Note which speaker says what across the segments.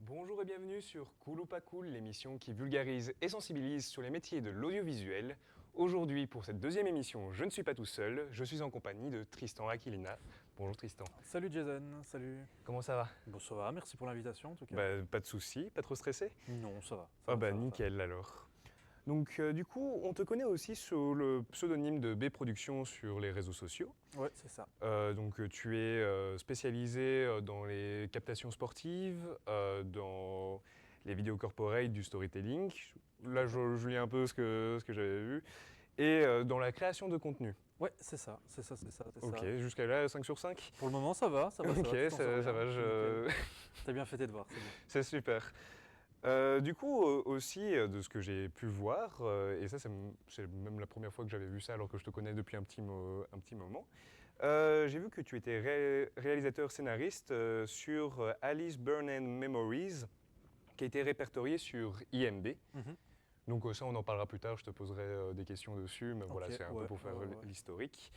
Speaker 1: Bonjour et bienvenue sur Cool ou pas cool, l'émission qui vulgarise et sensibilise sur les métiers de l'audiovisuel. Aujourd'hui, pour cette deuxième émission, je ne suis pas tout seul, je suis en compagnie de Tristan Aquilina. Bonjour Tristan.
Speaker 2: Salut Jason, salut.
Speaker 1: Comment ça va?
Speaker 2: Bon, ça va, merci pour l'invitation en tout cas.
Speaker 1: Pas de soucis, pas trop stressé?
Speaker 2: Non, ça va.
Speaker 1: Nickel alors. Donc du coup, on te connaît aussi sous le pseudonyme de B Productions sur les réseaux sociaux.
Speaker 2: Ouais, c'est ça.
Speaker 1: Tu es spécialisé dans les captations sportives, dans les vidéos corporate du storytelling. Là, je lis un peu ce que j'avais vu. Et dans la création de contenu.
Speaker 2: Ouais, c'est ça.
Speaker 1: Ok, jusqu'à là, 5 sur 5.
Speaker 2: Pour le moment, ça va.
Speaker 1: Ok, ça va,
Speaker 2: T'as bien fait de voir, c'est bon.
Speaker 1: C'est super. Du coup, aussi, de ce que j'ai pu voir, et ça c'est même la première fois que j'avais vu ça alors que je te connais depuis un petit moment, j'ai vu que tu étais réalisateur scénariste sur Alice Burnham Memories, qui a été répertorié sur IMB.
Speaker 2: Mhm.
Speaker 1: Donc ça, on en parlera plus tard, je te poserai des questions dessus, mais voilà, c'est un peu pour faire l'historique.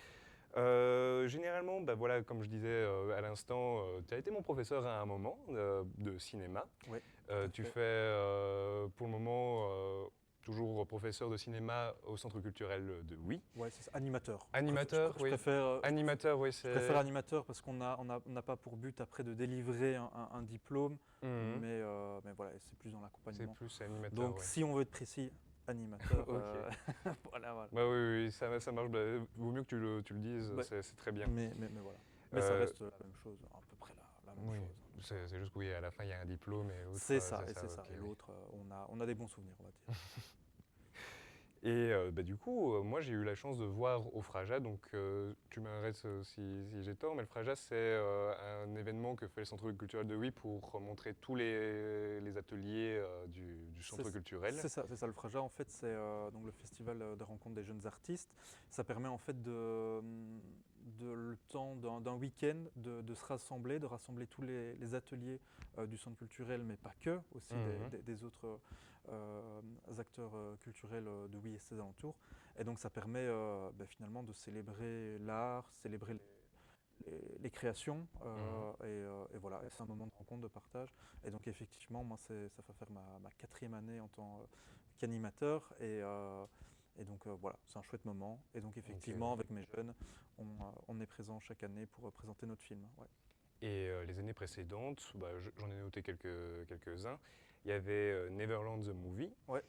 Speaker 1: Généralement, voilà, comme je disais à l'instant, tu as été mon professeur à un moment de cinéma.
Speaker 2: Ouais,
Speaker 1: Tu fais pour le moment toujours professeur de cinéma au Centre culturel de Oui.
Speaker 2: ouais, c'est ça. Animateur.
Speaker 1: Animateur,
Speaker 2: Je
Speaker 1: oui.
Speaker 2: préfère,
Speaker 1: Animateur, oui, c'est...
Speaker 2: je préfère animateur parce qu'on n'a pas pour but après de délivrer un diplôme,
Speaker 1: Mhm.
Speaker 2: mais voilà, c'est plus dans
Speaker 1: C'est
Speaker 2: l'accompagnement.
Speaker 1: plus animateur,
Speaker 2: Donc,
Speaker 1: ouais.
Speaker 2: si on veut être précis, animateur.
Speaker 1: Ok.
Speaker 2: Voilà.
Speaker 1: Bah oui, ça marche. Vaut mieux que tu le dises,
Speaker 2: Ouais.
Speaker 1: c'est très bien.
Speaker 2: Mais voilà. Mais ça reste la même chose, à peu près la même
Speaker 1: Oui,
Speaker 2: chose.
Speaker 1: c'est juste qu'à la fin, il y a un diplôme et l'autre...
Speaker 2: C'est ça.
Speaker 1: Okay,
Speaker 2: Et
Speaker 1: oui.
Speaker 2: l'autre, on a des bons souvenirs, on va dire.
Speaker 1: Et du coup, moi j'ai eu la chance de voir au Fraja, donc tu m'arrêtes si j'ai tort, mais le Fraja c'est un événement que fait le Centre culturel de Oui pour montrer tous les ateliers du Centre culturel.
Speaker 2: C'est ça. Le Fraja, en fait, c'est donc le festival de rencontre des jeunes artistes. Ça permet en fait le temps d'un week-end de se rassembler, de rassembler tous les ateliers du Centre culturel, mais pas que, aussi des autres acteurs culturels de Oui et ses alentours. Et donc ça permet finalement de célébrer l'art, célébrer les créations, et voilà, et c'est un moment de rencontre, de partage. Et donc effectivement, moi ça va faire ma 4e année en tant qu'animateur, et donc voilà, c'est un chouette moment. Et donc effectivement, avec mes jeunes, on est présent chaque année pour présenter notre film. Ouais.
Speaker 1: Et les années précédentes, j'en ai noté quelques-uns. Il y avait Neverland the Movie,
Speaker 2: Ouais.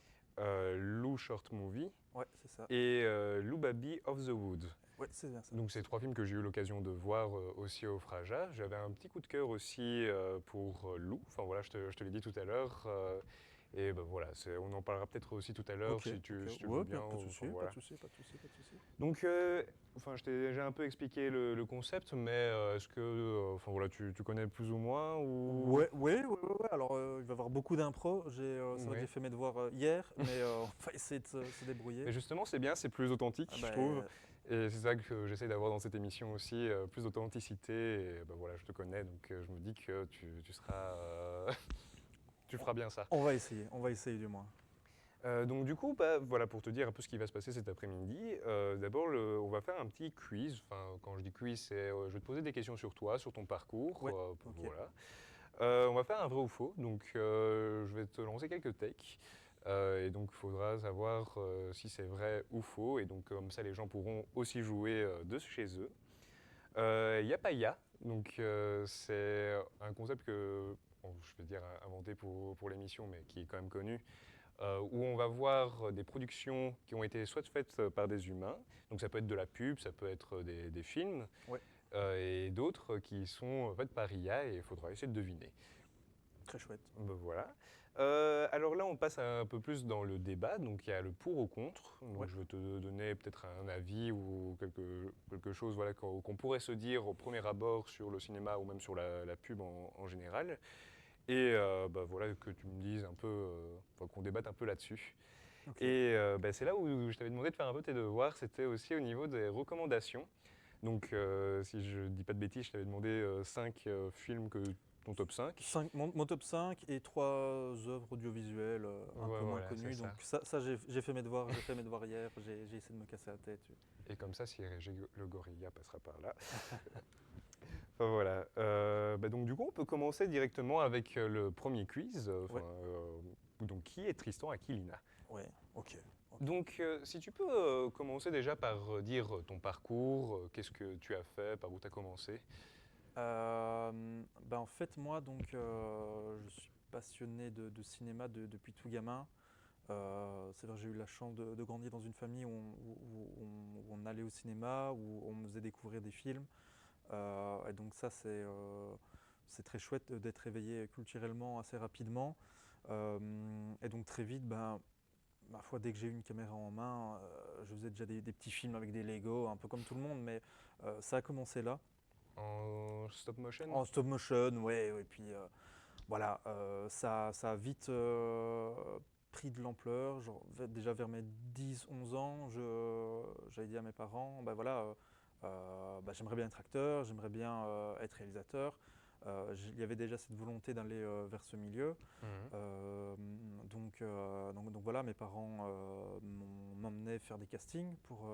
Speaker 1: Lou Short Movie,
Speaker 2: Ouais, c'est ça.
Speaker 1: et Lou Baby of the Wood.
Speaker 2: Ouais, c'est bien ça.
Speaker 1: Donc c'est 3 films que j'ai eu l'occasion de voir aussi au Fraja. J'avais un petit coup de cœur aussi pour Lou. Enfin voilà, je te l'ai dit tout à l'heure. Et voilà, on en parlera peut-être aussi tout à l'heure si tu le veux bien.
Speaker 2: Pas de souci,
Speaker 1: voilà.
Speaker 2: pas de souci.
Speaker 1: Donc, j'ai un peu expliqué le concept, mais est-ce que, tu connais plus ou moins ou...
Speaker 2: Ouais. Alors, il va y avoir beaucoup d'impro. C'est vrai que j'ai fait mes devoirs hier, mais on va essayer de se débrouiller.
Speaker 1: Mais justement, c'est bien, c'est plus authentique, je trouve. Et c'est ça que j'essaie d'avoir dans cette émission aussi, plus d'authenticité. Et voilà, je te connais, donc je me dis que tu seras... tu feras bien ça.
Speaker 2: On va essayer du moins.
Speaker 1: Donc du coup, voilà, pour te dire un peu ce qui va se passer cet après-midi, d'abord on va faire un petit quiz. Enfin, quand je dis quiz, c'est je vais te poser des questions sur toi, sur ton parcours.
Speaker 2: Ouais,
Speaker 1: Voilà. On va faire un vrai ou faux. Donc je vais te lancer quelques takes. Et donc il faudra savoir si c'est vrai ou faux. Et donc comme ça, les gens pourront aussi jouer de chez eux. Yapaya, donc c'est un concept que je vais dire inventé pour l'émission, mais qui est quand même connu. Où on va voir des productions qui ont été soit faites par des humains, donc ça peut être de la pub, ça peut être des films, et d'autres qui sont faites par IA et il faudra essayer de deviner.
Speaker 2: Très chouette.
Speaker 1: Voilà. Alors là, on passe un peu plus dans le débat, donc il y a le pour ou contre. Donc je vais te donner peut-être un avis ou quelque chose voilà, qu'on pourrait se dire au premier abord sur le cinéma ou même sur la pub en général. Et voilà, que tu me dises un peu, qu'on débatte un peu là-dessus.
Speaker 2: Okay.
Speaker 1: Et c'est là où je t'avais demandé de faire un peu tes devoirs, c'était aussi au niveau des recommandations. Donc si je ne dis pas de bêtises, je t'avais demandé 5 films ton top 5.
Speaker 2: Mon top 5 et 3 œuvres audiovisuelles un peu moins connues. Donc ça j'ai fait mes devoirs, hier, j'ai essayé de me casser la tête.
Speaker 1: Et comme ça, si Régé le Gorilla passera par là. Enfin, voilà. Donc du coup, on peut commencer directement avec le premier quiz.
Speaker 2: Ouais.
Speaker 1: Donc, qui est Tristan Aquilina?
Speaker 2: Ouais, ok.
Speaker 1: Donc, si tu peux commencer déjà par dire ton parcours, qu'est-ce que tu as fait, par où tu as commencé.
Speaker 2: En fait, moi, donc, je suis passionné de cinéma depuis tout gamin. C'est vrai que j'ai eu la chance de grandir dans une famille où on allait au cinéma, où on me faisait découvrir des films. Et donc ça, c'est très chouette d'être réveillé culturellement assez rapidement. Et donc très vite, ma foi, dès que j'ai eu une caméra en main, je faisais déjà des petits films avec des Lego, un peu comme tout le monde, mais ça a commencé là.
Speaker 1: En stop motion?
Speaker 2: En stop motion, ouais, et puis voilà, ça a vite pris de l'ampleur. Déjà vers mes 10 11 ans, j'avais dit à mes parents, j'aimerais bien être acteur, j'aimerais bien être réalisateur. Il y avait déjà cette volonté d'aller vers ce milieu.
Speaker 1: Mhm.
Speaker 2: Donc voilà, mes parents m'emmenaient faire des castings pour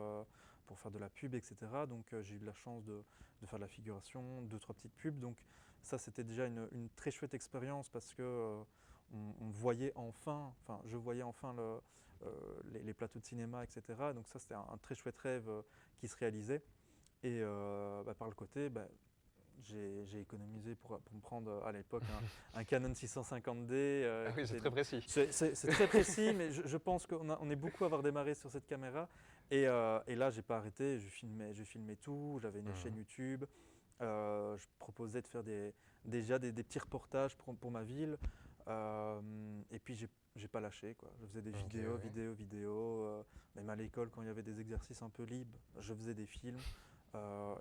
Speaker 2: faire de la pub, etc. Donc j'ai eu de la chance de faire de la figuration, deux, trois petites pubs. Donc ça, c'était déjà une très chouette expérience parce que on voyait enfin, je voyais enfin les plateaux de cinéma, etc. Donc ça, c'était un très chouette rêve qui se réalisait. Et par le côté, j'ai économisé pour me prendre à l'époque un Canon 650D.
Speaker 1: Ah
Speaker 2: Qui
Speaker 1: oui, c'est
Speaker 2: était
Speaker 1: très précis.
Speaker 2: c'est très précis, mais je pense qu'on est beaucoup à avoir démarré sur cette caméra. Et là, j'ai pas arrêté, je filmais tout. J'avais une chaîne
Speaker 1: Mhm.
Speaker 2: YouTube. Je proposais de faire déjà des petits reportages pour ma ville. Et puis, j'ai pas lâché, quoi. Je faisais des
Speaker 1: Ok,
Speaker 2: vidéos,
Speaker 1: ouais.
Speaker 2: vidéos, vidéos. Même à l'école, quand il y avait des exercices un peu libres, je faisais des films.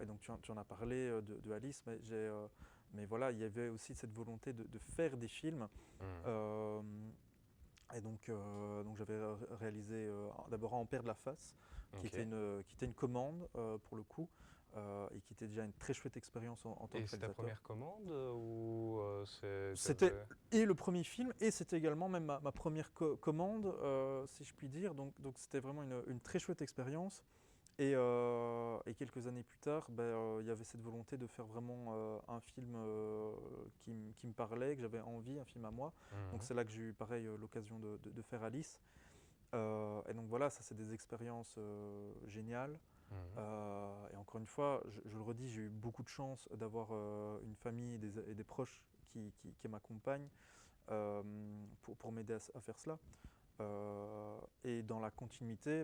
Speaker 2: Et donc tu en as parlé de Alice, mais voilà, il y avait aussi cette volonté de faire des films.
Speaker 1: Mhm.
Speaker 2: Euh, donc j'avais réalisé d'abord Ampère de la face,
Speaker 1: Ok.
Speaker 2: qui était une commande pour le coup, et qui était déjà une très chouette expérience en tant
Speaker 1: Et
Speaker 2: que
Speaker 1: c'est ta
Speaker 2: réalisateur.
Speaker 1: première commande ou
Speaker 2: C'était et le premier film, et c'était également même ma première commande, si je puis dire. Donc c'était vraiment une très chouette expérience. Et quelques années plus tard, il y avait cette volonté de faire vraiment un film qui me parlait, que j'avais envie, un film à moi. Donc
Speaker 1: Mhm.
Speaker 2: c'est là que j'ai eu pareil l'occasion de faire Alice. Et donc voilà, ça c'est des expériences géniales.
Speaker 1: Mhm.
Speaker 2: Et encore une fois, je le redis, j'ai eu beaucoup de chance d'avoir une famille et des proches qui m'accompagnent pour m'aider à faire cela. Et dans la continuité,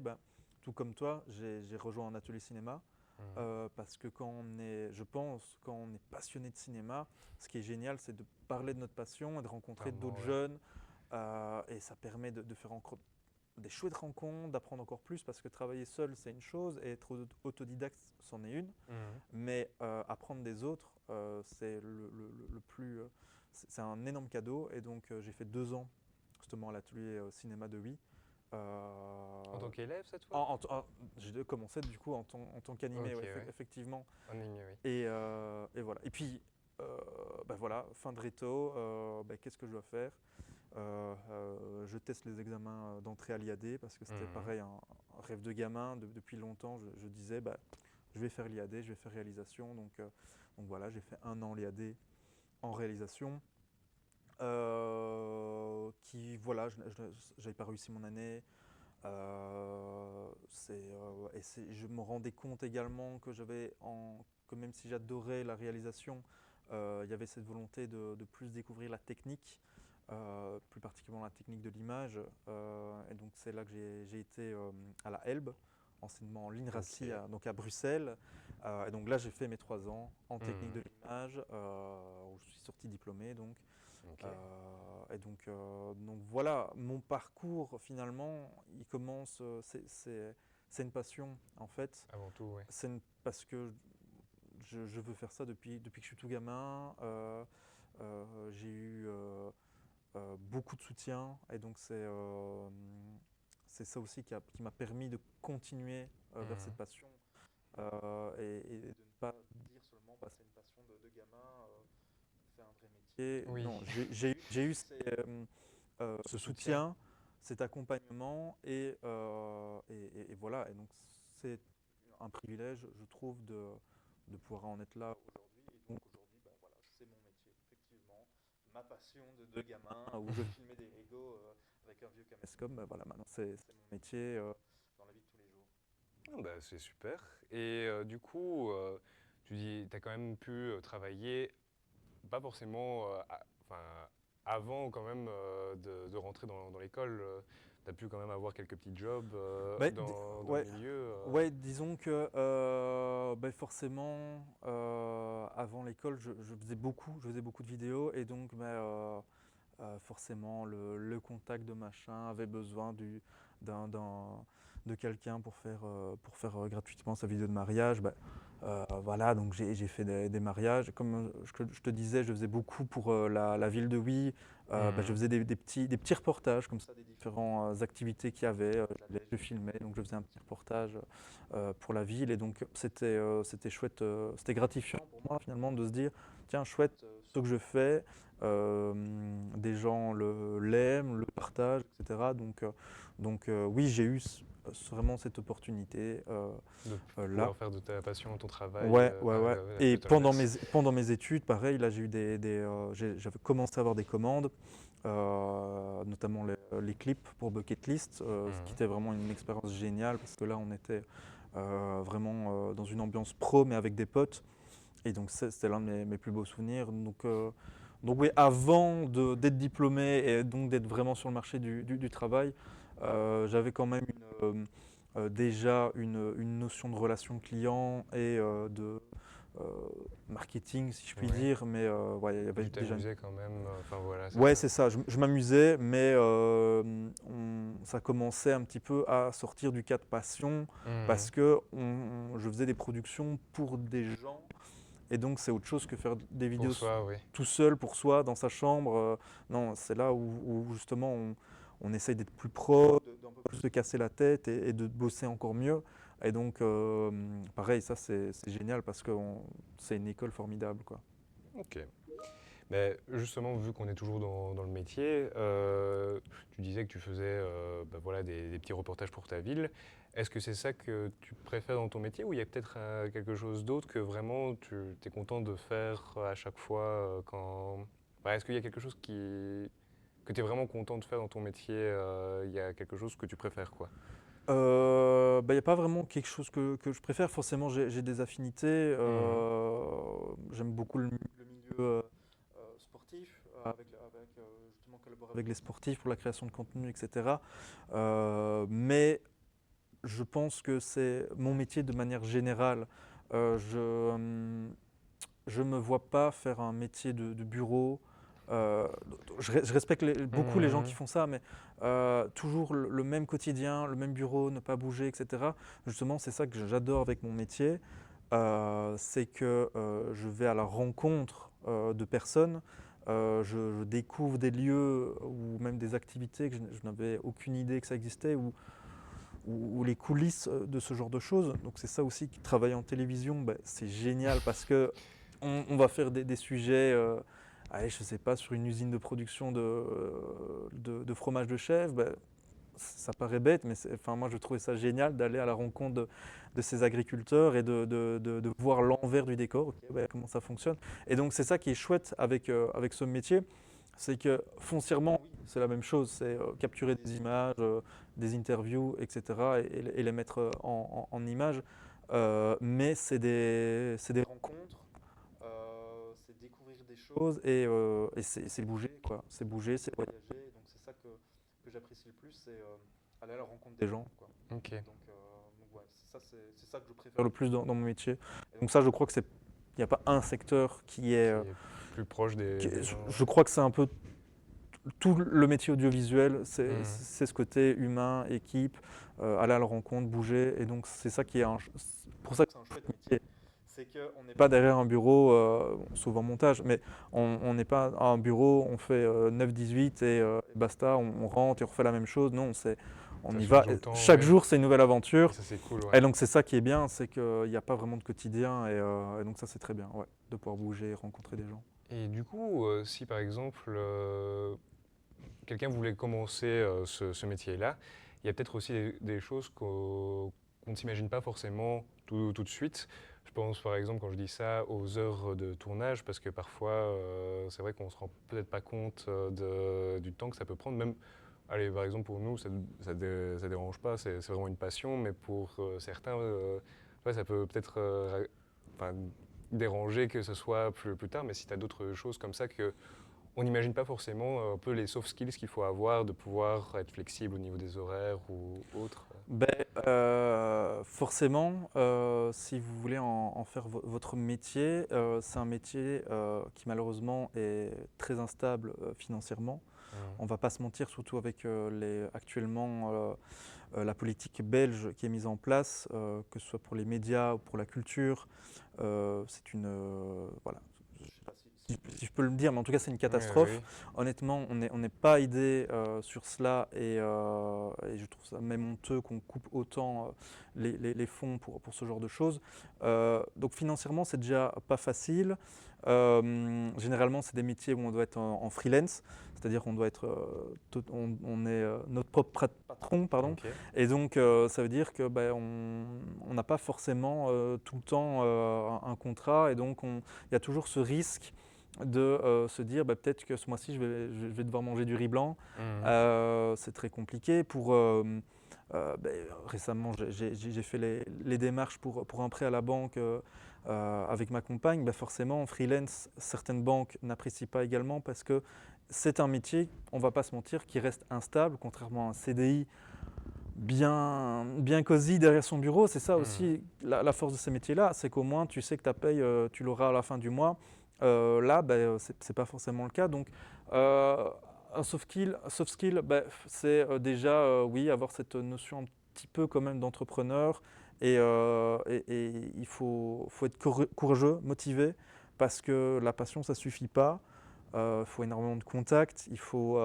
Speaker 2: tout comme toi, j'ai rejoint un atelier cinéma.
Speaker 1: Mhm.
Speaker 2: Parce que je pense, quand on est passionné de cinéma, ce qui est génial, c'est de parler de notre passion et de rencontrer d'autres
Speaker 1: Clairement, ouais.
Speaker 2: jeunes. Et ça permet de faire encore des chouettes rencontres, d'apprendre encore plus, parce que travailler seul, c'est une chose, et être autodidacte, c'en est une.
Speaker 1: Mhm.
Speaker 2: Mais apprendre des autres, c'est le plus. C'est un énorme cadeau. Et donc, j'ai fait 2 ans justement à l'atelier cinéma de Oui.
Speaker 1: En
Speaker 2: Euh,
Speaker 1: tant qu'élève cette fois?
Speaker 2: j'ai commencé du coup en tant qu'animé,
Speaker 1: Ok,
Speaker 2: ouais,
Speaker 1: ouais.
Speaker 2: effectivement.
Speaker 1: En ligne, oui.
Speaker 2: Et voilà. Et puis, voilà, fin de réto, qu'est-ce que je dois faire? Je teste les examens d'entrée à l'IAD parce que c'était
Speaker 1: Mhm.
Speaker 2: pareil, un rêve de gamin. Depuis longtemps, je disais, je vais faire l'IAD, je vais faire réalisation. Donc voilà, j'ai fait 1 an l'IAD en réalisation. Voilà, j'avais pas réussi mon année. Je me rendais compte également que même si j'adorais la réalisation, il y avait cette volonté de plus découvrir la technique, plus particulièrement la technique de l'image. Et donc c'est là que j'ai été à la Elbe, enseignement en
Speaker 1: Ok.
Speaker 2: l'INRACI, donc à Bruxelles. Et donc là j'ai fait mes 3 ans en technique de
Speaker 1: Mhm.
Speaker 2: l'image, où je suis sorti diplômé donc.
Speaker 1: Ok.
Speaker 2: Donc voilà, mon parcours finalement, il commence, c'est une passion en fait.
Speaker 1: Avant tout, ouais.
Speaker 2: Parce que je veux faire ça depuis que je suis tout gamin. J'ai eu beaucoup de soutien et donc c'est ça aussi qui m'a permis de continuer vers cette
Speaker 1: Mhm.
Speaker 2: passion et de ne pas dire seulement c'est une passion de gamin, faire un vrai métier.
Speaker 1: Oui.
Speaker 2: Non, j'ai eu ce
Speaker 1: Ce soutien.
Speaker 2: soutien, cet accompagnement et voilà. Et donc c'est un privilège, je trouve, de pouvoir en être là aujourd'hui. Et donc aujourd'hui, voilà, c'est mon métier. ma passion de gamin, où je filmais des Lego avec un vieux caméscope. Bah, voilà, maintenant c'est mon métier dans la vie de tous les jours.
Speaker 1: Ah bah, c'est super. Et du coup, tu dis, tu as quand même pu travailler, pas forcément, enfin, avant quand même de rentrer dans l'école, tu as pu quand même avoir quelques petits jobs
Speaker 2: Bah,
Speaker 1: dans le
Speaker 2: ouais,
Speaker 1: milieu.
Speaker 2: ouais, disons que bah, forcément, avant l'école, je faisais beaucoup de vidéos et donc bah, forcément le contact de machin avait besoin de quelqu'un pour faire gratuitement sa vidéo de mariage. Bah, voilà, donc j'ai fait des mariages. Comme je te disais, je faisais beaucoup pour la ville de Huy. Bah, je faisais des petits reportages comme ça des différentes activités qu'il y avait. Je filmais, donc je faisais un petit reportage pour la ville et donc c'était chouette, c'était gratifiant pour moi finalement de se dire tiens chouette ce que je fais. Euh, des gens l'aiment, le partagent, etc. Donc oui, j'ai eu vraiment cette opportunité
Speaker 1: De
Speaker 2: là.
Speaker 1: pouvoir faire de ta passion ton travail,
Speaker 2: Ouais, ouais, ouais. Et
Speaker 1: plutôt l'inverse.
Speaker 2: pendant mes études, pareil, là, j'ai eu j'avais commencé à avoir des commandes, notamment les clips pour Bucket List, ce qui était vraiment une expérience géniale parce que là, on était vraiment dans une ambiance pro, mais avec des potes. Et donc, c'était l'un de mes plus beaux souvenirs. Donc oui, avant d'être diplômé et donc d'être vraiment sur le marché du travail, j'avais quand même déjà une notion de relation client et de euh, marketing, si je puis
Speaker 1: Ouais.
Speaker 2: dire. Mais ouais, il y avait
Speaker 1: Tu
Speaker 2: déjà
Speaker 1: t'amusais quand même, enfin voilà, c'est
Speaker 2: Ouais,
Speaker 1: ça.
Speaker 2: c'est ça, je m'amusais, mais ça commençait un petit peu à sortir du cadre passion parce que je faisais des productions pour des gens et donc c'est autre chose que faire des
Speaker 1: Pour
Speaker 2: vidéos
Speaker 1: soi, oui.
Speaker 2: tout seul pour soi dans sa chambre. Non, c'est là où justement on essaye d'être plus pro, d'un peu plus se casser la tête et de bosser encore mieux. Et donc pareil, ça c'est génial parce que c'est une école formidable, quoi.
Speaker 1: Ok. Mais justement, vu qu'on est toujours dans le métier, tu disais que tu faisais bah voilà, des petits reportages pour ta ville. Est-ce que c'est ça que tu préfères dans ton métier ou il y a peut-être quelque chose d'autre que vraiment tu es content de faire à chaque fois quand... Bah, est-ce qu'il y a quelque chose que tu es vraiment content de faire dans ton métier? Il y a quelque chose que tu préfères, quoi?
Speaker 2: Bah, y a pas vraiment quelque chose que je préfère. Forcément, j'ai des affinités.
Speaker 1: Mhm.
Speaker 2: J'aime beaucoup le milieu sportif, justement collaborer avec les sportifs pour la création de contenu, etc. Mais je pense que c'est mon métier de manière générale. Je ne me vois pas faire un métier de bureau. Euh, je respecte beaucoup les gens qui
Speaker 1: Mhm.
Speaker 2: font ça, mais toujours le même quotidien, le même bureau, ne pas bouger, etc. Justement, c'est ça que j'adore avec mon métier. C'est que je vais à la rencontre de personnes. Je découvre des lieux ou même des activités que je n'avais aucune idée que ça existait, ou les coulisses de ce genre de choses. Donc c'est ça aussi qui travaille en télévision, ben, c'est génial parce que on va faire des sujets, allez, je sais pas, sur une usine de production de fromage de chèvre. Ben, ça paraît bête, mais enfin, moi je trouvais ça génial d'aller à la rencontre de ces agriculteurs et de voir l'envers du décor, ok, ben, comment ça fonctionne. Et donc c'est ça qui est chouette avec ce métier, c'est que foncièrement, oui, c'est la même chose, c'est capturer des images, des interviews, etc., et les mettre en images. Mais c'est des rencontres, c'est découvrir des choses et c'est bouger, quoi. C'est bouger, c'est voyager. Donc c'est ça que j'apprécie le plus, c'est aller à la rencontre des gens, quoi.
Speaker 1: Ok.
Speaker 2: Donc ouais, c'est ça que je préfère le plus dans mon métier. Et donc ça, je crois que il n'y a pas un secteur qui est,
Speaker 1: Qui est plus proche des gens,
Speaker 2: je crois que c'est un peu tout le métier audiovisuel,
Speaker 1: ouais.
Speaker 2: c'est ce côté humain, équipe, aller à la rencontre, bouger. Et donc, c'est ça qui est pour ça que c'est un chouette métier. C'est qu'on n'est pas derrière un bureau, sauf en montage, mais on n'est pas à un bureau, on fait 9-18 et basta, on rentre et on refait la même chose. Non, on
Speaker 1: Ça
Speaker 2: y va.
Speaker 1: change autant,
Speaker 2: Chaque
Speaker 1: ouais.
Speaker 2: jour, c'est une nouvelle
Speaker 1: Et
Speaker 2: aventure.
Speaker 1: ça, c'est cool, ouais.
Speaker 2: Et donc, c'est ça qui est bien, c'est qu'il n'y a pas vraiment de quotidien. Et donc, ça, c'est très bien, ouais, de pouvoir bouger et rencontrer des gens.
Speaker 1: Et du coup, si par exemple, quelqu'un voulait commencer ce métier-là, il y a peut-être aussi des choses qu'on ne s'imagine pas forcément tout de suite. Je pense par exemple quand je dis ça aux heures de tournage parce que parfois c'est vrai qu'on se rend peut-être pas compte du temps que ça peut prendre. Même, allez, par exemple pour nous ça dérange pas, c'est vraiment une passion, mais pour certains ouais, ça peut peut-être enfin, déranger que ce soit plus tard. Mais si tu as d'autres choses comme ça que on n'imagine pas forcément un peu les soft skills qu'il faut avoir, de pouvoir être flexible au niveau des horaires ou autre.
Speaker 2: Ben, forcément, si vous voulez en faire votre métier, c'est un métier qui malheureusement est très instable financièrement. On ne va pas se mentir, surtout avec actuellement la politique belge qui est mise en place, que ce soit pour les médias ou pour la culture. C'est une. Voilà. Je ne sais pas si je peux le dire, mais en tout cas, c'est une
Speaker 1: Oui,
Speaker 2: catastrophe.
Speaker 1: oui.
Speaker 2: Honnêtement, on n'est pas aidé sur cela et je trouve ça même honteux qu'on coupe autant les fonds pour ce genre de choses. Donc financièrement, c'est déjà pas facile. Généralement, c'est des métiers où on doit être en freelance, c'est-à-dire qu'on doit être, on est notre propre patron, pardon.
Speaker 1: Ok.
Speaker 2: Et donc, ça veut dire que ben, on n'a pas forcément tout le temps un contrat, et donc il y a toujours ce risque de se dire bah, peut-être que ce mois-ci je vais devoir manger du riz blanc.
Speaker 1: Mhm.
Speaker 2: C'est très compliqué. Ben, récemment, j'ai fait les démarches pour un prêt à la banque avec ma compagne. Ben, forcément, en freelance, certaines banques n'apprécient pas également parce que c'est un métier, on ne va pas se mentir, qui reste instable, contrairement à un CDI bien cosy derrière son bureau. C'est ça
Speaker 1: Mhm.
Speaker 2: aussi la force de ces métiers-là, c'est qu'au moins tu sais que ta paye, tu l'auras à la fin du mois. Là, ben, c'est pas forcément le cas. Donc, euh, un soft skill ben, c'est déjà, oui, avoir cette notion un petit peu quand même d'entrepreneur. Et il faut être courageux, motivé, parce que la passion, ça suffit pas. Il faut énormément de contacts, il faut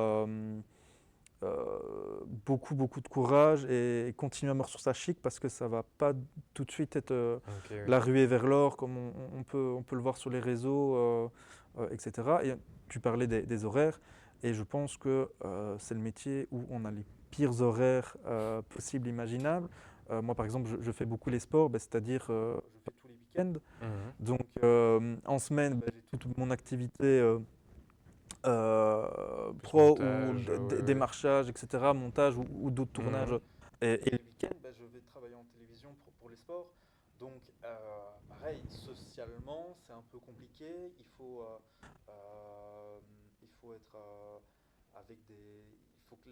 Speaker 2: beaucoup de courage et continuer à mordre sur sa chic parce que ça va pas tout de suite être
Speaker 1: Ok, oui.
Speaker 2: la ruée vers l'or comme on peut le voir sur les réseaux, etc. Et tu parlais des horaires et je pense que c'est le métier où on a les pires horaires possibles, imaginables. Moi, par exemple, je fais beaucoup les sports, ben, c'est-à-dire je fais tous les week-ends.
Speaker 1: Mhm.
Speaker 2: Donc, en semaine, ben, j'ai toute mon activité
Speaker 1: Plus
Speaker 2: pro ou
Speaker 1: montage, ouais, ouais.
Speaker 2: démarchage, etc., montage ou d'autres tournages.
Speaker 1: Mhm.
Speaker 2: Et le week-end, bah, je vais travailler en télévision pour les sports. Donc, pareil, socialement, c'est un peu compliqué. Il faut être avec des. Il faut que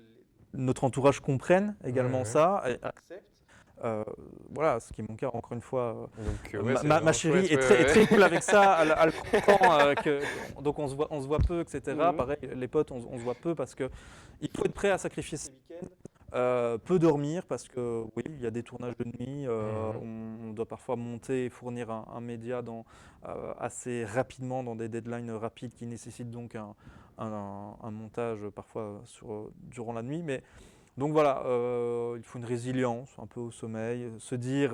Speaker 2: notre entourage comprenne
Speaker 1: Ouais,
Speaker 2: également
Speaker 1: ouais.
Speaker 2: ça et accepte. Euh, voilà, ce qui est mon cas, encore une fois.
Speaker 1: Donc, ouais,
Speaker 2: Ma,
Speaker 1: c'est
Speaker 2: ma
Speaker 1: vraiment
Speaker 2: chérie
Speaker 1: chouette.
Speaker 2: est
Speaker 1: Ouais,
Speaker 2: est
Speaker 1: ouais.
Speaker 2: très cool avec ça, elle comprend donc on se voit peu, etc.
Speaker 1: Mhm.
Speaker 2: Pareil, les potes, on se voit peu parce que il faut être prêt à sacrifier ses week-ends, peu dormir parce que oui, il y a des tournages de nuit,
Speaker 1: Mhm.
Speaker 2: on doit parfois monter et fournir un média assez rapidement dans des deadlines rapides qui nécessitent donc un montage parfois durant la nuit. Mais donc voilà, il faut une résilience un peu au sommeil, se dire,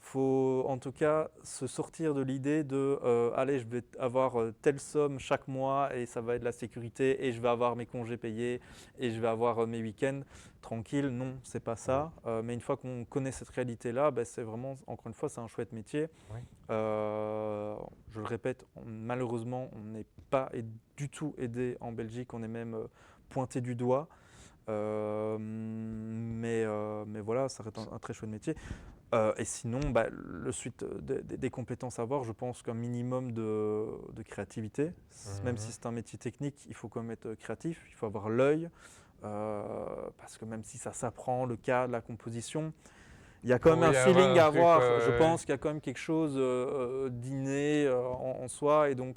Speaker 2: faut en tout cas se sortir de l'idée de, allez, je vais avoir telle somme chaque mois et ça va être la sécurité et je vais avoir mes congés payés et je vais avoir mes week-ends tranquilles. Non, c'est pas
Speaker 1: Mhm.
Speaker 2: ça. Mais une fois qu'on connaît cette réalité-là, ben, c'est vraiment, encore une fois, c'est un chouette métier.
Speaker 1: Ouais.
Speaker 2: Je le répète, malheureusement, on n'est pas du tout aidé en Belgique, on est même pointé du doigt. Mais voilà, ça reste un très chouette métier. Et sinon, bah, le suite des compétences à avoir, je pense qu'un minimum de créativité, même si
Speaker 1: Mhm.
Speaker 2: c'est un métier technique, il faut quand même être créatif, il faut avoir l'œil, parce que même si ça s'apprend, le cadre, la composition, il y a quand même
Speaker 1: Pour
Speaker 2: un
Speaker 1: y avoir
Speaker 2: feeling
Speaker 1: un
Speaker 2: à
Speaker 1: truc, ouais,
Speaker 2: avoir. Je
Speaker 1: ouais.
Speaker 2: pense qu'il y a quand même quelque chose d'inné en soi, et donc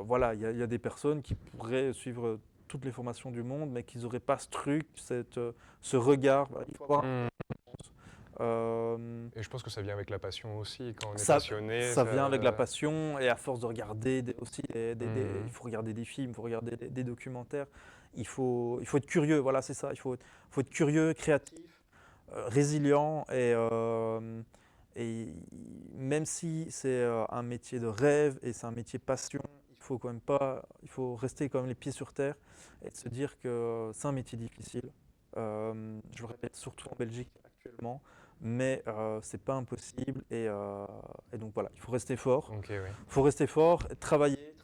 Speaker 2: voilà, il y a des personnes qui pourraient suivre toutes les formations du monde, mais qui n'auraient pas ce truc, ce regard. Voilà, il faut avoir
Speaker 1: Mhm.
Speaker 2: euh,
Speaker 1: Et je pense que ça vient avec la passion aussi. Quand on est
Speaker 2: ça,
Speaker 1: passionné,
Speaker 2: ça vient avec la
Speaker 1: ça.
Speaker 2: passion et à force de regarder aussi, il
Speaker 1: Mhm.
Speaker 2: faut regarder des films, il faut regarder des documentaires. Il faut être curieux, voilà, c'est ça. Faut être curieux, créatif, résilient et même si c'est un métier de rêve et c'est un métier passion, il faut quand même pas, il faut rester quand même les pieds sur terre et se dire que c'est un métier difficile. Je le répète, surtout en Belgique actuellement. mais c'est pas impossible. Et donc voilà, il faut rester fort.
Speaker 1: Ok, oui.
Speaker 2: Il faut rester fort, travailler.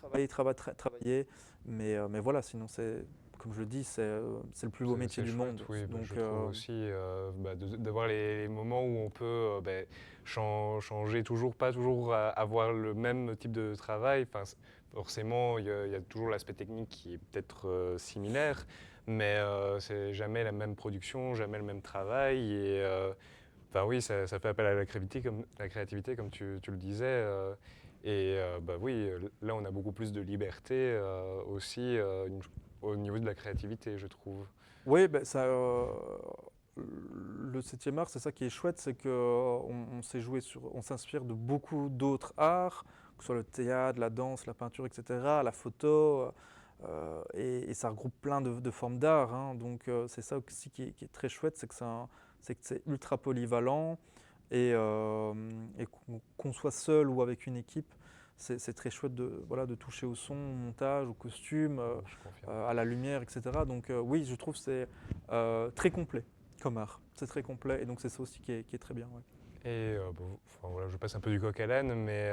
Speaker 2: Mais voilà, sinon c'est, comme je le dis, c'est le plus beau métier
Speaker 1: C'est
Speaker 2: du
Speaker 1: chouette,
Speaker 2: monde.
Speaker 1: oui. Bah,
Speaker 2: Donc
Speaker 1: je trouve aussi d'avoir les moments où on peut changer toujours, pas toujours avoir le même type de travail. Enfin, forcément, il y a toujours l'aspect technique qui est peut-être similaire, mais c'est jamais la même production, jamais le même travail. Et enfin, oui, ça fait appel à la créativité, comme tu le disais. Bah oui, là, on a beaucoup plus de liberté aussi au niveau de la créativité, je trouve.
Speaker 2: oui, ben ça, le 7e art, c'est ça qui est chouette, c'est on s'inspire de beaucoup d'autres arts, que ce soit le théâtre, la danse, la peinture, etc., la photo, et ça regroupe plein de formes d'art, hein. Donc c'est ça aussi qui est très chouette, c'est que c'est ultra polyvalent, et qu'on soit seul ou avec une équipe, c'est très chouette voilà, de toucher au son, au montage, au costume,
Speaker 1: Je confirme.
Speaker 2: à la lumière, etc. Donc oui, je trouve que c'est très complet comme art. C'est très complet et donc c'est ça aussi qui est très bien. Ouais.
Speaker 1: Et bon, enfin, voilà, je passe un peu du coq à l'âne, mais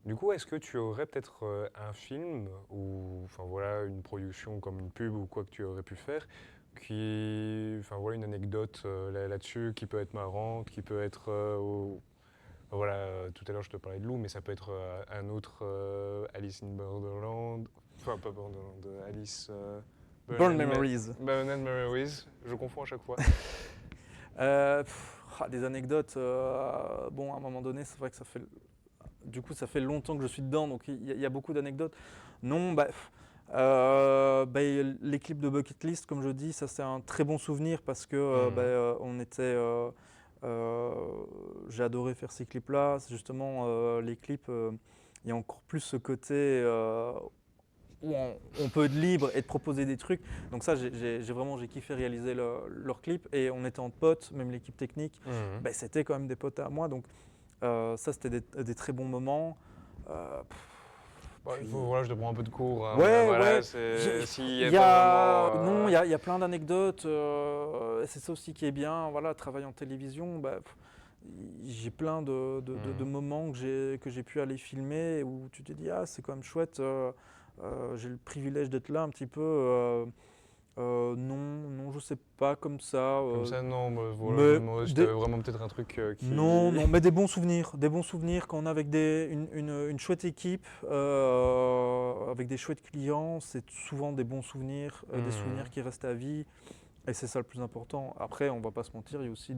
Speaker 1: du coup, est-ce que tu aurais peut-être un film ou enfin, voilà, une production comme une pub ou quoi que tu aurais pu faire, enfin, voilà, une anecdote là-dessus qui peut être marrante, qui peut être... enfin, voilà, tout à l'heure je te parlais de Lou, mais ça peut être un autre Alice in Borderland, enfin pas Borderland, Alice...
Speaker 2: Burn Memories.
Speaker 1: Bernard Memories, je confonds à chaque fois.
Speaker 2: Des anecdotes. Bon, à un moment donné, c'est vrai que ça fait longtemps que je suis dedans, donc il y a beaucoup d'anecdotes. Non, les clips de Bucket List, comme je dis, ça c'est un très bon souvenir parce que on était. J'ai adoré faire ces clips-là. C'est justement les clips. Il y a encore plus ce côté où on peut être libre et de proposer des trucs. Donc ça, j'ai kiffé réaliser leurs clips et on était en potes, même l'équipe technique.
Speaker 1: Mhm.
Speaker 2: C'était quand même des potes à moi. Donc ça, c'était des très bons moments.
Speaker 1: Bon,
Speaker 2: Puis,
Speaker 1: voilà, je te prends un peu de cours, hein, mais
Speaker 2: ouais,
Speaker 1: voilà,
Speaker 2: ouais.
Speaker 1: s'il
Speaker 2: Il
Speaker 1: n'y a
Speaker 2: y
Speaker 1: pas
Speaker 2: a,
Speaker 1: vraiment.
Speaker 2: non, il y a plein d'anecdotes. C'est ça aussi qui est bien. Voilà, travailler en télévision, j'ai plein de
Speaker 1: Mhm.
Speaker 2: moments que j'ai pu aller filmer où tu te dis, ah, c'est quand même chouette. J'ai le privilège d'être là un petit peu. Non, je sais pas comme ça.
Speaker 1: Comme ça, non, bah, voilà, je me
Speaker 2: Mais
Speaker 1: demandais si tu avais
Speaker 2: des,
Speaker 1: vraiment peut-être un truc
Speaker 2: non,
Speaker 1: qui.
Speaker 2: non, mais des bons souvenirs quand on est avec une chouette équipe, avec des chouettes clients, c'est souvent des bons souvenirs, des souvenirs
Speaker 1: Mhm.
Speaker 2: qui restent à vie, et c'est ça le plus important. Après, on va pas se mentir, il y a aussi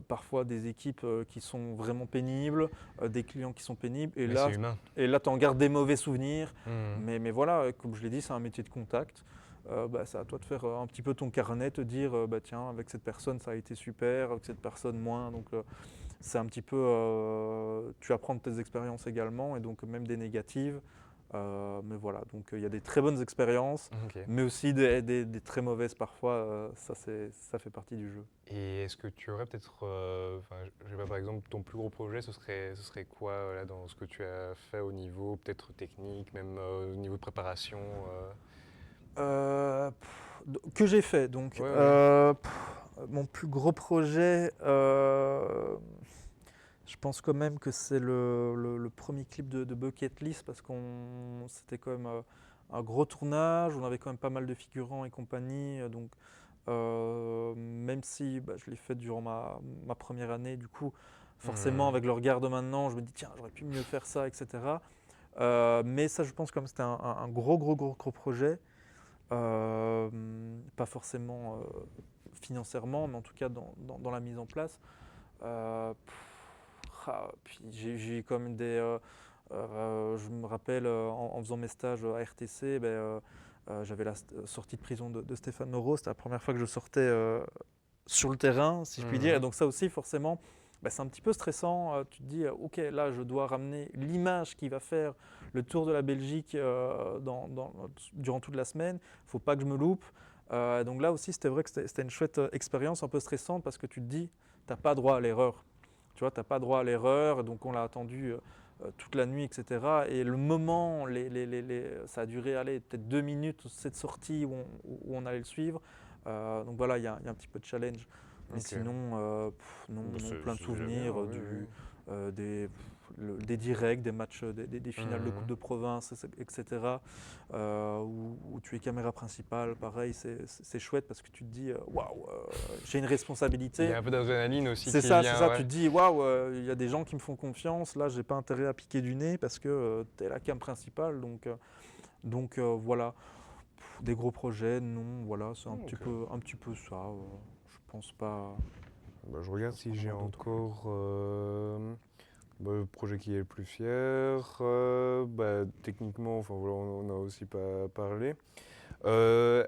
Speaker 2: parfois des équipes qui sont vraiment pénibles, des clients qui sont pénibles,
Speaker 1: Mais c'est humain.
Speaker 2: et là, tu en gardes des mauvais souvenirs,
Speaker 1: Mhm.
Speaker 2: mais voilà, comme je l'ai dit, c'est un métier de contact. C'est à toi de faire un petit peu ton carnet, te dire tiens, avec cette personne ça a été super, avec cette personne moins. Donc c'est un petit peu, tu apprends de tes expériences également et donc même des négatives. Mais voilà, donc il y a des très bonnes expériences,
Speaker 1: Ok.
Speaker 2: mais aussi des très mauvaises parfois. Ça fait partie du jeu.
Speaker 1: Et est-ce que tu aurais peut-être, enfin, je sais pas, par exemple, ton plus gros projet, ce serait quoi là, dans ce que tu as fait au niveau peut-être technique, même au niveau de préparation
Speaker 2: Que j'ai fait. Donc,
Speaker 1: Ouais, ouais.
Speaker 2: mon plus gros projet, je pense quand même que c'est le premier clip de Bucket List parce qu'on c'était quand même un gros tournage, on avait quand même pas mal de figurants et compagnie, donc même si je l'ai fait durant ma première année, du coup forcément
Speaker 1: Mhm.
Speaker 2: avec le regard de maintenant, je me dis tiens j'aurais pu mieux faire ça, etc. Mais ça je pense comme c'était un gros projet, euh, pas forcément financièrement, mais en tout cas dans la mise en place. Puis j'ai eu quand même je me rappelle en faisant mes stages à RTC, j'avais la sortie de prison de Stéphane Moreau. C'était la première fois que je sortais sur le terrain, si je puis dire. Et
Speaker 1: Mhm.
Speaker 2: donc ça aussi, forcément, c'est un petit peu stressant. Tu te dis, ok, là, je dois ramener l'image qui va faire le tour de la Belgique durant toute la semaine. Il ne faut pas que je me loupe. Donc là aussi, c'était vrai que c'était une chouette expérience, un peu stressante, parce que tu te dis, tu n'as pas droit à l'erreur. Tu vois, tu n'as pas droit à l'erreur, donc on l'a attendu toute la nuit, etc. Et le moment, ça a duré peut-être 2 minutes, cette sortie où on allait le suivre. Donc voilà, il y a un petit peu de challenge. Mais
Speaker 1: Ok.
Speaker 2: sinon, non,
Speaker 1: Bah,
Speaker 2: non,
Speaker 1: c'est
Speaker 2: plein de
Speaker 1: c'est déjà bien,
Speaker 2: souvenirs,
Speaker 1: oui, oui.
Speaker 2: des directs, des matchs, des finales de Coupe
Speaker 1: Mhm.
Speaker 2: de province, etc. Où tu es caméra principale, pareil, c'est chouette parce que tu te dis, waouh, j'ai une
Speaker 1: Il y
Speaker 2: responsabilité.
Speaker 1: a un peu d'adrénaline aussi
Speaker 2: C'est
Speaker 1: qui
Speaker 2: ça, c'est
Speaker 1: vient,
Speaker 2: ça. Tu
Speaker 1: ouais.
Speaker 2: te dis, waouh, il y a des gens qui me font confiance. Là, j'ai pas intérêt à piquer du nez parce que tu es la cam principale. Donc voilà. Des gros projets, non, voilà, c'est
Speaker 1: Ok.
Speaker 2: un petit peu ça. Je pense pas,
Speaker 1: Bah, je
Speaker 2: je
Speaker 1: regarde
Speaker 2: pense pas
Speaker 1: si
Speaker 2: en
Speaker 1: j'ai
Speaker 2: avoir d'autres.
Speaker 1: encore bah, le projet qui est le plus fier. Bah, techniquement, enfin voilà, on a aussi pas parlé.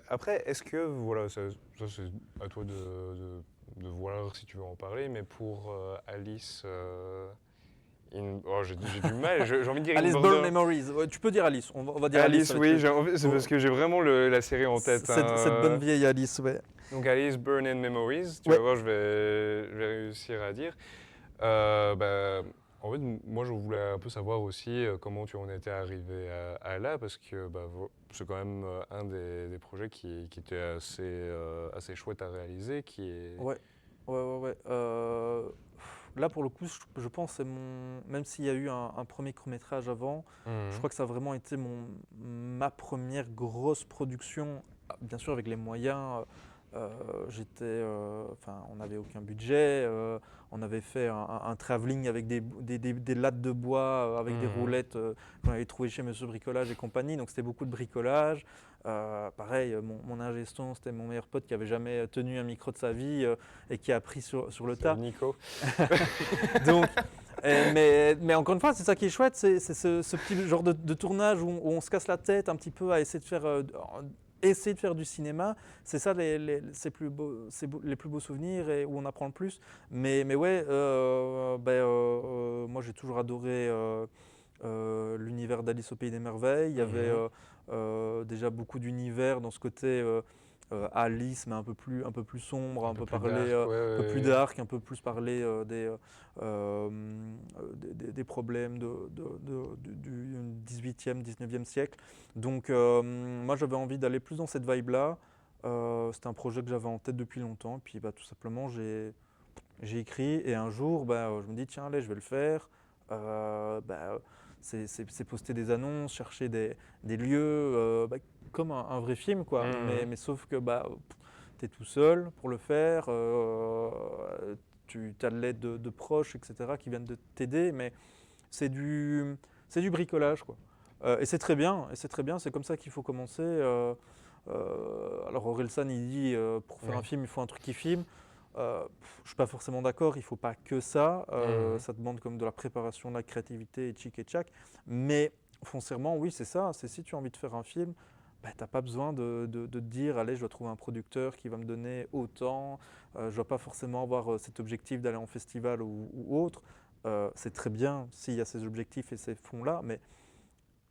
Speaker 1: Après, est-ce que, voilà, ça, c'est à toi de voir si tu veux en parler, mais pour Alice, oh, j'ai du mal, j'ai envie de dire In
Speaker 2: Alice Burn
Speaker 1: Border.
Speaker 2: Memories. Ouais, tu peux dire Alice. On va dire Alice.
Speaker 1: Alice,
Speaker 2: Ça va
Speaker 1: oui,
Speaker 2: être
Speaker 1: c'est parce
Speaker 2: pour-
Speaker 1: que j'ai vraiment la série en tête, hein.
Speaker 2: cette bonne vieille Alice, ouais.
Speaker 1: Donc Alice, Burn and Memories, tu vas
Speaker 2: Ouais.
Speaker 1: voir, je vais réussir à dire. Bah, en fait, moi, je voulais un peu savoir aussi comment tu en étais arrivé à là, parce que bah, c'est quand même un des projets qui était assez chouette à réaliser, qui est...
Speaker 2: Ouais, ouais. Là, pour le coup, je pense que c'est mon. Même s'il y a eu un premier court-métrage avant, je
Speaker 1: Mhm.
Speaker 2: crois que ça a vraiment été ma première grosse production. Bien sûr, avec les moyens. Enfin, on n'avait aucun budget. On avait fait un travelling avec des lattes de bois, avec des
Speaker 1: Mhm.
Speaker 2: roulettes qu'on avait trouvées chez Monsieur Bricolage et compagnie. Donc, c'était beaucoup de bricolage. Pareil, mon ingé son, c'était mon meilleur pote qui avait jamais tenu un micro de sa vie et qui a appris sur le
Speaker 1: Salut
Speaker 2: tas.
Speaker 1: Nico.
Speaker 2: Donc, mais encore une fois, c'est ça qui est chouette, c'est ce petit genre de tournage où on se casse la tête un petit peu à essayer de faire du cinéma. C'est ça les plus beaux souvenirs et où on apprend le plus. Mais ouais, moi j'ai toujours adoré l'univers d'Alice au Pays des Merveilles. Il y avait
Speaker 1: Mhm.
Speaker 2: déjà beaucoup d'univers dans ce côté Alice, mais un peu plus sombre,
Speaker 1: Un
Speaker 2: un
Speaker 1: peu
Speaker 2: peu
Speaker 1: plus
Speaker 2: parler,
Speaker 1: dark, ouais,
Speaker 2: un peu plus
Speaker 1: ouais, ouais.
Speaker 2: dark, un peu plus parler des problèmes du 18e, 19e siècle. Donc moi j'avais envie d'aller plus dans cette vibe-là. C'était un projet que j'avais en tête depuis longtemps. Puis bah, tout simplement j'ai écrit et un jour je me dis tiens allez je vais le faire. Bah, c'est poster des annonces, chercher des lieux, comme un vrai film, quoi.
Speaker 1: Mhm.
Speaker 2: Mais sauf que tu es tout seul pour le faire, tu as de l'aide de proches, etc., qui viennent de t'aider, mais c'est du, c'est du bricolage, quoi. Et c'est très bien, c'est comme ça qu'il faut commencer. Alors Orelsan, il dit pour faire un
Speaker 1: Ouais.
Speaker 2: film, il faut un truc qui filme. Je ne suis pas forcément d'accord, il ne faut pas que ça.
Speaker 1: Mhm.
Speaker 2: Ça demande comme de la préparation, de la créativité et tchic et tchac. Mais foncièrement, oui, c'est ça. C'est si tu as envie de faire un film, tu n'as pas besoin de te dire, allez, je dois trouver un producteur qui va me donner autant. Je ne dois pas forcément avoir cet objectif d'aller en festival ou autre. C'est très bien s'il y a ces objectifs et ces fonds-là, mais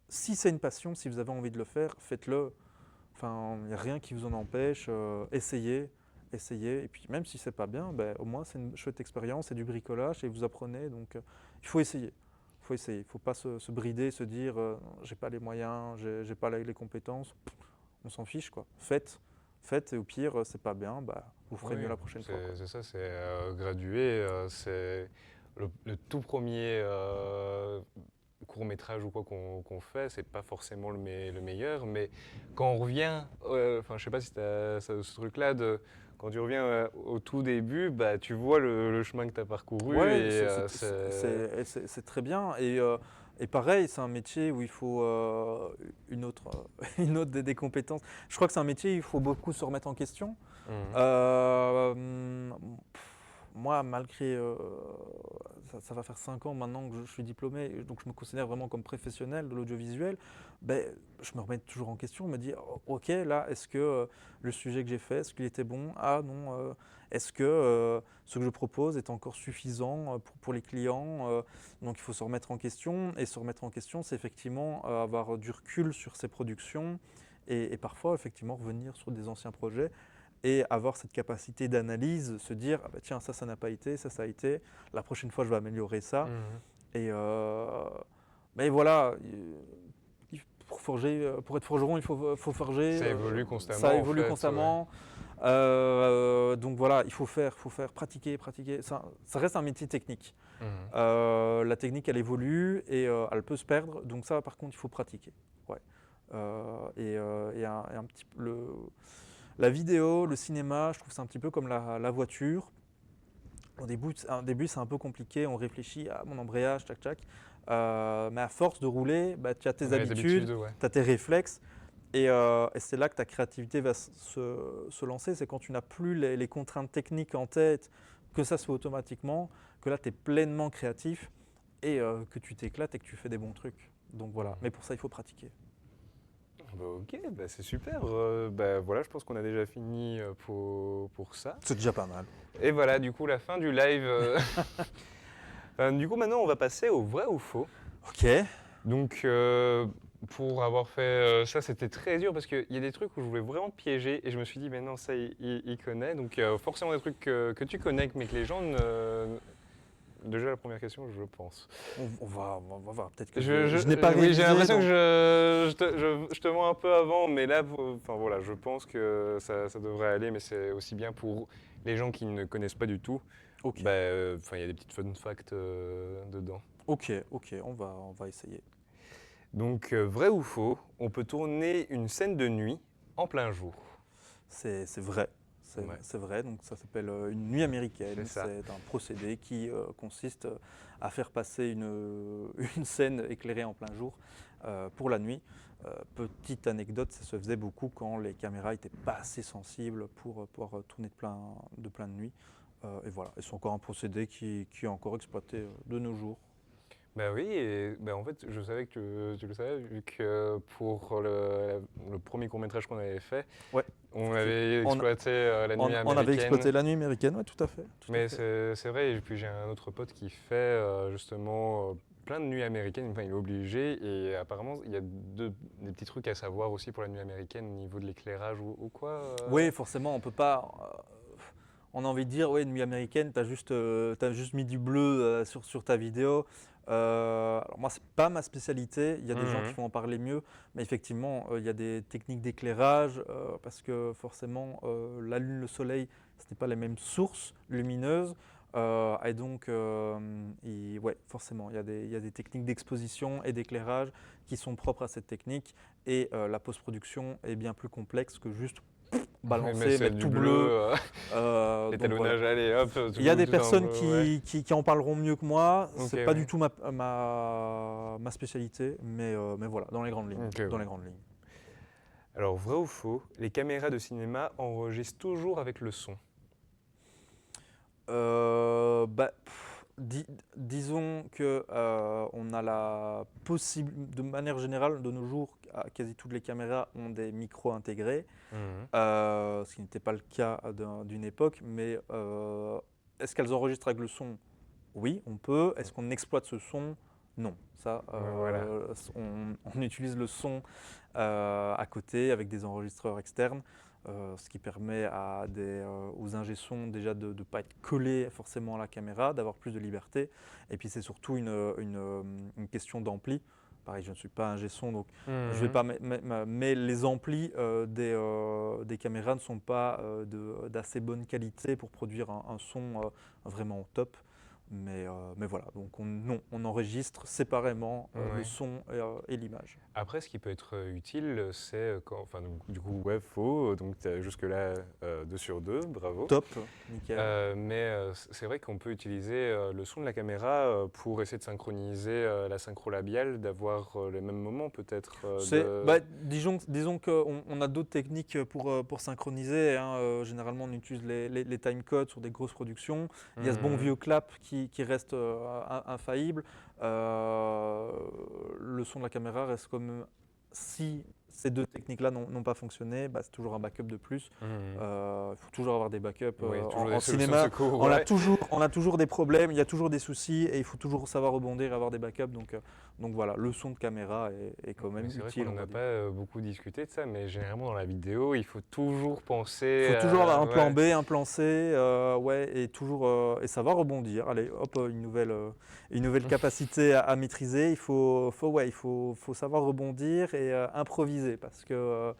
Speaker 2: si c'est une passion, si vous avez envie de le faire, faites-le. Enfin, il n'y a rien qui vous en empêche. Essayez. Et puis même si c'est pas bien, au moins c'est une chouette expérience, c'est du bricolage et vous apprenez. Donc il faut essayer. Il faut essayer. Il ne faut pas se brider, se dire j'ai pas les moyens, j'ai pas les compétences. On s'en fiche quoi. Faites et au pire c'est pas bien, vous ferez
Speaker 1: Oui,
Speaker 2: mieux la prochaine fois quoi.
Speaker 1: c'est ça, c'est gradué. C'est le tout premier court-métrage ou quoi qu'on fait, c'est pas forcément le meilleur, mais quand on revient, enfin, je sais pas si tu as ce truc-là, quand tu reviens au tout début, bah, tu vois le chemin que tu as parcouru
Speaker 2: Ouais,
Speaker 1: et
Speaker 2: c'est très bien. Et pareil, c'est un métier où il faut une autre, une autre des compétences. Je crois que c'est un métier où il faut beaucoup se remettre en question.
Speaker 1: Mhm.
Speaker 2: Euh, Moi, malgré, ça va faire 5 ans maintenant que je suis diplômé, et donc je me considère vraiment comme professionnel de l'audiovisuel, je me remets toujours en question, je me dis, ok, là, est-ce que le sujet que j'ai fait, est-ce qu'il était bon? Ah non, est-ce que ce que je propose est encore suffisant pour les clients? Donc il faut se remettre en question, et se remettre en question, c'est effectivement avoir du recul sur ses productions, et parfois, effectivement, revenir sur des anciens projets et avoir cette capacité d'analyse, se dire ah tiens ça n'a pas été, ça a été, la prochaine fois je vais améliorer ça.
Speaker 1: Mhm.
Speaker 2: Et mais voilà, pour être forgeron il faut forger,
Speaker 1: Ça évolue
Speaker 2: ça
Speaker 1: constamment en
Speaker 2: évolue
Speaker 1: fait, ouais.
Speaker 2: constamment. Donc voilà, il faut faire, pratiquer. Ça reste un métier technique.
Speaker 1: Mhm.
Speaker 2: La technique, elle évolue et elle peut se perdre. Donc ça, par contre, il faut pratiquer. Ouais. Et un petit la vidéo, le cinéma, je trouve que c'est un petit peu comme la voiture. Au début, c'est un peu compliqué. On réfléchit à mon embrayage, tac, tac. Mais à force de rouler, bah, tu as tes
Speaker 1: On a les
Speaker 2: habitudes,
Speaker 1: ouais.
Speaker 2: tu as tes réflexes. Et c'est là que ta créativité va se lancer. C'est quand tu n'as plus les contraintes techniques en tête, que ça se fait automatiquement, que là, tu es pleinement créatif et que tu t'éclates et que tu fais des bons trucs. Donc voilà. Mais pour ça, il faut pratiquer.
Speaker 1: Bah, ok, bah, c'est super. Bah, voilà, je pense qu'on a déjà fini pour ça.
Speaker 2: C'est déjà pas mal.
Speaker 1: Et voilà, du coup, la fin du live. Du coup, maintenant, on va passer au vrai ou faux.
Speaker 2: Ok.
Speaker 1: Donc, pour avoir fait ça, c'était très dur parce qu'il y a des trucs où je voulais vraiment te piéger et je me suis dit, mais non, ça, il connaît. Donc, forcément, des trucs que tu connais, mais que les gens ne. Déjà, la première question, je pense.
Speaker 2: On va voir. Peut-être que
Speaker 1: Je
Speaker 2: je n'ai pas révisé.
Speaker 1: Oui, j'ai l'impression
Speaker 2: donc...
Speaker 1: que je te mens un peu avant, mais là, enfin voilà, je pense que ça devrait aller, mais c'est aussi bien pour les gens qui ne connaissent pas du tout.
Speaker 2: Ok.
Speaker 1: Bah, il y a des petites fun facts dedans.
Speaker 2: Ok, on va essayer.
Speaker 1: Donc, vrai ou faux, on peut tourner une scène de nuit en plein jour.
Speaker 2: C'est vrai.
Speaker 1: Ouais.
Speaker 2: C'est vrai, donc ça s'appelle une nuit américaine.
Speaker 1: C'est ça.
Speaker 2: C'est un procédé qui consiste à faire passer une scène éclairée en plein jour pour la nuit. Petite anecdote, ça se faisait beaucoup quand les caméras n'étaient pas assez sensibles pour pouvoir tourner de plein de nuit. Et voilà, et c'est encore un procédé qui est encore exploité de nos jours.
Speaker 1: Bah oui, et bah en fait, je savais que tu le savais, vu que pour le premier court-métrage qu'on avait fait,
Speaker 2: Ouais.
Speaker 1: on avait exploité la nuit américaine.
Speaker 2: On avait exploité la nuit américaine, ouais, tout à fait.
Speaker 1: Mais c'est vrai, et puis j'ai un autre pote qui fait justement plein de nuits américaines, enfin il est obligé, et apparemment il y a des petits trucs à savoir aussi pour la nuit américaine au niveau de l'éclairage ou quoi.
Speaker 2: Oui, forcément, on peut pas. On a envie de dire, ouais, nuit américaine, tu as juste mis du bleu sur ta vidéo. Alors moi, c'est pas ma spécialité. Il y a des gens qui vont en parler mieux, mais effectivement, il y a des techniques d'éclairage parce que forcément, la lune, le soleil, ce n'est pas les mêmes sources lumineuses. Et donc, ouais, forcément, il y a des techniques d'exposition et d'éclairage qui sont propres à cette technique. Et la post-production est bien plus complexe que juste balancer, mettre tout bleu.
Speaker 1: L'étalonnage, voilà. Allez, hop.
Speaker 2: Il y a des personnes qui en parleront mieux que moi.
Speaker 1: Okay,
Speaker 2: c'est pas du tout ma spécialité, mais voilà, dans les grandes lignes.
Speaker 1: Okay,
Speaker 2: dans les grandes lignes.
Speaker 1: Alors, vrai ou faux, les caméras de cinéma enregistrent toujours avec le son?
Speaker 2: Disons que on a la possibilité, de manière générale, de nos jours, quasi toutes les caméras ont des micros intégrés, ce qui n'était pas le cas d'une époque. Mais est-ce qu'elles enregistrent avec le son? Oui, on peut. Est-ce qu'on exploite ce son? Non. Ça,
Speaker 1: voilà.
Speaker 2: on utilise le son à côté avec des enregistreurs externes. Ce qui permet aux ingé son déjà de ne pas être collés forcément à la caméra, d'avoir plus de liberté. Et puis c'est surtout une question d'ampli. Pareil, je ne suis pas ingé son, donc je vais pas. Mais les amplis des caméras ne sont pas d'assez bonne qualité pour produire un son vraiment top. Mais voilà, donc on enregistre séparément le son et l'image.
Speaker 1: Après, ce qui peut être utile, c'est quand, enfin, donc, du coup, ouais, faux, donc jusque-là 2 sur 2, bravo.
Speaker 2: Top, nickel.
Speaker 1: Mais c'est vrai qu'on peut utiliser le son de la caméra pour essayer de synchroniser la synchro labiale, d'avoir les mêmes moments peut-être.
Speaker 2: Disons qu'on a d'autres techniques pour synchroniser. Hein. Généralement, on utilise les timecodes sur des grosses productions. Il y a ce bon vieux clap qui reste infaillible. Le son de la caméra reste comme si ces deux techniques-là n'ont pas fonctionné, c'est toujours un backup de plus. Il faut toujours avoir des backups. En cinéma, secours, on a toujours des problèmes, il y a toujours des soucis et il faut toujours savoir rebondir et avoir des backups. Donc voilà, le son de caméra est quand même utile.
Speaker 1: C'est vrai qu'on n'a pas beaucoup discuté de ça, mais généralement dans la vidéo, il faut toujours penser.
Speaker 2: Il faut toujours avoir un plan B, un plan C, et toujours et savoir rebondir. Allez, hop, une nouvelle capacité à maîtriser. Il faut savoir rebondir et improviser parce que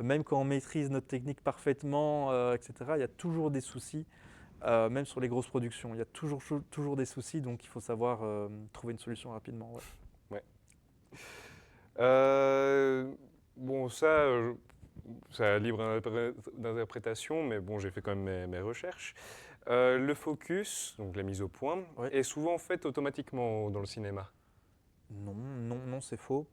Speaker 2: même quand on maîtrise notre technique parfaitement, etc., il y a toujours des soucis, même sur les grosses productions. Il y a toujours des soucis, donc il faut savoir trouver une solution rapidement. Ouais.
Speaker 1: Ouais. Bon, ça libre d'interprétation, mais bon, j'ai fait quand même mes recherches. Le focus, donc la mise au point,
Speaker 2: Ouais.
Speaker 1: est souvent faite automatiquement dans le cinéma.
Speaker 2: Non, non, non, c'est faux.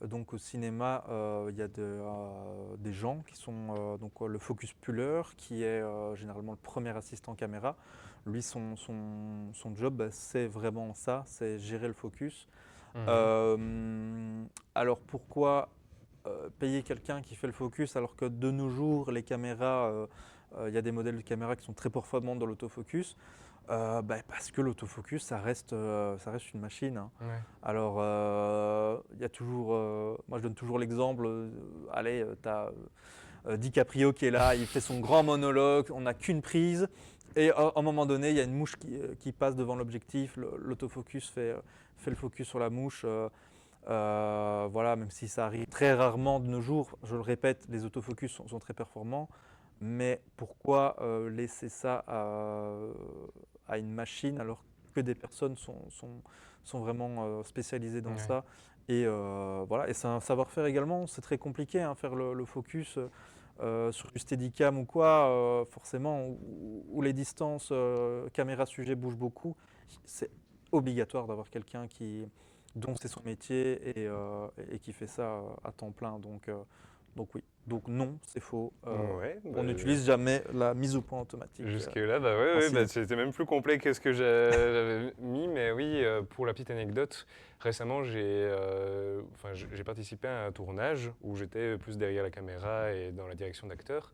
Speaker 2: Donc au cinéma, il y a des gens qui sont le focus puller, qui est généralement le premier assistant caméra. Lui, son job, c'est vraiment ça, c'est gérer le focus.
Speaker 1: Mhm.
Speaker 2: Alors pourquoi payer quelqu'un qui fait le focus alors que de nos jours, les caméras, il y a des modèles de caméras qui sont très performants dans l'autofocus. Parce que l'autofocus, ça reste une machine, hein.
Speaker 1: Ouais.
Speaker 2: Alors, il y a toujours, moi je donne toujours l'exemple, allez, tu as DiCaprio qui est là, il fait son grand monologue, on n'a qu'une prise, et à un moment donné, il y a une mouche qui passe devant l'objectif, l'autofocus fait le focus sur la mouche. Voilà, même si ça arrive très rarement de nos jours, je le répète, les autofocus sont très performants, mais pourquoi laisser ça à une machine alors que des personnes sont vraiment spécialisées dans
Speaker 1: Ouais.
Speaker 2: ça et voilà, et c'est un savoir-faire également, c'est très compliqué, hein, faire le focus sur du Steadicam ou quoi, forcément, où les distances caméra-sujet bougent beaucoup, c'est obligatoire d'avoir quelqu'un dont c'est son métier et qui fait ça à temps plein. Donc oui. Donc non, c'est faux.
Speaker 1: Ouais,
Speaker 2: On
Speaker 1: bah,
Speaker 2: n'utilise jamais la mise au point automatique
Speaker 1: jusque-là, bah ouais,
Speaker 2: en
Speaker 1: ouais,
Speaker 2: ciné.
Speaker 1: c'était même plus complet que ce que j'avais mis, mais oui, pour la petite anecdote, récemment j'ai participé à un tournage où j'étais plus derrière la caméra et dans la direction d'acteur.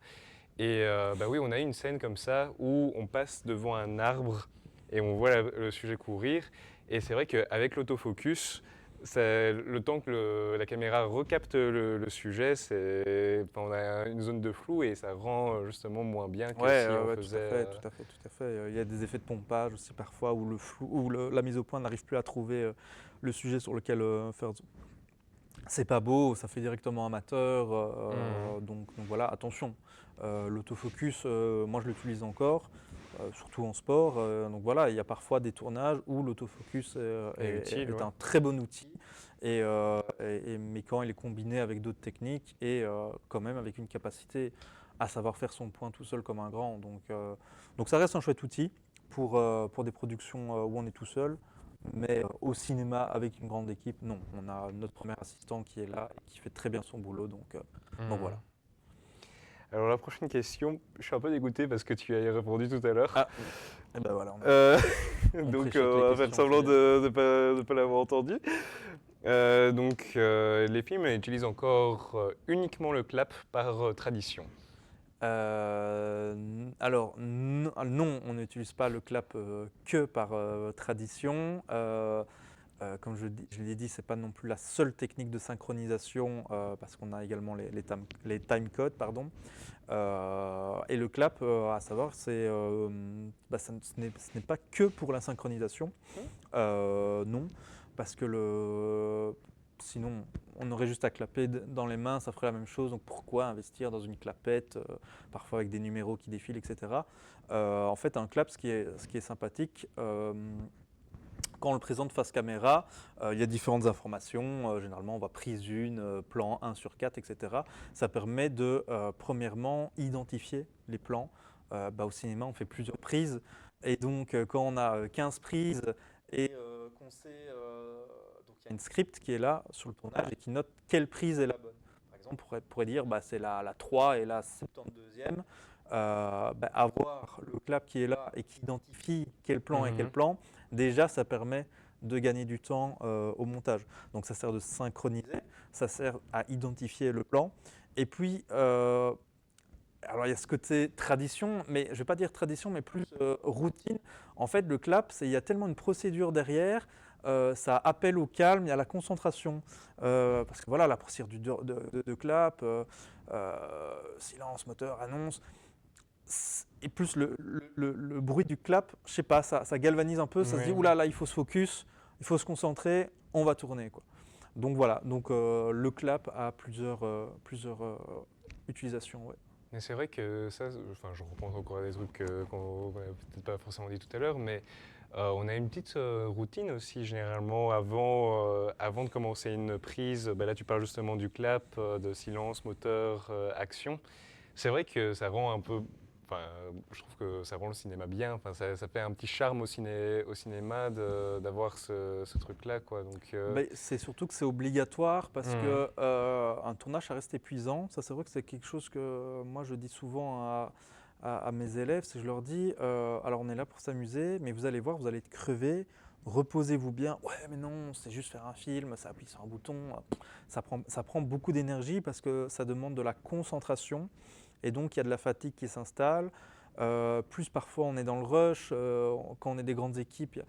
Speaker 1: Et bah oui, on a eu une scène comme ça où on passe devant un arbre et on voit le sujet courir. Et c'est vrai qu'avec l'autofocus, le temps que la caméra recapte le sujet, on a une zone de flou et ça rend justement moins bien que
Speaker 2: Ouais,
Speaker 1: si on
Speaker 2: ouais, tout
Speaker 1: faisait.
Speaker 2: à fait, tout à fait, tout à fait. Il y a des effets de pompage aussi parfois où le flou, la mise au point n'arrive plus à trouver le sujet sur lequel faire. C'est pas beau, ça fait directement amateur.
Speaker 1: Mhm.
Speaker 2: Donc voilà, attention. L'autofocus, moi je l'utilise encore, surtout en sport. Donc voilà, il y a parfois des tournages où l'autofocus
Speaker 1: Et utile,
Speaker 2: est
Speaker 1: ouais.
Speaker 2: un très bon outil. Mais quand il est combiné avec d'autres techniques et quand même avec une capacité à savoir faire son point tout seul comme un grand. Donc ça reste un chouette outil pour des productions où on est tout seul. Mais au cinéma, avec une grande équipe, non. On a notre premier assistant qui est là et qui fait très bien son boulot. Donc
Speaker 1: Mhm.
Speaker 2: voilà.
Speaker 1: Alors la prochaine question, je suis un peu dégoûté parce que tu y as répondu tout à l'heure.
Speaker 2: Ah, et ben voilà,
Speaker 1: Euh,
Speaker 2: on
Speaker 1: donc
Speaker 2: triche avec les
Speaker 1: on va faire
Speaker 2: questions, c'est
Speaker 1: semblant
Speaker 2: bien.
Speaker 1: de pas l'avoir entendu. Les films utilisent encore uniquement le clap par tradition.
Speaker 2: Non, on n'utilise pas le clap que par tradition. Comme je l'ai dit, ce n'est pas non plus la seule technique de synchronisation parce qu'on a également les timecodes. Pardon. Et le clap, à savoir, ce n'est pas que pour la synchronisation. Non, parce que sinon, on aurait juste à clapper dans les mains, ça ferait la même chose. Donc pourquoi investir dans une clapette, parfois avec des numéros qui défilent, etc. En fait, un clap, ce qui est sympathique, quand on le présente face caméra, il y a différentes informations. Généralement, on voit prise 1, plan 1 sur 4, etc. Ça permet de, premièrement, identifier les plans. Au cinéma, on fait plusieurs prises. Et donc, quand on a 15 prises et qu'on sait. Donc, il y a une script qui est là sur le tournage et qui note quelle prise est la bonne. Par exemple, on pourrait dire c'est la 3 et la 72e. Avoir le clap qui est là et qui identifie quel plan est quel
Speaker 1: Mhm.
Speaker 2: plan, déjà ça permet de gagner du temps au montage. Donc ça sert de synchroniser, ça sert à identifier le plan. Et puis, alors il y a ce côté tradition, mais je ne vais pas dire tradition, mais plus routine. En fait, le clap, il y a tellement une procédure derrière, ça appelle au calme et à la concentration. Parce que voilà, la procédure de clap, silence, moteur, annonce, et plus le bruit du clap, je sais pas, ça galvanise un peu, ça se dit,
Speaker 1: Oui.
Speaker 2: oulala, là, il faut se focus, il faut se concentrer, on va tourner, quoi. Donc voilà, donc le clap a plusieurs utilisations. Ouais.
Speaker 1: Mais c'est vrai que ça, enfin, je repense encore à des trucs qu'on n'a peut-être pas forcément dit tout à l'heure, mais on a une petite routine aussi généralement avant de commencer une prise. Bah là, tu parles justement du clap, de silence, moteur, action. C'est vrai que ça rend un peu. Enfin, je trouve que ça rend le cinéma bien. Enfin, ça fait un petit charme au cinéma d'avoir ce truc-là, quoi. Donc,
Speaker 2: Ben, c'est surtout que c'est obligatoire parce
Speaker 1: mhm.
Speaker 2: que un tournage, ça reste épuisant. Ça, c'est vrai que c'est quelque chose que moi je dis souvent à mes élèves, c'est que je leur dis, alors on est là pour s'amuser, mais vous allez voir, vous allez être crevé. Reposez-vous bien. Ouais, mais non, c'est juste faire un film, ça appuie sur un bouton. Ça prend beaucoup d'énergie parce que ça demande de la concentration et donc il y a de la fatigue qui s'installe. Plus parfois on est dans le rush, quand on est des grandes équipes,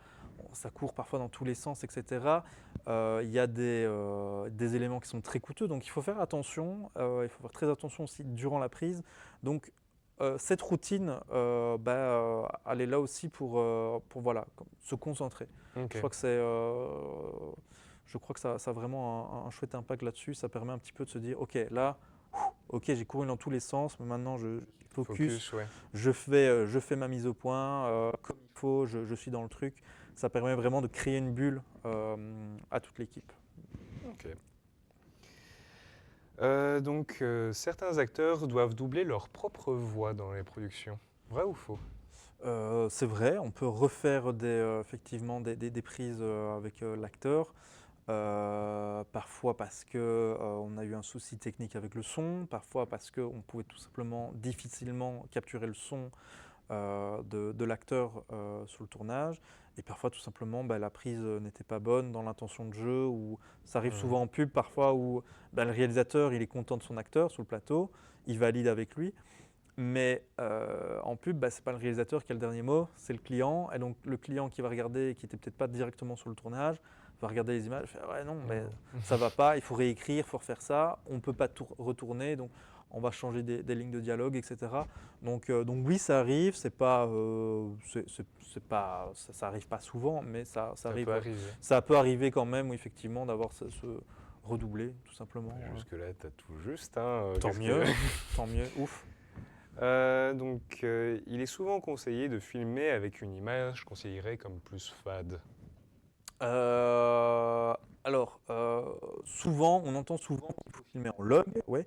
Speaker 2: ça court parfois dans tous les sens, etc. Il y a des éléments qui sont très coûteux, donc il faut faire attention. Il faut faire très attention aussi durant la prise. Donc cette routine, elle est là aussi pour voilà, se concentrer. Je
Speaker 1: Ok.
Speaker 2: crois que ça a vraiment un chouette impact là-dessus. Ça permet un petit peu de se dire, ok, là, ok, j'ai couru dans tous les sens, mais maintenant je focus,
Speaker 1: Focus, ouais.
Speaker 2: je fais ma mise au point comme il faut, je suis dans le truc. Ça permet vraiment de créer une bulle à toute l'équipe.
Speaker 1: Ok. Donc, certains acteurs doivent doubler leur propre voix dans les productions. Vrai ou faux?
Speaker 2: C'est vrai, on peut refaire effectivement des prises avec l'acteur. Parfois parce que on a eu un souci technique avec le son, parfois parce qu'on pouvait tout simplement difficilement capturer le son de l'acteur sur le tournage, et parfois tout simplement la prise n'était pas bonne dans l'intention de jeu, ou ça arrive
Speaker 1: Mhm.
Speaker 2: souvent en pub parfois où le réalisateur il est content de son acteur sur le plateau, il valide avec lui, mais en pub, c'est pas le réalisateur qui a le dernier mot, c'est le client. Et donc le client qui va regarder, qui était peut-être pas directement sur le tournage, va regarder les images, faire ouais non, mais
Speaker 1: Non.
Speaker 2: ça va pas, il faut réécrire, il faut refaire ça, on peut pas tout retourner, donc on va changer des lignes de dialogue, etc. Donc oui, ça arrive, c'est pas, ça arrive pas souvent, mais ça
Speaker 1: Ça
Speaker 2: arrive,
Speaker 1: peut arriver.
Speaker 2: ça peut arriver quand même, oui, effectivement, d'avoir ce redoublé, tout simplement.
Speaker 1: Jusque-là, t'as tout juste, hein.
Speaker 2: Tant
Speaker 1: Qu'est-ce que...
Speaker 2: mieux, tant mieux, ouf.
Speaker 1: Donc, il est souvent conseillé de filmer avec une image considérée comme plus fade.
Speaker 2: Euh, Souvent, on entend souvent qu'il faut filmer en log, ouais,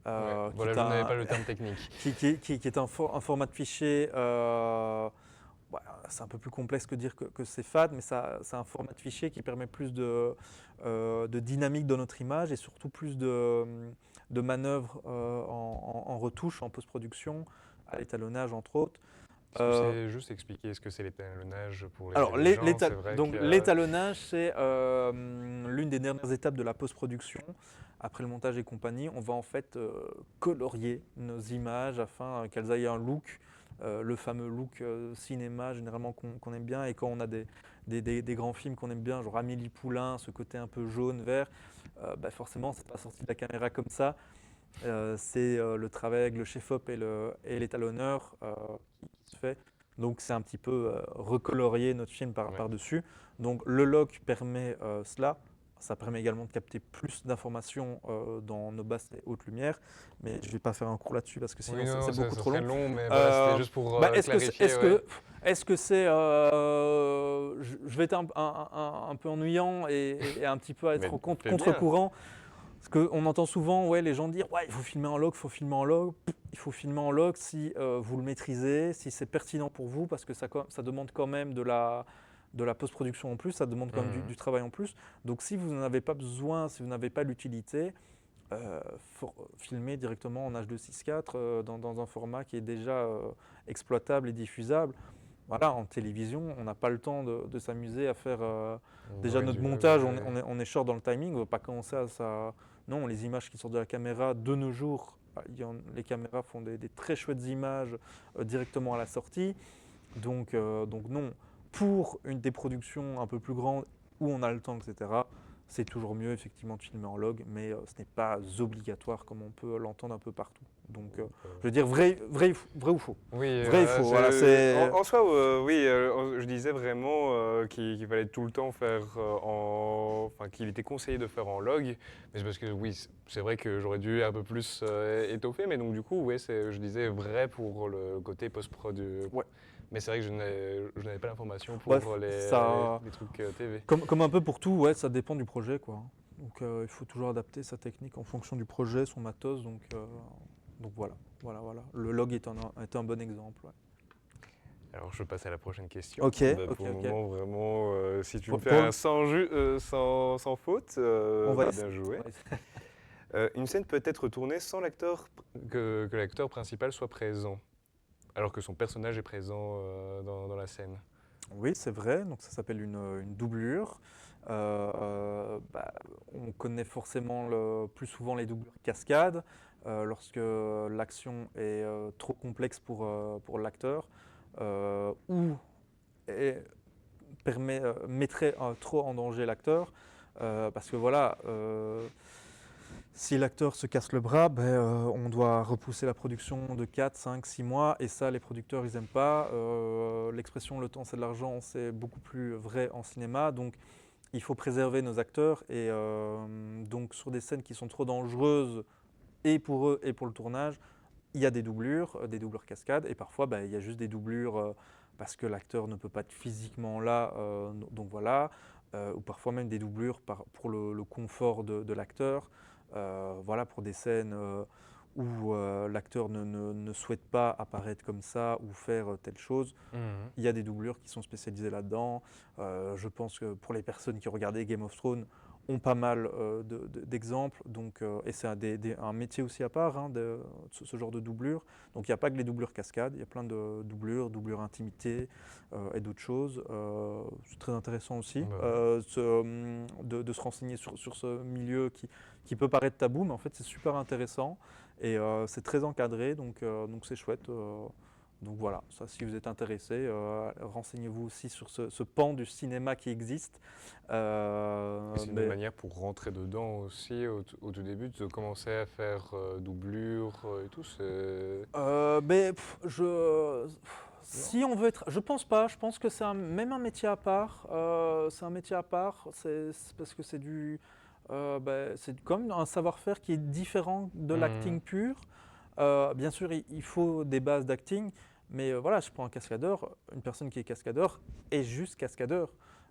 Speaker 1: Ouais,
Speaker 2: qui
Speaker 1: voilà,
Speaker 2: est
Speaker 1: je n'avais
Speaker 2: un,
Speaker 1: pas le terme technique.
Speaker 2: qui est un format de fichier. C'est un peu plus complexe que dire que c'est FAT, mais c'est un format de fichier qui permet plus de dynamique dans notre image et surtout plus de manœuvres en retouche, en post-production, à l'étalonnage entre autres.
Speaker 1: Est-ce que
Speaker 2: Euh,
Speaker 1: c'est juste expliquer ce que c'est l'étalonnage pour
Speaker 2: Alors,
Speaker 1: les gens? C'est vrai
Speaker 2: donc
Speaker 1: que...
Speaker 2: l'étalonnage, c'est l'une des dernières étapes de la post-production. Après le montage et compagnie, on va en fait colorier nos images afin qu'elles aient un look, le fameux look cinéma généralement qu'on aime bien. Et quand on a des grands films qu'on aime bien, genre Amélie Poulain, ce côté un peu jaune, vert, forcément, c'est pas sorti de la caméra comme ça. C'est le travail avec le chef-op et l'étalonneur qui se fait. Donc c'est un petit peu recolorier notre film
Speaker 1: Ouais.
Speaker 2: par-dessus. Donc le lock permet cela. Ça permet également de capter plus d'informations dans nos basses et hautes lumières. Mais je ne vais pas faire un cours là-dessus parce que
Speaker 1: Oui,
Speaker 2: sinon
Speaker 1: non,
Speaker 2: c'est beaucoup
Speaker 1: ça
Speaker 2: trop
Speaker 1: serait
Speaker 2: long.
Speaker 1: long, mais voilà, c'était
Speaker 2: Euh,
Speaker 1: juste pour
Speaker 2: est-ce que c'est,
Speaker 1: clarifier, ouais.
Speaker 2: est-ce que c'est, je vais être un peu ennuyant et un petit peu
Speaker 1: Mais
Speaker 2: être
Speaker 1: fais bien.
Speaker 2: contre-courant. Parce qu'on entend souvent ouais, les gens dire ouais, il faut filmer en log, il faut filmer en log. Il faut filmer en log si vous le maîtrisez, si c'est pertinent pour vous, parce que ça demande quand même de la post-production en plus, ça demande quand même du,
Speaker 1: Mhm.
Speaker 2: du travail en plus. Donc si vous n'en avez pas besoin, si vous n'avez pas l'utilité, filmer directement en H264 dans un format qui est déjà exploitable et diffusable. Voilà, en télévision, on n'a pas le temps de s'amuser à faire. Déjà,
Speaker 1: Ouais,
Speaker 2: notre
Speaker 1: du log,
Speaker 2: montage,
Speaker 1: ouais, ouais.
Speaker 2: on est short dans le timing. On ne va pas commencer à ça. Non, les images qui sortent de la caméra de nos jours, les caméras font des très chouettes images directement à la sortie. Donc non, pour des productions un peu plus grandes où on a le temps, etc., c'est toujours mieux effectivement de filmer en log, mais ce n'est pas obligatoire comme on peut l'entendre un peu partout. Donc, je veux dire vrai ou faux.
Speaker 1: Oui,
Speaker 2: Vrai ou faux, voilà, c'est...
Speaker 1: en soi, oui, je disais vraiment qu'il fallait tout le temps faire enfin, qu'il était conseillé de faire en log, mais c'est parce que oui, c'est vrai que j'aurais dû un peu plus étoffer, mais donc du coup, ouais, je disais vrai pour le côté post-prod.
Speaker 2: Ouais,
Speaker 1: Mais c'est vrai que je n'avais pas l'information pour
Speaker 2: bref, ça...
Speaker 1: les trucs TV.
Speaker 2: Comme un peu pour tout, ouais, ça dépend du projet, quoi. Donc, il faut toujours adapter sa technique en fonction du projet, son matos, donc voilà. Le log est un bon exemple, ouais.
Speaker 1: Alors je passe à la prochaine question.
Speaker 2: Ok,
Speaker 1: Bah,
Speaker 2: ok,
Speaker 1: pour le
Speaker 2: ok.
Speaker 1: moment, vraiment, si tu me fais
Speaker 2: Paul,
Speaker 1: un sans faute,
Speaker 2: on va
Speaker 1: bah,
Speaker 2: essayer.
Speaker 1: bien
Speaker 2: On
Speaker 1: joué.
Speaker 2: va essayer.
Speaker 1: Une scène peut être tournée sans que l'acteur principal soit présent, alors que son personnage est présent dans la scène.
Speaker 2: Oui, c'est vrai, donc ça s'appelle une doublure. Bah, on connaît forcément plus souvent les doublures cascades lorsque l'action est trop complexe pour l'acteur ou est- mettrait trop en danger l'acteur. Parce que voilà, si l'acteur se casse le bras, on doit repousser la production de 4, 5, 6 mois et ça les producteurs ils n'aiment pas. L'expression le temps c'est de l'argent c'est beaucoup plus vrai en cinéma donc il faut préserver nos acteurs et donc sur des scènes qui sont trop dangereuses et pour eux et pour le tournage, il y a des doublures cascades et parfois il y a juste des doublures parce que l'acteur ne peut pas être physiquement là, donc voilà, ou parfois même des doublures pour le confort de l'acteur, voilà pour des scènes où l'acteur ne souhaite pas apparaître comme ça ou faire telle chose.
Speaker 1: Mhm.
Speaker 2: Il y a des doublures qui sont spécialisées là-dedans. Je pense que pour les personnes qui regardaient Game of Thrones, ont pas mal d'exemples. Donc, et c'est un métier aussi à part, hein, ce genre de doublure. Donc il n'y a pas que les doublures cascades, il y a plein de doublures intimité et d'autres choses. C'est très intéressant aussi
Speaker 1: Bah ouais.
Speaker 2: de se renseigner sur ce milieu qui peut paraître tabou, mais en fait c'est super intéressant et c'est très encadré, donc c'est chouette. Donc voilà, ça, si vous êtes intéressé, renseignez-vous aussi sur ce pan du cinéma qui existe.
Speaker 1: Et c'est une bonne
Speaker 2: Mais
Speaker 1: manière pour rentrer dedans aussi au tout début, de commencer à faire doublure et tout.
Speaker 2: si on veut être, je pense pas. Je pense que c'est même un métier à part. C'est un métier à part. C'est parce que c'est comme un savoir-faire qui est différent de
Speaker 1: Mhm.
Speaker 2: l'acting pur. Bien sûr, il faut des bases d'acting, mais voilà, je prends un cascadeur. Une personne qui est cascadeur est juste cascadeur.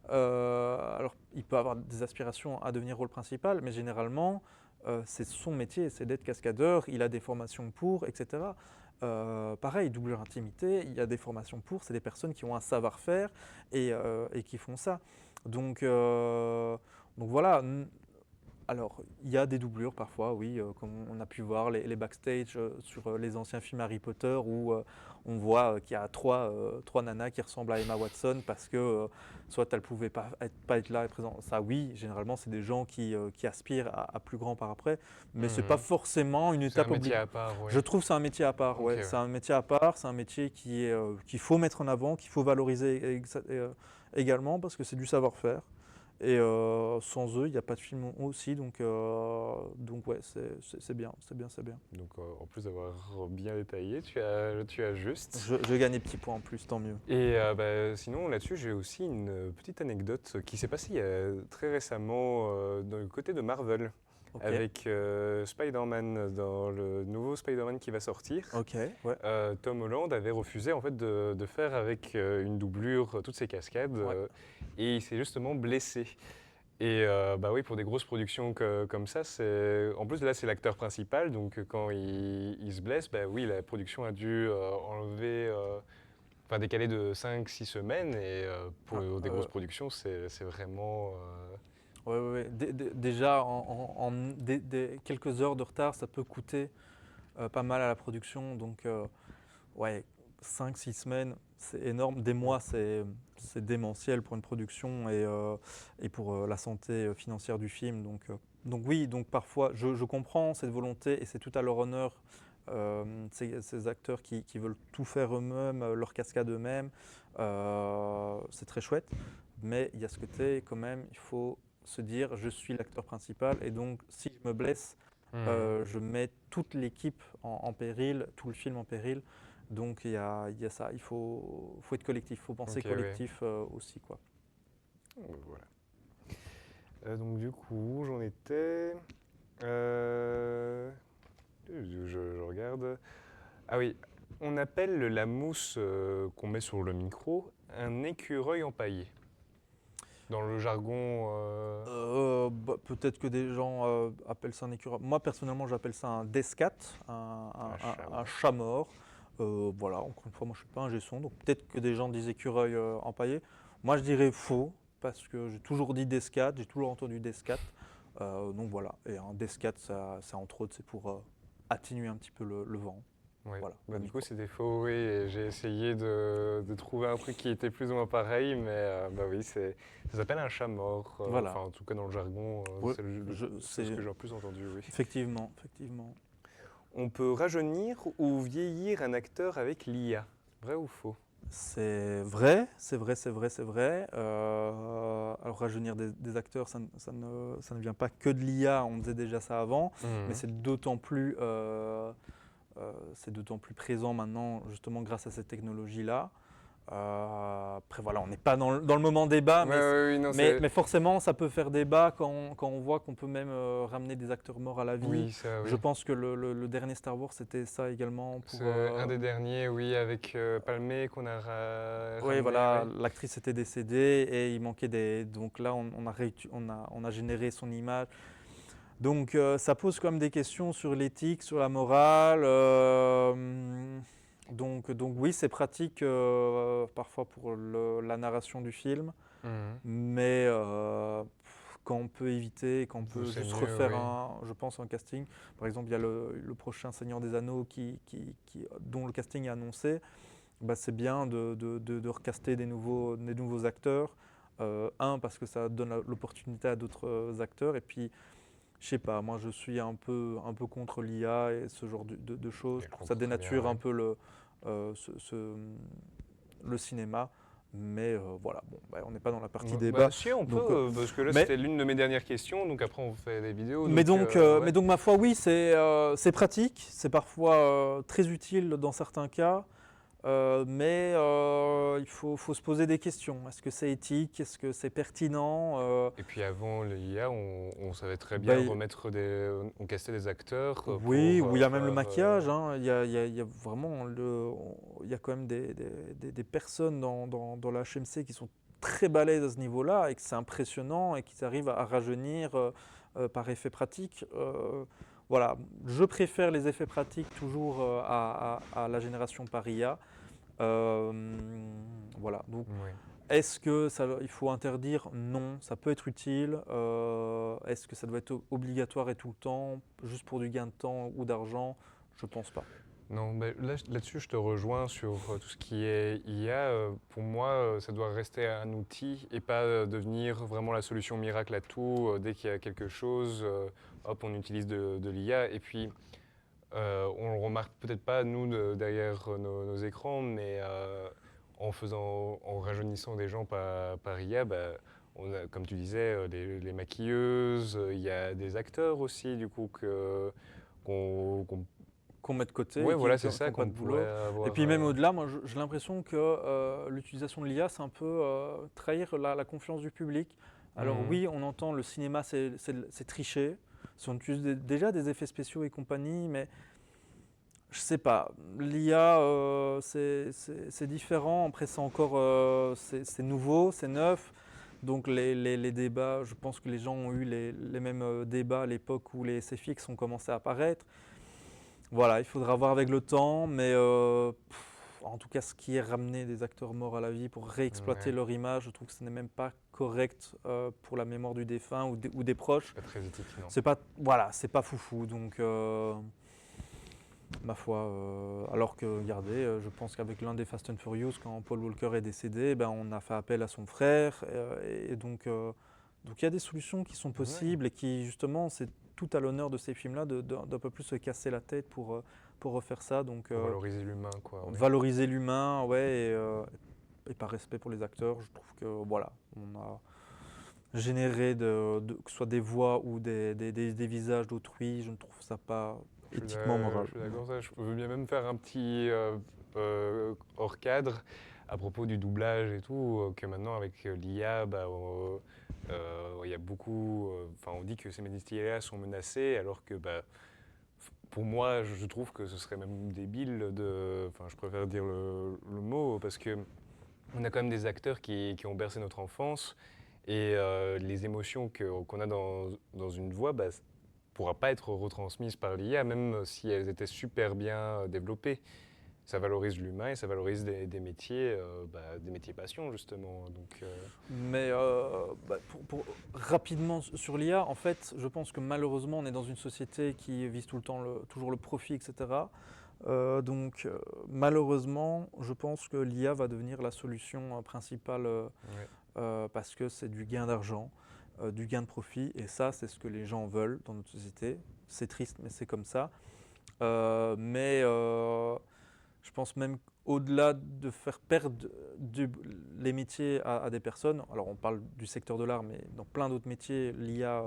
Speaker 2: Alors, il peut avoir des aspirations à devenir rôle principal, mais généralement, c'est son métier, c'est d'être cascadeur. Il a des formations pour, etc. Pareil, doublure intimité, il y a des formations pour, c'est des personnes qui ont un savoir-faire et qui font ça. Donc, donc voilà. Alors, il y a des doublures parfois, oui, comme on a pu voir les backstage sur les anciens films Harry Potter où on voit qu'il y a trois nanas qui ressemblent à Emma Watson parce que soit elles ne pouvaient pas être là et présent. Ça, oui, généralement, c'est des gens qui aspirent à plus grand par après, mais ce n'est pas
Speaker 1: Mhm.
Speaker 2: forcément une
Speaker 1: C'est un
Speaker 2: étape
Speaker 1: métier
Speaker 2: obligatoire.
Speaker 1: à part, oui.
Speaker 2: Je trouve que c'est un métier à part,
Speaker 1: Ok,
Speaker 2: ouais.
Speaker 1: ouais.
Speaker 2: C'est un métier à part, c'est un métier qu'il faut mettre en avant, qu'il faut valoriser également parce que c'est du savoir-faire. Et sans eux, il n'y a pas de film aussi, donc ouais, c'est bien, c'est bien, c'est bien.
Speaker 1: Donc en plus d'avoir bien détaillé, tu as juste.
Speaker 2: Je gagne des petits points en plus, tant mieux.
Speaker 1: Et bah, sinon là-dessus, j'ai aussi une petite anecdote qui s'est passée il y a très récemment dans le côté de Marvel.
Speaker 2: Ok,
Speaker 1: Avec Spider-Man, dans le nouveau Spider-Man qui va sortir.
Speaker 2: ok, ouais,
Speaker 1: Tom Holland avait refusé en fait de faire avec une doublure toutes ses cascades
Speaker 2: ouais.
Speaker 1: et il s'est justement blessé. Et bah oui, pour des grosses productions comme ça, en plus là c'est l'acteur principal, donc quand il se blesse, bah oui, la production a dû enlever, enfin décaler de 5 6 semaines et
Speaker 2: Ah,
Speaker 1: pour des grosses productions, c'est vraiment...
Speaker 2: ouais, ouais, ouais. Déjà, quelques heures de retard, ça peut coûter pas mal à la production, donc ouais, 5 6 semaines, c'est énorme. Des mois, c'est démentiel pour une production et pour la santé financière du film. Donc oui, donc parfois, je comprends cette volonté et c'est tout à leur honneur, ces acteurs qui veulent tout faire eux-mêmes, leur cascade eux-mêmes. C'est très chouette, mais il y a ce côté quand même, il faut se dire, je suis l'acteur principal et donc si je me blesse, je mets toute l'équipe en péril, tout le film en péril. Donc il y a ça, il faut être collectif, il faut penser
Speaker 1: Ok,
Speaker 2: collectif aussi, quoi.
Speaker 1: Voilà. Donc du coup, j'en étais. euh, je regarde. Ah oui, on appelle la mousse qu'on met sur le micro un écureuil empaillé. Dans le jargon.
Speaker 2: Peut-être que des gens appellent ça un écureuil. Moi, personnellement, j'appelle ça un descat, un chat mort. Voilà, encore une fois, moi, je ne suis pas un gesson, donc peut-être que des gens disent écureuil empaillé. Moi, je dirais faux, parce que j'ai toujours dit descat, j'ai toujours entendu descat. Donc voilà, et un descat, ça entre autres, c'est pour atténuer un petit peu le vent.
Speaker 1: Ouais.
Speaker 2: Voilà,
Speaker 1: Bah,
Speaker 2: le
Speaker 1: du coup,
Speaker 2: micro.
Speaker 1: c'était faux, oui. Et j'ai essayé de trouver un truc qui était plus ou moins pareil, mais bah oui, ça s'appelle un chat mort.
Speaker 2: Voilà.
Speaker 1: Enfin, en tout cas, dans le jargon,
Speaker 2: Ouais,
Speaker 1: c'est ce que j'ai le plus entendu, oui.
Speaker 2: effectivement, effectivement.
Speaker 1: On peut rajeunir ou vieillir un acteur avec l'IA. Vrai ou faux?
Speaker 2: C'est vrai, c'est vrai, c'est vrai, c'est vrai. Alors rajeunir des acteurs, ça ne vient pas que de l'IA, on faisait déjà ça avant, mais
Speaker 1: Mhm.
Speaker 2: c'est d'autant plus présent maintenant, justement grâce à cette technologie-là. Après voilà, on n'est pas dans le moment débat,
Speaker 1: Ouais, ouais, oui, non,
Speaker 2: mais forcément ça peut faire débat quand on voit qu'on peut même ramener des acteurs morts à la vie.
Speaker 1: Oui, ça,
Speaker 2: Je
Speaker 1: oui.
Speaker 2: pense que le dernier Star Wars, c'était ça également pour...
Speaker 1: C'est un des derniers, oui, avec Palmé qu'on a
Speaker 2: Oui,
Speaker 1: ramené,
Speaker 2: voilà,
Speaker 1: oui.
Speaker 2: l'actrice était décédée et il manquait des. Donc là, on a généré son image. Donc ça pose quand même des questions sur l'éthique, sur la morale. Donc oui, c'est pratique parfois pour la narration du film,
Speaker 1: Mhm.
Speaker 2: mais quand on peut éviter, quand on peut
Speaker 1: C'est
Speaker 2: juste
Speaker 1: mieux,
Speaker 2: refaire
Speaker 1: oui.
Speaker 2: je pense, un casting. Par exemple, il y a le prochain Seigneur des Anneaux dont le casting est annoncé. Bah, c'est bien de recaster des nouveaux acteurs. Parce que ça donne l'opportunité à d'autres acteurs. Et puis, je sais pas, moi je suis un peu contre l'IA et ce genre de choses.
Speaker 1: Je
Speaker 2: Je trouve que ça
Speaker 1: comprends très bien,
Speaker 2: dénature
Speaker 1: oui.
Speaker 2: un peu le cinéma. Mais voilà, bon, bah, on n'est pas dans la partie
Speaker 1: Bah,
Speaker 2: débat.
Speaker 1: si, on peut,
Speaker 2: Donc,
Speaker 1: parce que là,
Speaker 2: mais,
Speaker 1: c'était l'une de mes dernières questions, donc après, on fait des vidéos,
Speaker 2: mais,
Speaker 1: donc
Speaker 2: donc,
Speaker 1: ouais.
Speaker 2: mais donc, ma foi, oui, c'est pratique. C'est parfois très utile dans certains cas. Mais il faut se poser des questions. Est-ce que c'est éthique? Est-ce que c'est pertinent?
Speaker 1: Et puis avant l'IA, on savait très
Speaker 2: Bah,
Speaker 1: bien remettre on castait des acteurs
Speaker 2: oui,
Speaker 1: pour
Speaker 2: ou il y a même le
Speaker 1: faire.
Speaker 2: maquillage, hein. Il y a vraiment il y a quand même des personnes dans la HMC qui sont très balèzes à ce niveau-là et que c'est impressionnant et qui arrivent à rajeunir par effet pratique. Voilà, je préfère les effets pratiques toujours à la génération par IA. Euh, voilà, donc
Speaker 1: Oui.
Speaker 2: est-ce que il faut interdire? Non, ça peut être utile. Est-ce que ça doit être obligatoire et tout le temps, juste pour du gain de temps ou d'argent? Je pense pas.
Speaker 1: Non, mais là-dessus, je te rejoins sur tout ce qui est IA. Pour moi, ça doit rester un outil et pas devenir vraiment la solution miracle à tout. Dès qu'il y a quelque chose, hop, on utilise de l'IA. Et puis, on le remarque peut-être pas, nous, derrière nos écrans, mais en rajeunissant des gens par IA, bah, on a, comme tu disais, les maquilleuses, il y a des acteurs aussi, du coup, qu'on
Speaker 2: Qu'on met de côté
Speaker 1: ouais,
Speaker 2: et
Speaker 1: voilà,
Speaker 2: qui
Speaker 1: c'est ça
Speaker 2: n'ont pas
Speaker 1: qu'on
Speaker 2: de
Speaker 1: pourrait
Speaker 2: boulot. Et
Speaker 1: avoir.
Speaker 2: puis même au-delà, moi j'ai l'impression que l'utilisation de l'IA, c'est un peu trahir la confiance du public. Alors
Speaker 1: Mhm.
Speaker 2: oui, on entend le cinéma, c'est tricher. Si on utilise déjà des effets spéciaux et compagnie, mais je sais pas, l'IA, c'est différent. Après, c'est nouveau, c'est neuf. Donc les débats, je pense que les gens ont eu les mêmes débats à l'époque où les SFX ont commencé à apparaître. Voilà, il faudra voir avec le temps, mais en tout cas, ce qui est ramener des acteurs morts à la vie pour réexploiter
Speaker 1: Ouais,
Speaker 2: leur image, je trouve que ce n'est même pas correct pour la mémoire du défunt ou des proches.
Speaker 1: pas très éthique, non.
Speaker 2: C'est pas, voilà, c'est pas foufou. Donc ma foi. Alors que, regardez, je pense qu'avec l'un des Fast and Furious, quand Paul Walker est décédé, ben, on a fait appel à son frère. Et donc il y a des solutions qui sont
Speaker 1: Ouais,
Speaker 2: possibles et qui, justement, c'est tout à l'honneur de ces films-là d'un peu plus se casser la tête pour refaire ça. Donc
Speaker 1: pour valoriser l'humain, quoi, oui.
Speaker 2: valoriser l'humain, ouais, et par respect pour les acteurs, je trouve que, voilà, générer que ce soit des voix ou des visages d'autrui, je ne trouve ça pas éthiquement moral.
Speaker 1: Je suis d'accord, ça. Je veux bien même faire un petit hors cadre à propos du doublage et tout, que maintenant avec l'IA, il y a beaucoup. Enfin, on dit que ces métiers-là sont menacés, alors que pour moi, je trouve que ce serait même débile de. Enfin, je préfère dire le mot, parce que on a quand même des acteurs qui ont bercé notre enfance, et les émotions qu'on a dans une voix, pourra pas être retransmises par l'IA, même si elles étaient super bien développées. Ça valorise l'humain et ça valorise des métiers, des métiers passion justement. Donc,
Speaker 2: Mais rapidement sur l'IA, en fait, je pense que malheureusement, on est dans une société qui vise tout le temps toujours le profit, etc. Malheureusement, je pense que l'IA va devenir la solution principale
Speaker 1: ouais.
Speaker 2: parce que c'est du gain d'argent, du gain de profit, et ça, c'est ce que les gens veulent dans notre société. C'est triste, mais c'est comme ça. Je pense même au-delà de faire perdre les métiers à des personnes, alors on parle du secteur de l'art, mais dans plein d'autres métiers, l'IA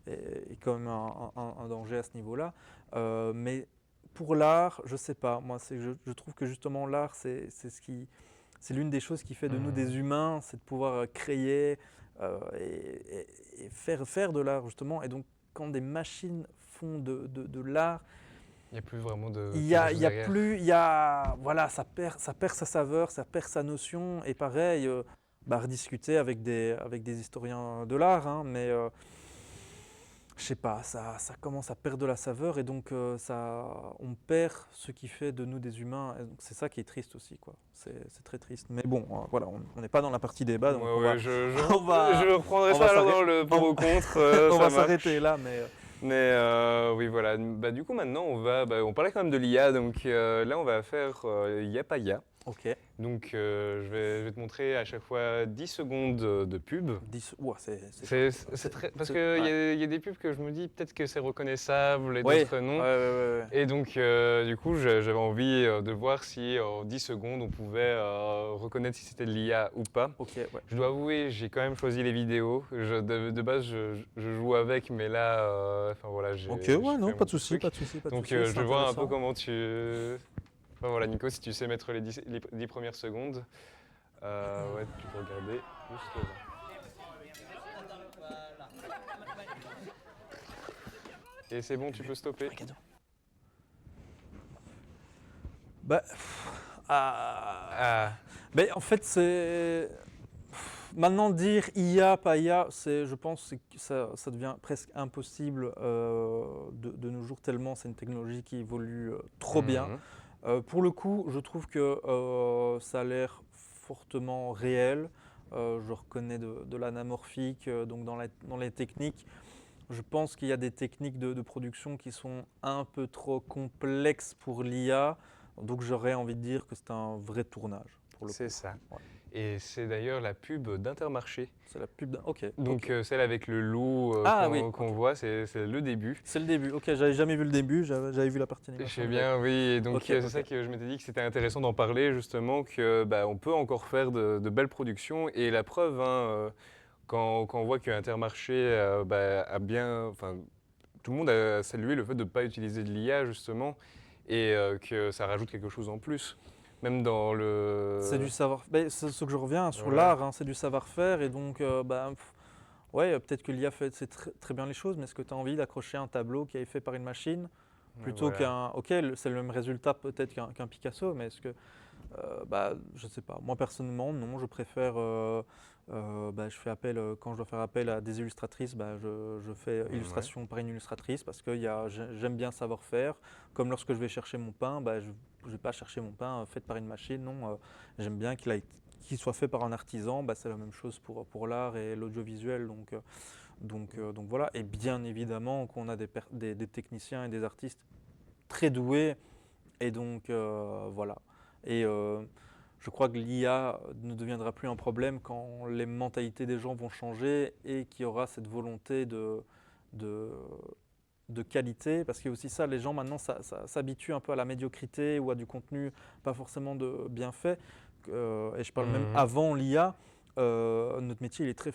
Speaker 2: est quand même un danger à ce niveau-là. Mais pour l'art, je ne sais pas, moi je trouve que justement l'art, c'est l'une des choses qui fait de nous des humains, c'est de pouvoir créer et faire de l'art justement. Et donc quand des machines font de l'art,
Speaker 1: Il n'y a plus vraiment de
Speaker 2: il y
Speaker 1: quelque
Speaker 2: a,
Speaker 1: chose
Speaker 2: il y a
Speaker 1: derrière.
Speaker 2: plus, voilà, ça perd sa saveur, ça perd sa notion. Et pareil, rediscuter avec des historiens de l'art, hein, mais je sais pas, ça commence à perdre de la saveur, et donc on perd ce qui fait de nous des humains. Et donc c'est ça qui est triste aussi, quoi. C'est très triste. Mais bon, voilà, on n'est pas dans la partie débat, donc
Speaker 1: Ouais,
Speaker 2: on va,
Speaker 1: je reprendrai
Speaker 2: on va
Speaker 1: ça alors
Speaker 2: s'arrêter-
Speaker 1: dans le pour ou contre,
Speaker 2: on
Speaker 1: ça
Speaker 2: va s'arrêter
Speaker 1: marche.
Speaker 2: là, mais
Speaker 1: Mais oui, voilà. Du coup, maintenant, on parlait quand même de l'IA, donc là, on va faire Yapaya.
Speaker 2: ok.
Speaker 1: Donc, je vais te montrer à chaque fois 10 secondes de pub.
Speaker 2: 10, ouah, c'est chaud.
Speaker 1: Parce qu'il
Speaker 2: Ouais.
Speaker 1: y a des pubs que je me dis peut-être que c'est reconnaissable et
Speaker 2: Oui,
Speaker 1: d'autres
Speaker 2: ouais,
Speaker 1: non.
Speaker 2: ouais.
Speaker 1: Et donc, du coup, j'avais envie de voir si en 10 secondes, on pouvait reconnaître si c'était de l'IA ou pas.
Speaker 2: Ok, ouais.
Speaker 1: Je dois avouer, j'ai quand même choisi les vidéos. De base, je joue avec, mais là, enfin voilà,
Speaker 2: Ok,
Speaker 1: j'ai
Speaker 2: ouais, non,
Speaker 1: fait
Speaker 2: pas
Speaker 1: mon
Speaker 2: de
Speaker 1: petit
Speaker 2: souci, pas
Speaker 1: truc.
Speaker 2: de souci, pas de
Speaker 1: Donc,
Speaker 2: souci.
Speaker 1: je
Speaker 2: C'est
Speaker 1: vais voir un peu
Speaker 2: intéressant.
Speaker 1: comment tu. Enfin voilà, Nico, si tu sais mettre les 10 premières secondes, ouais, tu peux regarder juste là. Et c'est bon, tu peux stopper.
Speaker 2: Un cadeau. Bah,
Speaker 1: Ah,
Speaker 2: en fait, c'est maintenant dire IA, pas IA, je pense que ça devient presque impossible de nos jours, tellement c'est une technologie qui évolue trop bien.
Speaker 1: mhm.
Speaker 2: Pour le coup, je trouve que ça a l'air fortement réel. Je reconnais de l'anamorphique, donc dans les techniques. Je pense qu'il y a des techniques de production qui sont un peu trop complexes pour l'IA. Donc j'aurais envie de dire que c'est un vrai tournage pour le coup.
Speaker 1: C'est ça.
Speaker 2: Ouais.
Speaker 1: Et c'est d'ailleurs la pub d'Intermarché.
Speaker 2: C'est la pub d'un. Ok.
Speaker 1: Donc
Speaker 2: Ok.
Speaker 1: celle avec le loup
Speaker 2: Ah oui.
Speaker 1: qu'on
Speaker 2: Ok.
Speaker 1: voit, c'est le début.
Speaker 2: C'est le début. Ok. J'avais jamais vu le début. J'avais vu la partie
Speaker 1: Je
Speaker 2: animation.
Speaker 1: sais
Speaker 2: mais j'avais-
Speaker 1: bien, oui. Et donc
Speaker 2: Ok.
Speaker 1: c'est
Speaker 2: Ok.
Speaker 1: ça que je m'étais dit que c'était intéressant d'en parler justement, que on peut encore faire de belles productions. Et la preuve, hein, quand on voit que Intermarché a bien, enfin tout le monde a salué le fait de ne pas utiliser de l'IA justement, et que ça rajoute quelque chose en plus. Même dans
Speaker 2: C'est
Speaker 1: le.
Speaker 2: du savoir. C'est ce que je reviens sur
Speaker 1: Voilà.
Speaker 2: l'art. Hein, c'est du savoir-faire, et donc ouais, peut-être que l'IA fait c'est très bien les choses, mais est-ce que tu as envie d'accrocher un tableau qui est fait par une machine plutôt
Speaker 1: Voilà.
Speaker 2: qu'un. Ok, c'est le même résultat peut-être qu'un Picasso, mais est-ce que. Je sais pas. Moi personnellement, non. Je préfère. Je fais appel quand je dois faire appel à des illustratrices. Je fais
Speaker 1: Ouais.
Speaker 2: illustration par une illustratrice parce que j'aime bien savoir faire. Comme lorsque je vais chercher mon pain, je ne vais pas chercher mon pain fait par une machine. Non, j'aime bien qu'il soit fait par un artisan. C'est la même chose pour l'art et l'audiovisuel. Donc voilà. Et bien évidemment qu'on a des techniciens et des artistes très doués. Et donc voilà. Et je crois que l'IA ne deviendra plus un problème quand les mentalités des gens vont changer et qu'il y aura cette volonté de, de qualité. Parce qu'il y a aussi ça, les gens maintenant s'habituent un peu à la médiocrité ou à du contenu pas forcément de bien fait. Et je parle même
Speaker 1: Mhm.
Speaker 2: avant l'IA. notre métier il est très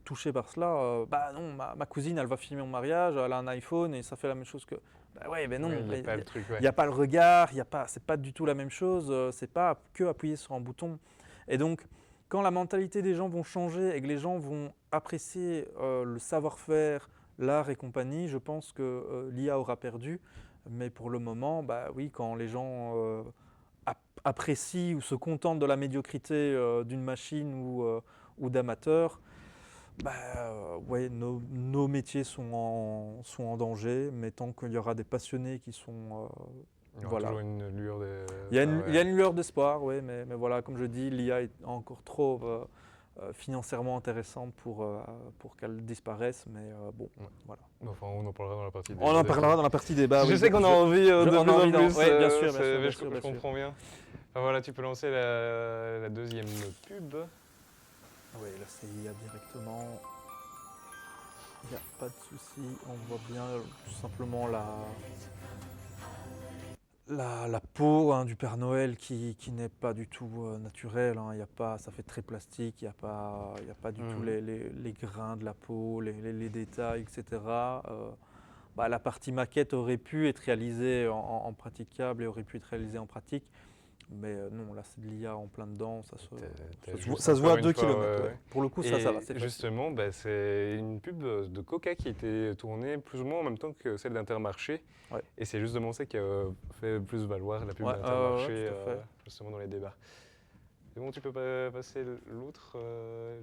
Speaker 2: touché par cela. Bah non, ma cousine elle va filmer mon mariage, elle a un iPhone et ça fait la même chose que. Bah ouais, mais non,
Speaker 1: Oui, il n'y a pas le truc,
Speaker 2: il n'y a pas le regard, c'est pas du tout la même chose, c'est pas que appuyer sur un bouton. Et donc, quand la mentalité des gens vont changer et que les gens vont apprécier le savoir-faire, l'art et compagnie, je pense que l'IA aura perdu. Mais pour le moment, bah oui, quand les gens apprécient ou se contentent de la médiocrité d'une machine ou d'amateurs, bah, ouais, nos métiers sont en danger, mais tant qu'il y aura des passionnés qui sont.
Speaker 1: Il y aura
Speaker 2: Voilà.
Speaker 1: toujours une lueur de.
Speaker 2: Il y a une lueur d'espoir, oui, mais voilà, comme je dis, l'IA est encore trop financièrement intéressante pour qu'elle disparaisse, mais bon,
Speaker 1: Ouais.
Speaker 2: voilà.
Speaker 1: Enfin, on en parlera dans la partie débat.
Speaker 2: On en parlera dans la partie débat.
Speaker 1: Je
Speaker 2: oui,
Speaker 1: sais qu'on a envie de
Speaker 2: on a
Speaker 1: plus en
Speaker 2: envie
Speaker 1: plus.
Speaker 2: ouais, bien sûr,
Speaker 1: Je comprends bien. Enfin, voilà, tu peux lancer la deuxième pub.
Speaker 2: Oui, là c'est IA directement. Il n'y a pas de souci, on voit bien tout simplement la peau hein, du Père Noël qui n'est pas du tout naturelle. Hein. Il y a pas, ça fait très plastique, il n'y a pas du tout les grains de la peau, les détails, etc. Bah, la partie maquette aurait pu être réalisée en praticable et aurait pu être réalisée en pratique. Mais non, là c'est de l'IA en plein dedans, ça se voit à 2 km. Ouais. Pour le coup, ça va, c'est facile.
Speaker 1: Justement, bah, c'est une pub de Coca qui a été tournée plus ou moins en même temps que celle d'Intermarché.
Speaker 2: Ouais.
Speaker 1: Et c'est justement ça qui a fait plus valoir la pub
Speaker 2: Ouais,
Speaker 1: d'Intermarché
Speaker 2: tout à fait.
Speaker 1: justement dans les débats. C'est bon, tu peux passer l'autre.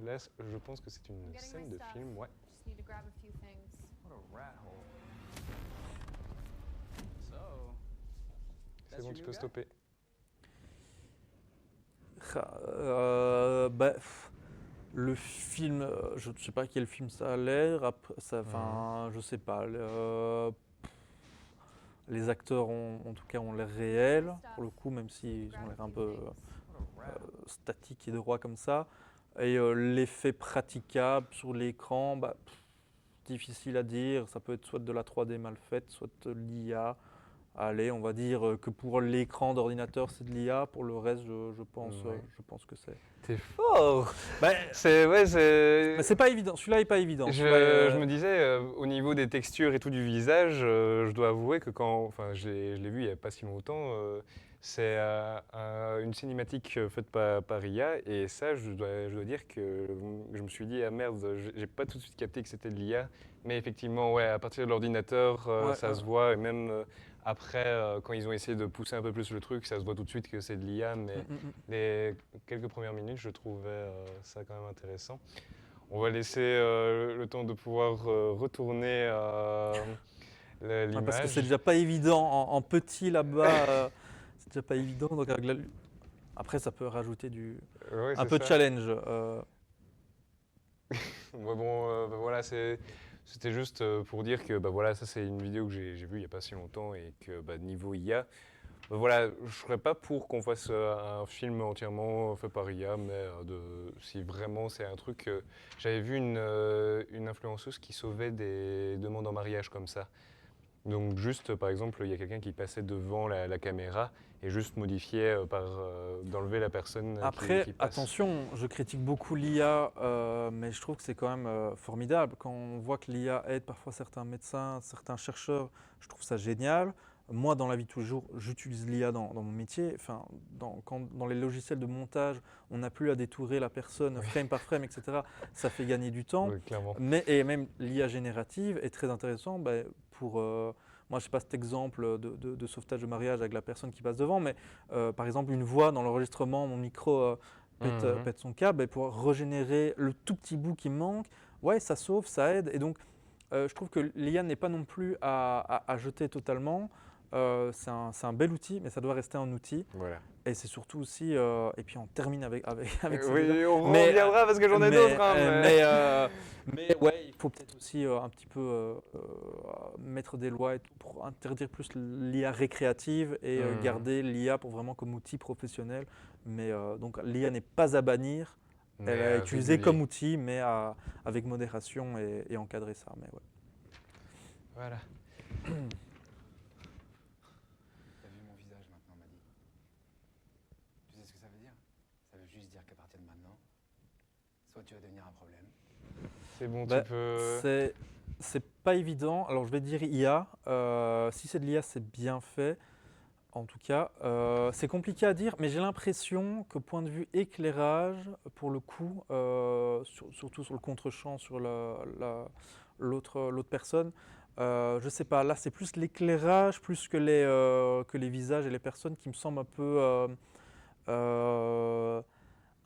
Speaker 1: Là, je pense que c'est une scène de film. Ouais. C'est bon, tu peux stopper.
Speaker 2: Le film, je ne sais pas quel film ça a l'air, je sais pas. Les acteurs en tout cas ont l'air réels, pour le coup, même s'ils ont l'air un peu statiques et droits comme ça. Et l'effet praticable sur l'écran, difficile à dire, ça peut être soit de la 3D mal faite, soit de l'IA. Allez, on va dire que pour l'écran d'ordinateur, c'est de l'IA. Pour le reste, je pense que c'est.
Speaker 1: T'es fort.
Speaker 2: C'est pas évident. Celui-là est pas évident.
Speaker 1: Je me disais, au niveau des textures et tout du visage, je dois avouer que je l'ai vu il n'y a pas si longtemps, c'est une cinématique faite par IA. Et ça, je dois dire que je me suis dit, ah merde, j'ai pas tout de suite capté que c'était de l'IA. Mais effectivement, ouais, à partir de l'ordinateur, ça se voit. Et même après, quand ils ont essayé de pousser un peu plus le truc, ça se voit tout de suite que c'est de l'IA. Mais les quelques premières minutes, je trouvais ça quand même intéressant. On va laisser le temps de pouvoir retourner l'image.
Speaker 2: Parce que c'est déjà pas évident en petit là-bas. C'est déjà pas évident. Donc avec après, ça peut rajouter un peu de challenge.
Speaker 1: Voilà, c'était juste pour dire que voilà, ça c'est une vidéo que j'ai vue il n'y a pas si longtemps et que niveau IA, voilà, je ne serais pas pour qu'on fasse un film entièrement fait par IA, mais si vraiment c'est un truc. J'avais vu une influenceuse qui sauvait des demandes en mariage comme ça. Donc juste, par exemple, il y a quelqu'un qui passait devant la caméra et juste modifiait d'enlever la personne
Speaker 2: Après,
Speaker 1: qui passe.
Speaker 2: attention, je critique beaucoup l'IA, mais je trouve que c'est quand même formidable. Quand on voit que l'IA aide parfois certains médecins, certains chercheurs, je trouve ça génial. Moi, dans la vie de tous les jours, j'utilise l'IA dans mon métier. Enfin, dans les logiciels de montage, on n'a plus à détourer la personne frame par frame, etc. Ça fait gagner du temps.
Speaker 1: Oui, clairement.
Speaker 2: Et même l'IA générative est très intéressant pour... moi, je n'ai pas cet exemple de sauvetage de mariage avec la personne qui passe devant, mais par exemple, une voix dans l'enregistrement, mon micro pète son câble, et pour régénérer le tout petit bout qui me manque, ouais, ça sauve, ça aide. Et donc, je trouve que l'IA n'est pas non plus à jeter totalement. C'est un bel outil, mais ça doit rester un outil.
Speaker 1: Voilà.
Speaker 2: Et c'est surtout aussi, et puis on termine avec ça.
Speaker 1: Oui, on reviendra parce que j'en ai d'autres.
Speaker 2: Mais ouais, il faut peut-être aussi un petit peu mettre des lois et tout pour interdire plus l'IA récréative et garder l'IA pour vraiment comme outil professionnel. Mais donc l'IA n'est pas à bannir, elle est utilisée comme outil, mais avec modération et encadrer ça. Mais ouais.
Speaker 1: Voilà.
Speaker 3: Juste dire qu'à partir de maintenant, soit tu vas devenir un problème.
Speaker 1: C'est bon,
Speaker 2: Bah,
Speaker 1: tu peux.
Speaker 2: c'est pas évident. Alors je vais dire IA. Si c'est de l'IA, c'est bien fait. En tout cas, c'est compliqué à dire, mais j'ai l'impression que point de vue éclairage, pour le coup, surtout sur le contre-champ, sur l'autre personne, je sais pas, là c'est plus l'éclairage plus que les visages et les personnes qui me semblent un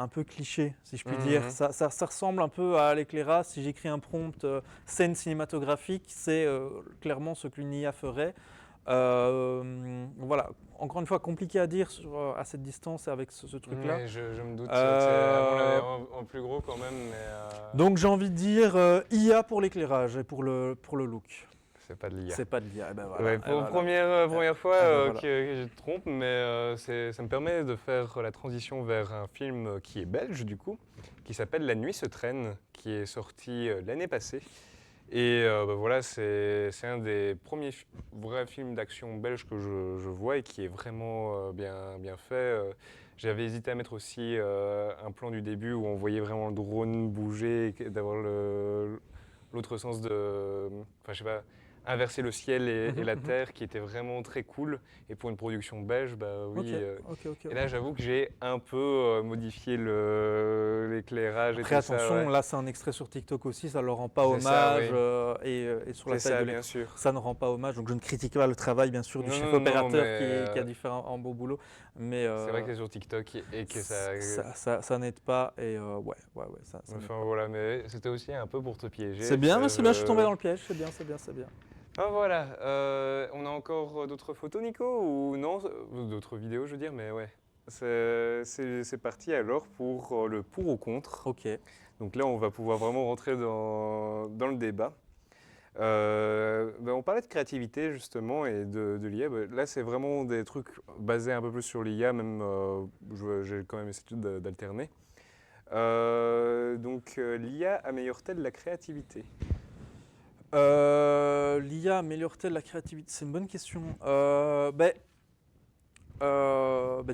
Speaker 2: peu cliché, si je puis dire.
Speaker 1: Mhm.
Speaker 2: Ça ressemble un peu à l'éclairage. Si j'écris un prompt scène cinématographique, c'est clairement ce qu'une IA ferait. Voilà, encore une fois, compliqué à dire à cette distance et avec ce truc-là.
Speaker 1: Mais je me doute, à mon avis,
Speaker 2: Euh,
Speaker 1: en plus gros quand même, mais
Speaker 2: donc j'ai envie de dire IA pour l'éclairage et pour le look.
Speaker 1: c'est pas de l'IA.
Speaker 2: C'est pas de l'IA, et ben voilà.
Speaker 1: Ouais,
Speaker 2: Et
Speaker 1: pour
Speaker 2: voilà.
Speaker 1: première fois
Speaker 2: Ah ben voilà.
Speaker 1: que je te trompe, mais ça me permet de faire la transition vers un film qui est belge du coup, qui s'appelle La nuit se traîne, qui est sorti l'année passée. Et bah voilà, c'est un des premiers vrais films d'action belges que je vois et qui est vraiment bien fait. J'avais hésité à mettre aussi un plan du début où on voyait vraiment le drone bouger, et d'avoir l'autre sens de. Enfin, je sais pas, inverser le ciel et la
Speaker 2: Mhm.
Speaker 1: terre qui était vraiment très cool. Et pour une production belge, bah oui.
Speaker 2: Ok, ok.
Speaker 1: Et là, j'avoue que j'ai un peu modifié l'éclairage et
Speaker 2: Après,
Speaker 1: tout ça, ouais.
Speaker 2: attention, là c'est un extrait sur TikTok aussi, ça ne leur rend pas
Speaker 1: C'est ça,
Speaker 2: hommage
Speaker 1: oui.
Speaker 2: et sur la
Speaker 1: C'est
Speaker 2: taille de
Speaker 1: ça, bien
Speaker 2: l'écran,
Speaker 1: sûr.
Speaker 2: ça ne rend pas hommage. Donc je ne critique pas le travail, bien sûr, du
Speaker 1: Non,
Speaker 2: chef
Speaker 1: non, non, mais
Speaker 2: opérateur qui a dû faire un beau boulot, mais
Speaker 1: c'est vrai que c'est sur TikTok et que ça.
Speaker 2: ça n'aide pas. Et ouais, ça n'aide
Speaker 1: Enfin
Speaker 2: pas.
Speaker 1: voilà, mais c'était aussi un peu pour te piéger.
Speaker 2: C'est bien, mais c'est bien, je suis tombé dans le piège, c'est bien.
Speaker 1: Ah, voilà, on a encore d'autres photos, Nico, ou non? D'autres vidéos, je veux dire, mais ouais. C'est parti alors pour le pour ou contre.
Speaker 2: Ok.
Speaker 1: Donc là, on va pouvoir vraiment rentrer dans le débat. On parlait de créativité justement et de l'IA. Là, c'est vraiment des trucs basés un peu plus sur l'IA, même j'ai quand même essayé d'alterner. L'IA améliore-t-elle la créativité?
Speaker 2: L'IA améliore-t-elle la créativité? C'est une bonne question. Je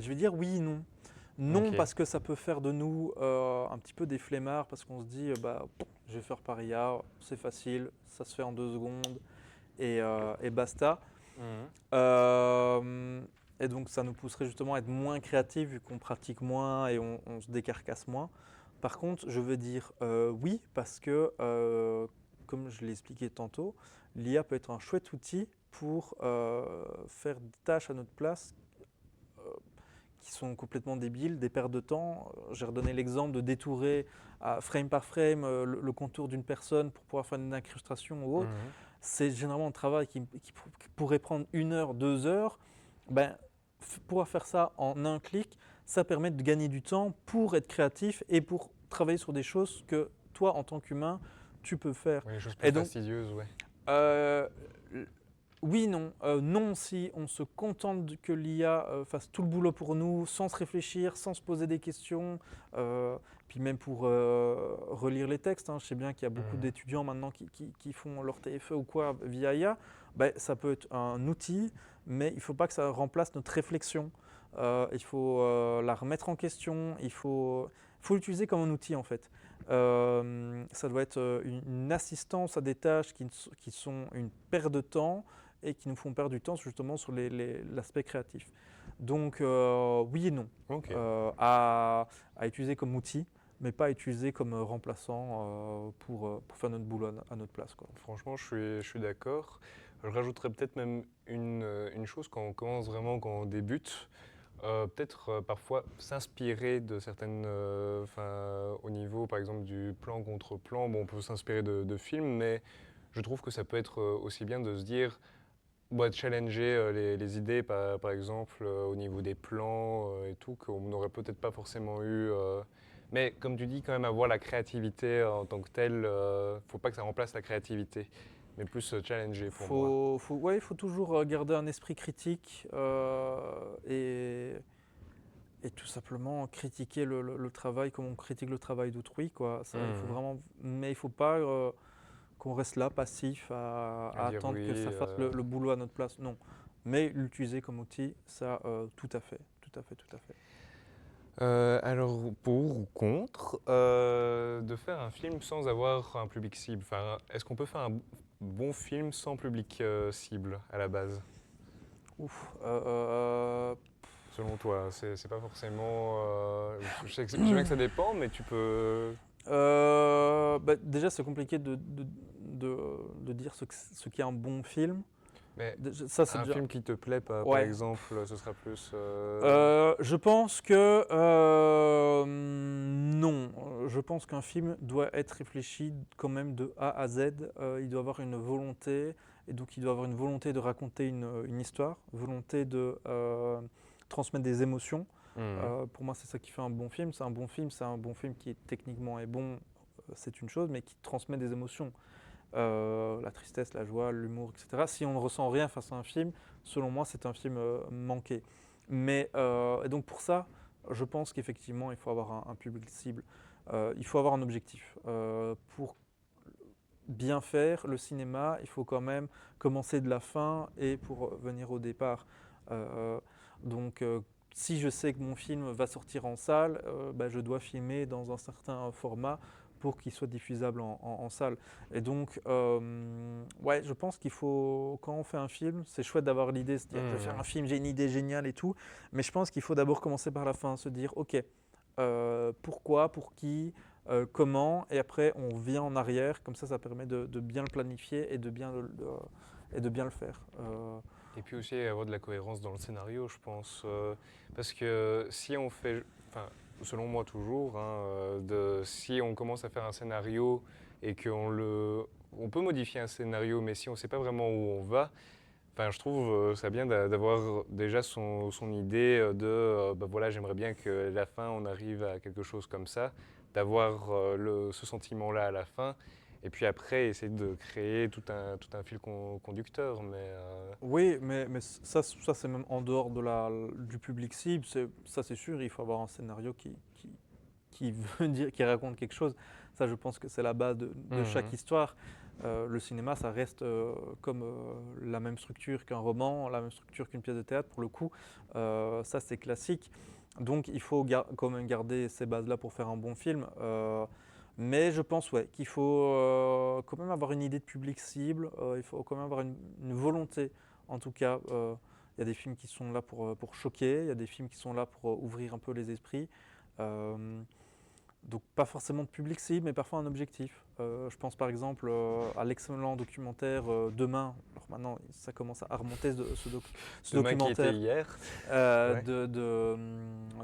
Speaker 2: vais dire oui et non. Non,
Speaker 1: Ok.
Speaker 2: parce que ça peut faire de nous un petit peu des flemmards, parce qu'on se dit, je vais faire par IA, c'est facile, ça se fait en 2 secondes, et basta.
Speaker 1: Mhm.
Speaker 2: Euh, et donc, ça nous pousserait justement à être moins créatifs, vu qu'on pratique moins et on se décarcasse moins. Par contre, je veux dire oui, parce que, comme je l'ai expliqué tantôt, l'IA peut être un chouette outil pour faire des tâches à notre place euh, qui sont complètement débiles, des pertes de temps. J'ai redonné l'exemple de détourer frame par frame le contour d'une personne pour pouvoir faire une incrustation ou autre.
Speaker 1: Mhm.
Speaker 2: C'est généralement un travail qui pourrait prendre 1 heure, 2 heures. Ben, pouvoir faire ça en un clic, ça permet de gagner du temps pour être créatif et pour travailler sur des choses que toi, en tant qu'humain, tu peux faire.
Speaker 1: Oui, les choses plus
Speaker 2: Et donc,
Speaker 1: fastidieuses, ouais.
Speaker 2: euh, oui, non. Non, si on se contente que l'IA fasse tout le boulot pour nous, sans se réfléchir, sans se poser des questions, puis même pour relire les textes. Je sais bien qu'il y a beaucoup
Speaker 1: Mhm.
Speaker 2: d'étudiants maintenant qui font leur TFE ou quoi via IA. Ben, ça peut être un outil, mais il ne faut pas que ça remplace notre réflexion. Il faut la remettre en question, faut l'utiliser comme un outil en fait. Ça doit être une assistance à des tâches qui sont une perte de temps et qui nous font perdre du temps justement sur l'aspect créatif. Donc oui et non,
Speaker 1: Ok.
Speaker 2: à utiliser comme outil, mais pas à utiliser comme remplaçant pour faire notre boulot à notre place, quoi.
Speaker 1: Franchement, je suis d'accord. Je rajouterais peut-être même une chose quand on commence vraiment, quand on débute. Peut-être parfois s'inspirer de certaines, au niveau par exemple du plan contre plan, bon, on peut s'inspirer de films, mais je trouve que ça peut être aussi bien de se dire, de challenger les idées par exemple au niveau des plans et tout, qu'on n'aurait peut-être pas forcément eu. Mais comme tu dis, quand même avoir la créativité en tant que telle, faut pas que ça remplace la créativité, mais plus challenger pour moi.
Speaker 2: Ouais, il faut toujours garder un esprit critique et tout simplement critiquer le travail comme on critique le travail d'autrui, quoi. Ça, il faut
Speaker 1: Mhm.
Speaker 2: vraiment, mais il ne faut pas qu'on reste là passif
Speaker 1: À
Speaker 2: à
Speaker 1: dire
Speaker 2: attendre
Speaker 1: oui.
Speaker 2: que ça fasse le boulot à notre place. Non, mais l'utiliser comme outil, ça, tout à fait.
Speaker 1: Alors, pour ou contre, de faire un film sans avoir un public cible. Enfin, est-ce qu'on peut faire un bon film sans public cible à la base,
Speaker 2: Ouf.
Speaker 1: selon toi? C'est pas forcément. Je sais bien que ça dépend, mais tu peux.
Speaker 2: Bah, déjà, c'est compliqué de dire ce qu'est un bon film.
Speaker 1: Mais
Speaker 2: Ça, c'est
Speaker 1: un
Speaker 2: déjà.
Speaker 1: film qui te plaît, par
Speaker 2: Ouais.
Speaker 1: exemple, ce sera plus.
Speaker 2: Je pense que non. Je pense qu'un film doit être réfléchi quand même de A à Z. Il doit avoir une volonté, et donc il doit avoir une volonté de raconter une histoire, volonté de transmettre des émotions.
Speaker 1: Mhm.
Speaker 2: Pour moi, c'est ça qui fait un bon film. C'est un bon film, c'est un bon film qui techniquement est bon, c'est une chose, mais qui transmet des émotions. La tristesse, la joie, l'humour, etc. Si on ne ressent rien face à un film, selon moi, c'est un film manqué. Mais et donc pour ça, je pense qu'effectivement, il faut avoir un public cible. Il faut avoir un objectif. Pour bien faire le cinéma, il faut quand même commencer de la fin et pour venir au départ. Euh, donc, si je sais que mon film va sortir en salle, bah, je dois filmer dans un certain format pour qu'il soit diffusable en salle. Et donc, ouais, je pense qu'il faut, quand on fait un film, c'est chouette d'avoir l'idée, se dire, je vais faire un
Speaker 1: Mhm.
Speaker 2: film, j'ai une idée géniale et tout, mais je pense qu'il faut d'abord commencer par la fin, se dire, ok, pourquoi, pour qui, comment, et après on vient en arrière, comme ça permet de bien le planifier et et de bien le faire.
Speaker 1: Et puis aussi avoir de la cohérence dans le scénario, je pense. Parce que si on fait, enfin, selon moi toujours, hein, si on commence à faire un scénario et on peut modifier un scénario, mais si on ne sait pas vraiment où on va, enfin, je trouve ça bien d'avoir déjà son idée bah voilà, j'aimerais bien que la fin, on arrive à quelque chose comme ça, d'avoir ce sentiment-là à la fin. Et puis après, essayer de créer tout un fil conducteur. Mais
Speaker 2: Oui, mais ça c'est même en dehors du public cible, ça c'est sûr, il faut avoir un scénario qui veut dire, qui raconte quelque chose. Ça, je pense que c'est la base de chaque
Speaker 1: Mhm.
Speaker 2: histoire. Le cinéma, ça reste comme la même structure qu'un roman, la même structure qu'une pièce de théâtre, pour le coup. Ça, c'est classique. Donc, il faut quand même garder ces bases-là pour faire un bon film. Mais je pense ouais, qu'il faut quand même avoir une idée de public cible, il faut quand même avoir une volonté. En tout cas, il y a des films qui sont là pour choquer, il y a des films qui sont là pour ouvrir un peu les esprits. Euh, donc pas forcément de public cible, mais parfois un objectif. Je pense par exemple à l'excellent documentaire Demain. Alors maintenant, ça commence à remonter ce
Speaker 1: Demain qui était
Speaker 2: documentaire
Speaker 1: hier.
Speaker 2: euh,
Speaker 1: Ouais.
Speaker 2: de, de,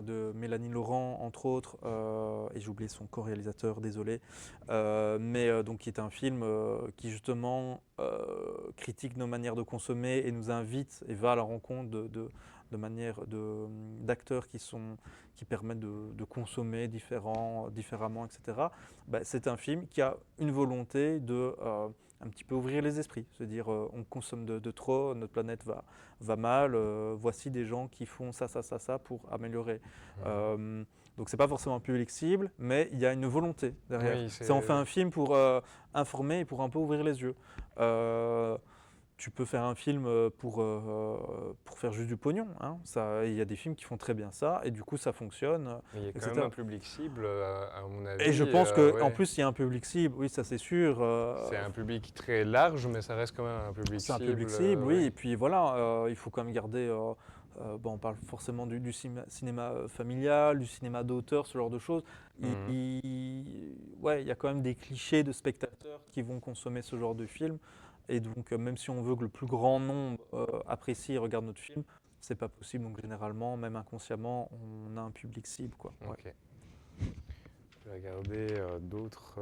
Speaker 2: de Mélanie Laurent, entre autres, et j'ai oublié son co-réalisateur, désolé, donc qui est un film qui justement critique nos manières de consommer et nous invite et va à la rencontre d'acteurs qui permettent de consommer différemment, etc. Bah, c'est un film qui a une volonté de un petit peu ouvrir les esprits, se dire on consomme de trop, notre planète va mal, voici des gens qui font ça pour améliorer.
Speaker 1: Mhm.
Speaker 2: Euh, donc c'est pas forcément un public cible, mais il y a une volonté derrière.
Speaker 1: Oui,
Speaker 2: C'est on fait
Speaker 1: c'est.
Speaker 2: un film pour informer et pour un peu ouvrir les yeux. Euh, Tu peux faire un film pour faire juste du pognon. Hein. Ça, il y a des films qui font très bien ça, et du coup ça fonctionne,
Speaker 1: Mais il y a quand même un
Speaker 2: etc.
Speaker 1: public cible, à mon
Speaker 2: Et je
Speaker 1: avis.
Speaker 2: pense qu'en
Speaker 1: Ouais.
Speaker 2: plus, il y a un public cible, oui, ça c'est sûr.
Speaker 1: C'est un public très large, mais ça reste quand même un public
Speaker 2: C'est un public
Speaker 1: cible.
Speaker 2: cible, oui.
Speaker 1: Ouais.
Speaker 2: Et puis voilà, il faut quand même garder. Bon, on parle forcément du cinéma familial, du cinéma d'auteur, ce genre de choses.
Speaker 1: Mhm.
Speaker 2: Ouais, il y a quand même des clichés de spectateurs qui vont consommer ce genre de film. Et donc, même si on veut que le plus grand nombre apprécie et regarde notre film, c'est pas possible. Donc, généralement, même inconsciemment, on a un public cible, quoi. Ouais.
Speaker 1: Ok. Je vais regarder d'autres.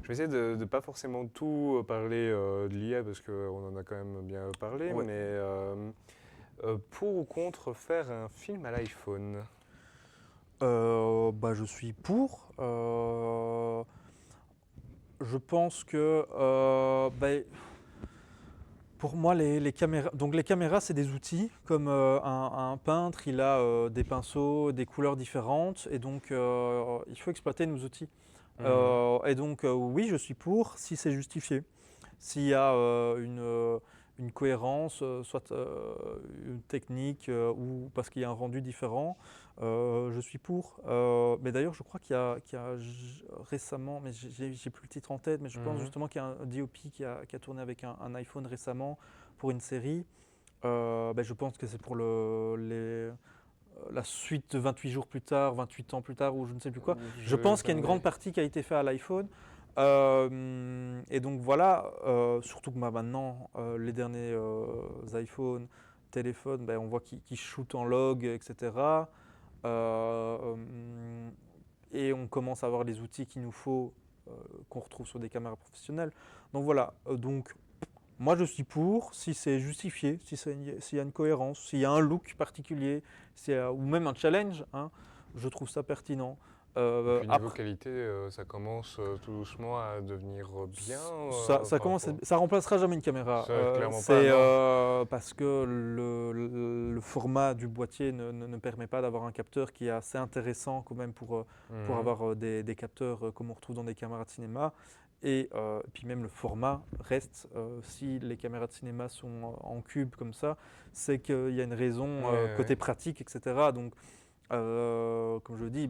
Speaker 1: Je vais essayer de ne pas forcément tout parler de l'IA parce qu'on en a quand même bien parlé,
Speaker 2: Ouais.
Speaker 1: mais pour ou contre faire un film à l'iPhone?
Speaker 2: Bah, je suis pour. Je pense que bah, pour moi, les caméras, donc les caméras, c'est des outils. Comme un peintre, il a des pinceaux, des couleurs différentes, et donc il faut exploiter nos outils. Et donc oui, je suis pour si c'est justifié. S'il y a une cohérence, soit une technique ou parce qu'il y a un rendu différent, je suis pour. Mais d'ailleurs, je crois qu'il y a récemment, mais j'ai plus le titre en tête, mais je pense
Speaker 1: Mhm.
Speaker 2: justement qu'il y a un DOP qui a tourné avec un iPhone récemment pour une série. Je pense que c'est pour la suite de 28 jours plus tard, 28 ans plus tard, ou je ne sais plus quoi. Je pense qu'il y a une grande partie qui a été faite à l'iPhone. Et donc voilà, surtout que maintenant, les derniers iPhones, téléphones, on voit qu'ils shootent en log, etc. Et on commence à avoir les outils qu'il nous faut, qu'on retrouve sur des caméras professionnelles. Donc voilà, donc moi, je suis pour si c'est justifié, s'il y a une cohérence, s'il y a un look particulier, ou même un challenge, hein, je trouve ça pertinent.
Speaker 1: Et puis niveau
Speaker 2: Après,
Speaker 1: qualité, ça commence tout doucement à devenir bien.
Speaker 2: ça remplacera jamais une caméra.
Speaker 1: Ça, clairement pas,
Speaker 2: C'est
Speaker 1: non.
Speaker 2: parce que le format du boîtier ne permet pas d'avoir un capteur qui est assez intéressant quand même pour
Speaker 1: Mhm.
Speaker 2: avoir des capteurs comme on retrouve dans des caméras de cinéma. Et puis même le format reste, si les caméras de cinéma sont en cube comme ça, c'est qu'il y a une raison
Speaker 1: Ouais, ouais,
Speaker 2: côté
Speaker 1: ouais.
Speaker 2: pratique, etc. Donc, comme je le dis,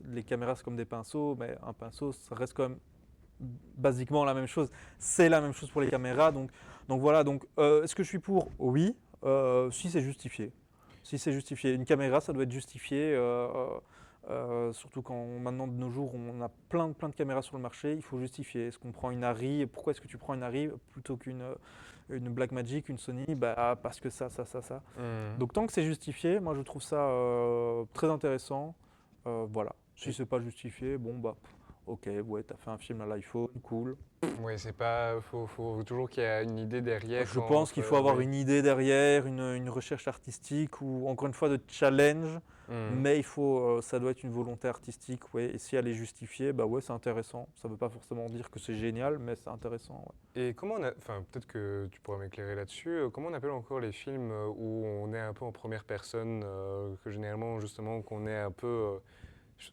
Speaker 2: les caméras c'est comme des pinceaux, mais un pinceau ça reste quand même basiquement la même chose. C'est la même chose pour les caméras. Donc voilà, donc est-ce que je suis pour? Oui, si c'est justifié. Si c'est justifié. Une caméra, ça doit être justifié. Surtout quand maintenant de nos jours on a plein de caméras sur le marché, il faut justifier. Est-ce qu'on prend une Arri? Pourquoi est-ce que tu prends une Arri plutôt qu'une Blackmagic, une Sony? Parce que ça.
Speaker 1: Mhm.
Speaker 2: Donc tant que c'est justifié, moi je trouve ça très intéressant. Voilà. Si
Speaker 1: Et-
Speaker 2: c'est pas justifié, bon ok, ouais, t'as fait un film à l'iPhone, cool.
Speaker 1: Ouais, c'est pas. Faut toujours qu'il y ait une idée derrière
Speaker 2: Je
Speaker 1: quand on
Speaker 2: pense qu'il faut
Speaker 1: fait.
Speaker 2: avoir
Speaker 1: Oui.
Speaker 2: une idée derrière, une recherche artistique ou encore une fois de challenge,
Speaker 1: Mhm.
Speaker 2: mais ça doit être une volonté artistique, ouais. Et si elle est justifiée, bah ouais, c'est intéressant. Ça ne veut pas forcément dire que c'est génial, mais c'est intéressant, ouais.
Speaker 1: Et comment on a. Enfin, peut-être que tu pourras m'éclairer là-dessus. Comment on appelle encore les films où on est un peu en première personne, que généralement, justement, qu'on est un peu.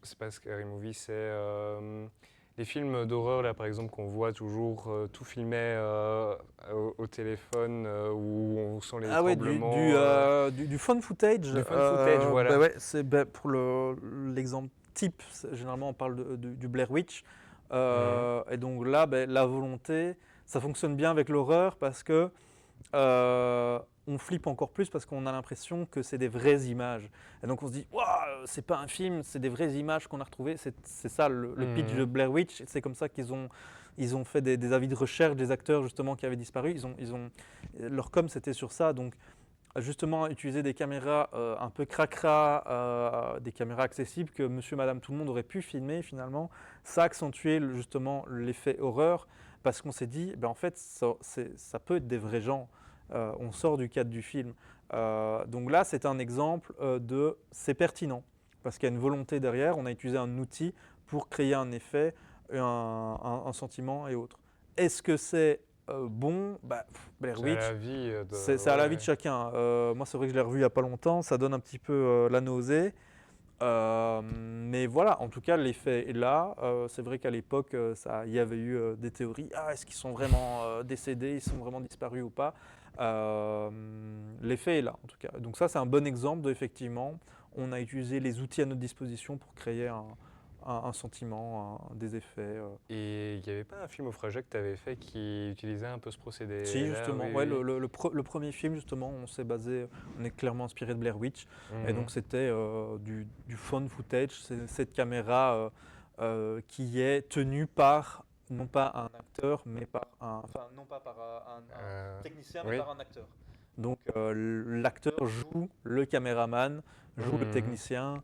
Speaker 1: C'est pas Scary Movie, c'est les films d'horreur, là, par exemple, qu'on voit toujours tout filmé au téléphone, où on sent les
Speaker 2: Ah ouais,
Speaker 1: tremblements.
Speaker 2: du phone footage.
Speaker 1: Du fun footage, voilà.
Speaker 2: Ouais, c'est pour l'exemple type. Généralement, on parle du Blair Witch.
Speaker 1: Mhm.
Speaker 2: Et donc là, la volonté, ça fonctionne bien avec l'horreur parce que on flippe encore plus parce qu'on a l'impression que c'est des vraies images. Et donc on se dit, waouh, c'est pas un film, c'est des vraies images qu'on a retrouvées. C'est ça le pitch de
Speaker 1: Mhm.
Speaker 2: Blair Witch. C'est comme ça qu'ils ont fait des avis de recherche des acteurs justement qui avaient disparu. Leur com c'était sur ça. Donc justement utiliser des caméras un peu cracra, des caméras accessibles que monsieur, madame, tout le monde aurait pu filmer finalement. Ça a accentué justement l'effet horreur parce qu'on s'est dit, en fait, ça peut être des vrais gens. On sort du cadre du film. Donc là, c'est un exemple de c'est pertinent parce qu'il y a une volonté derrière. On a utilisé un outil pour créer un effet, un sentiment et autres. Est-ce que c'est bon? Blair
Speaker 1: C'est à
Speaker 2: Witch,
Speaker 1: la vie
Speaker 2: c'est à la vie de
Speaker 1: ouais.
Speaker 2: chacun. Moi, c'est vrai que je l'ai revu il n'y a pas longtemps. Ça donne un petit peu la nausée. Mais voilà, en tout cas, l'effet est là. C'est vrai qu'à l'époque, il y avait eu des théories. Ah, est-ce qu'ils sont vraiment décédés, ils sont vraiment disparus ou pas? L'effet est là, en tout cas. Donc ça, c'est un bon exemple de, effectivement, on a utilisé les outils à notre disposition pour créer un sentiment, des effets.
Speaker 1: Et il n'y avait pas un film au Fraja que tu avais fait qui utilisait un peu ce
Speaker 2: Si,
Speaker 1: procédé-là?
Speaker 2: justement,
Speaker 1: Oui,
Speaker 2: ouais,
Speaker 1: oui.
Speaker 2: le premier film, justement, on est clairement inspiré de Blair Witch. Et
Speaker 1: Mhm.
Speaker 2: donc, c'était du phone footage, c'est cette caméra qui est tenue par, non pas un acteur, mais par enfin, non pas par un technicien, mais
Speaker 1: Oui.
Speaker 2: par un acteur. Donc, l'acteur joue le caméraman, joue le
Speaker 1: Mhm.
Speaker 2: technicien.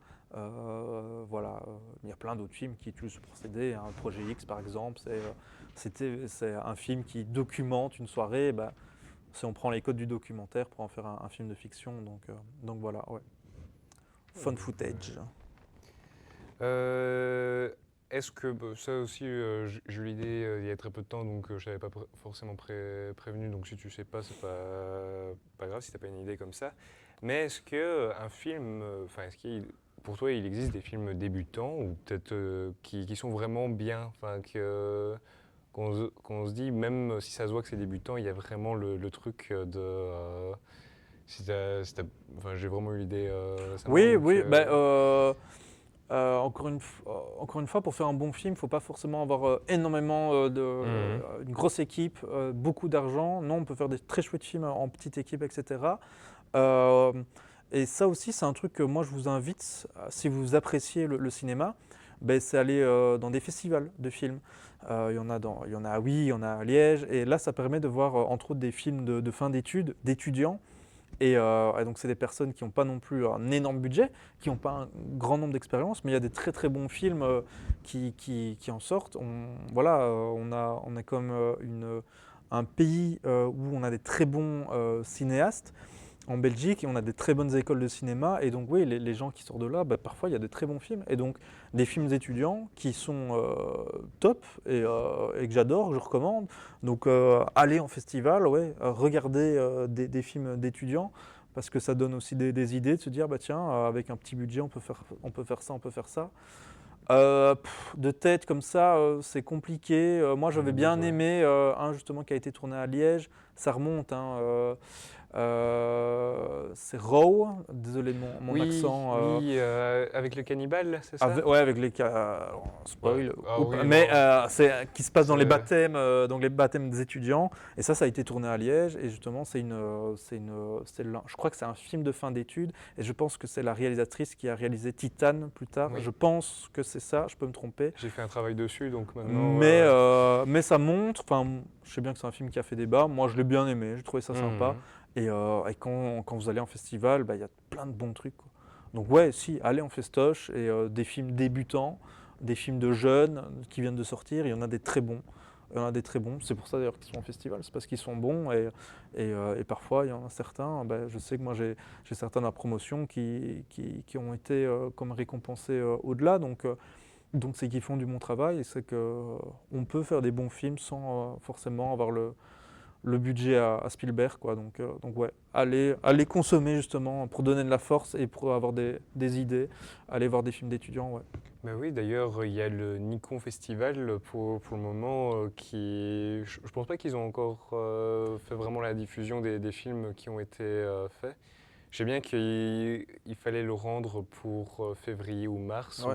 Speaker 2: Voilà, il y a plein d'autres films qui utilisent ce procédé, hein. Projet X, par exemple, c'est un film qui documente une soirée. Si on prend les codes du documentaire pour en faire un film de fiction, donc voilà, ouais. Fun footage.
Speaker 1: Euh, Est-ce que ça aussi, j'ai eu l'idée il y a très peu de temps, donc je n'avais pas forcément prévenu. Donc si tu sais pas, c'est pas grave si t'as pas une idée comme ça. Mais est-ce que un film, enfin, pour toi, il existe des films débutants ou peut-être qui sont vraiment bien, enfin que qu'on se dit, même si ça se voit que c'est débutant, il y a vraiment le truc de... enfin, j'ai vraiment eu l'idée récemment,
Speaker 2: Oui,
Speaker 1: donc...
Speaker 2: oui. Encore une fois, pour faire un bon film, il ne faut pas forcément avoir énormément
Speaker 1: Mhm.
Speaker 2: une grosse équipe, beaucoup d'argent. Non, on peut faire des très chouettes films en petite équipe, etc. Euh, et ça aussi, c'est un truc que moi, je vous invite, si vous appréciez le cinéma, ben, c'est aller dans des festivals de films. Il y en a à Oui, il y en a à Liège. Et là, ça permet de voir, entre autres, des films de fin d'études, d'étudiants. Et donc, c'est des personnes qui n'ont pas non plus un énorme budget, qui n'ont pas un grand nombre d'expériences, mais il y a des très très bons films qui en sortent. On a comme un pays où on a des très bons cinéastes en Belgique et on a des très bonnes écoles de cinéma. Et donc, oui, les gens qui sortent de là, bah, parfois il y a des très bons films. Et donc, des films étudiants qui sont top et que j'adore, que je recommande. Donc, aller en festival, ouais, regarder des films d'étudiants. Parce que ça donne aussi des idées de se dire, bah tiens, avec un petit budget, on peut faire ça, on peut faire ça. De tête comme ça, c'est compliqué. Moi, j'avais
Speaker 1: Un doute,
Speaker 2: bien
Speaker 1: ouais.
Speaker 2: aimé un justement qui a été tourné à Liège. Ça remonte, hein, c'est Raw. Désolé de mon
Speaker 1: Oui,
Speaker 2: accent.
Speaker 1: oui, avec le cannibale, c'est ça?
Speaker 2: Ouais, avec les cas,
Speaker 1: Ouais.
Speaker 2: spoil,
Speaker 1: Ah
Speaker 2: ou pas.
Speaker 1: oui,
Speaker 2: Mais
Speaker 1: bon,
Speaker 2: c'est qui se passe
Speaker 1: c'est...
Speaker 2: dans les baptêmes des étudiants. Et ça a été tourné à Liège. Et justement, je crois que c'est un film de fin d'études. Et je pense que c'est la réalisatrice qui a réalisé Titane plus tard.
Speaker 1: Oui,
Speaker 2: Je pense que c'est ça. Je peux me tromper.
Speaker 1: j'ai fait un travail dessus, donc maintenant...
Speaker 2: Mais ça montre. Enfin, je sais bien que c'est un film qui a fait débat. Moi, je l'ai bien aimé. J'ai trouvé ça sympa.
Speaker 1: Mhm.
Speaker 2: Et quand vous allez en festival, bah, il y a plein de bons trucs, quoi. Donc ouais, si, allez en festoche et des films débutants, des films de jeunes qui viennent de sortir, il y en a des très bons. Il y en a des très bons. C'est pour ça d'ailleurs qu'ils sont en festival, c'est parce qu'ils sont bons et parfois il y en a certains. Ben, je sais que moi j'ai certains de la promotion qui ont été comme récompensés au-delà. Donc c'est qu'ils font du bon travail et c'est qu'on peut faire des bons films sans forcément avoir le budget à Spielberg, quoi. Donc ouais, allez consommer justement pour donner de la force et pour avoir des idées. Allez voir des films d'étudiants, ouais.
Speaker 1: Bah oui, d'ailleurs, il y a le Nikon Festival pour le moment qui... Je pense pas qu'ils ont encore fait vraiment la diffusion des films qui ont été faits. Je sais bien qu'il fallait le rendre pour février ou mars,
Speaker 2: Ouais,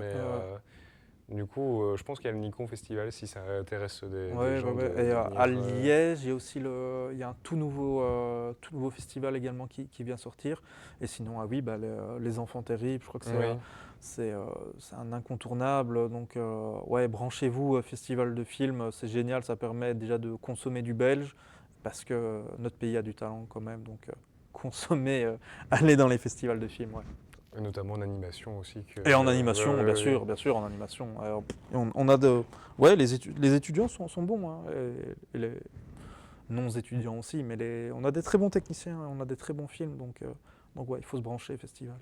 Speaker 1: mais du coup, je pense qu'il y a le Nikon Festival si ça intéresse des
Speaker 2: ouais, ouais,
Speaker 1: gens
Speaker 2: ouais. Et
Speaker 1: de
Speaker 2: à
Speaker 1: venir.
Speaker 2: Liège, il y a aussi il y a un tout nouveau festival également qui vient sortir. Et sinon, ah oui, bah, les Enfants Terribles, je crois que
Speaker 1: Oui.
Speaker 2: c'est un incontournable. Donc, ouais, branchez-vous, festival de films, c'est génial. Ça permet déjà de consommer du belge parce que notre pays a du talent quand même. Donc, consommer, allez dans les festivals de films, ouais.
Speaker 1: Et notamment en animation aussi.
Speaker 2: Et en
Speaker 1: Ouais,
Speaker 2: animation,
Speaker 1: ouais,
Speaker 2: bien sûr, en animation. On a ouais, les étudiants sont bons, hein, et les non-étudiants aussi, mais on a des très bons techniciens, on a des très bons films, donc ouais, il faut se brancher, festival.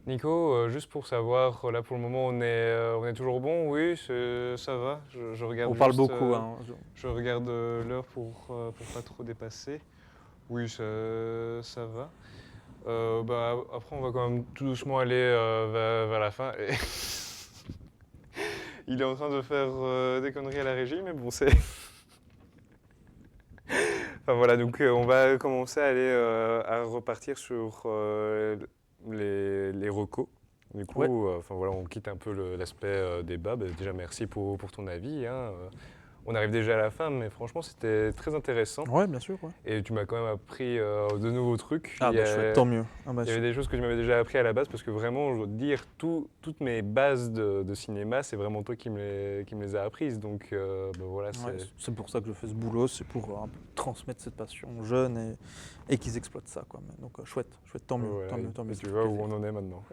Speaker 1: Nico, juste pour savoir, là pour le moment on est toujours bon, oui, ça va. Je
Speaker 2: On
Speaker 1: regarde
Speaker 2: parle
Speaker 1: juste,
Speaker 2: beaucoup, hein.
Speaker 1: je regarde l'heure pour pas trop dépasser. Oui, ça va. Bah, après on va quand même tout doucement aller vers la fin. Et il est en train de faire des conneries à la régie, mais bon c'est... Enfin voilà, donc on va commencer à aller à repartir sur les recos. Du
Speaker 2: Ouais,
Speaker 1: coup, enfin voilà, on quitte un peu l'aspect débat. Bah, déjà, merci pour ton avis, hein. On arrive déjà à la fin, mais franchement, c'était très intéressant.
Speaker 2: ouais, bien sûr, ouais.
Speaker 1: Et tu m'as quand même appris de nouveaux trucs.
Speaker 2: Ah bah chouette, tant mieux. Ah bah,
Speaker 1: Il y avait des choses que tu m'avais déjà appris à la base, parce que vraiment, je dois te dire, toutes mes bases de cinéma, c'est vraiment toi qui me les as apprises. Donc bah, voilà,
Speaker 2: ouais,
Speaker 1: c'est...
Speaker 2: c'est pour ça que je fais ce boulot, c'est pour un peu transmettre cette passion aux jeunes et qu'ils exploitent ça, quoi. Donc chouette, tant mieux,
Speaker 1: Voilà,
Speaker 2: tant mieux,
Speaker 1: et
Speaker 2: ça
Speaker 1: tu
Speaker 2: fait
Speaker 1: vois où
Speaker 2: plaisir.
Speaker 1: on en est maintenant.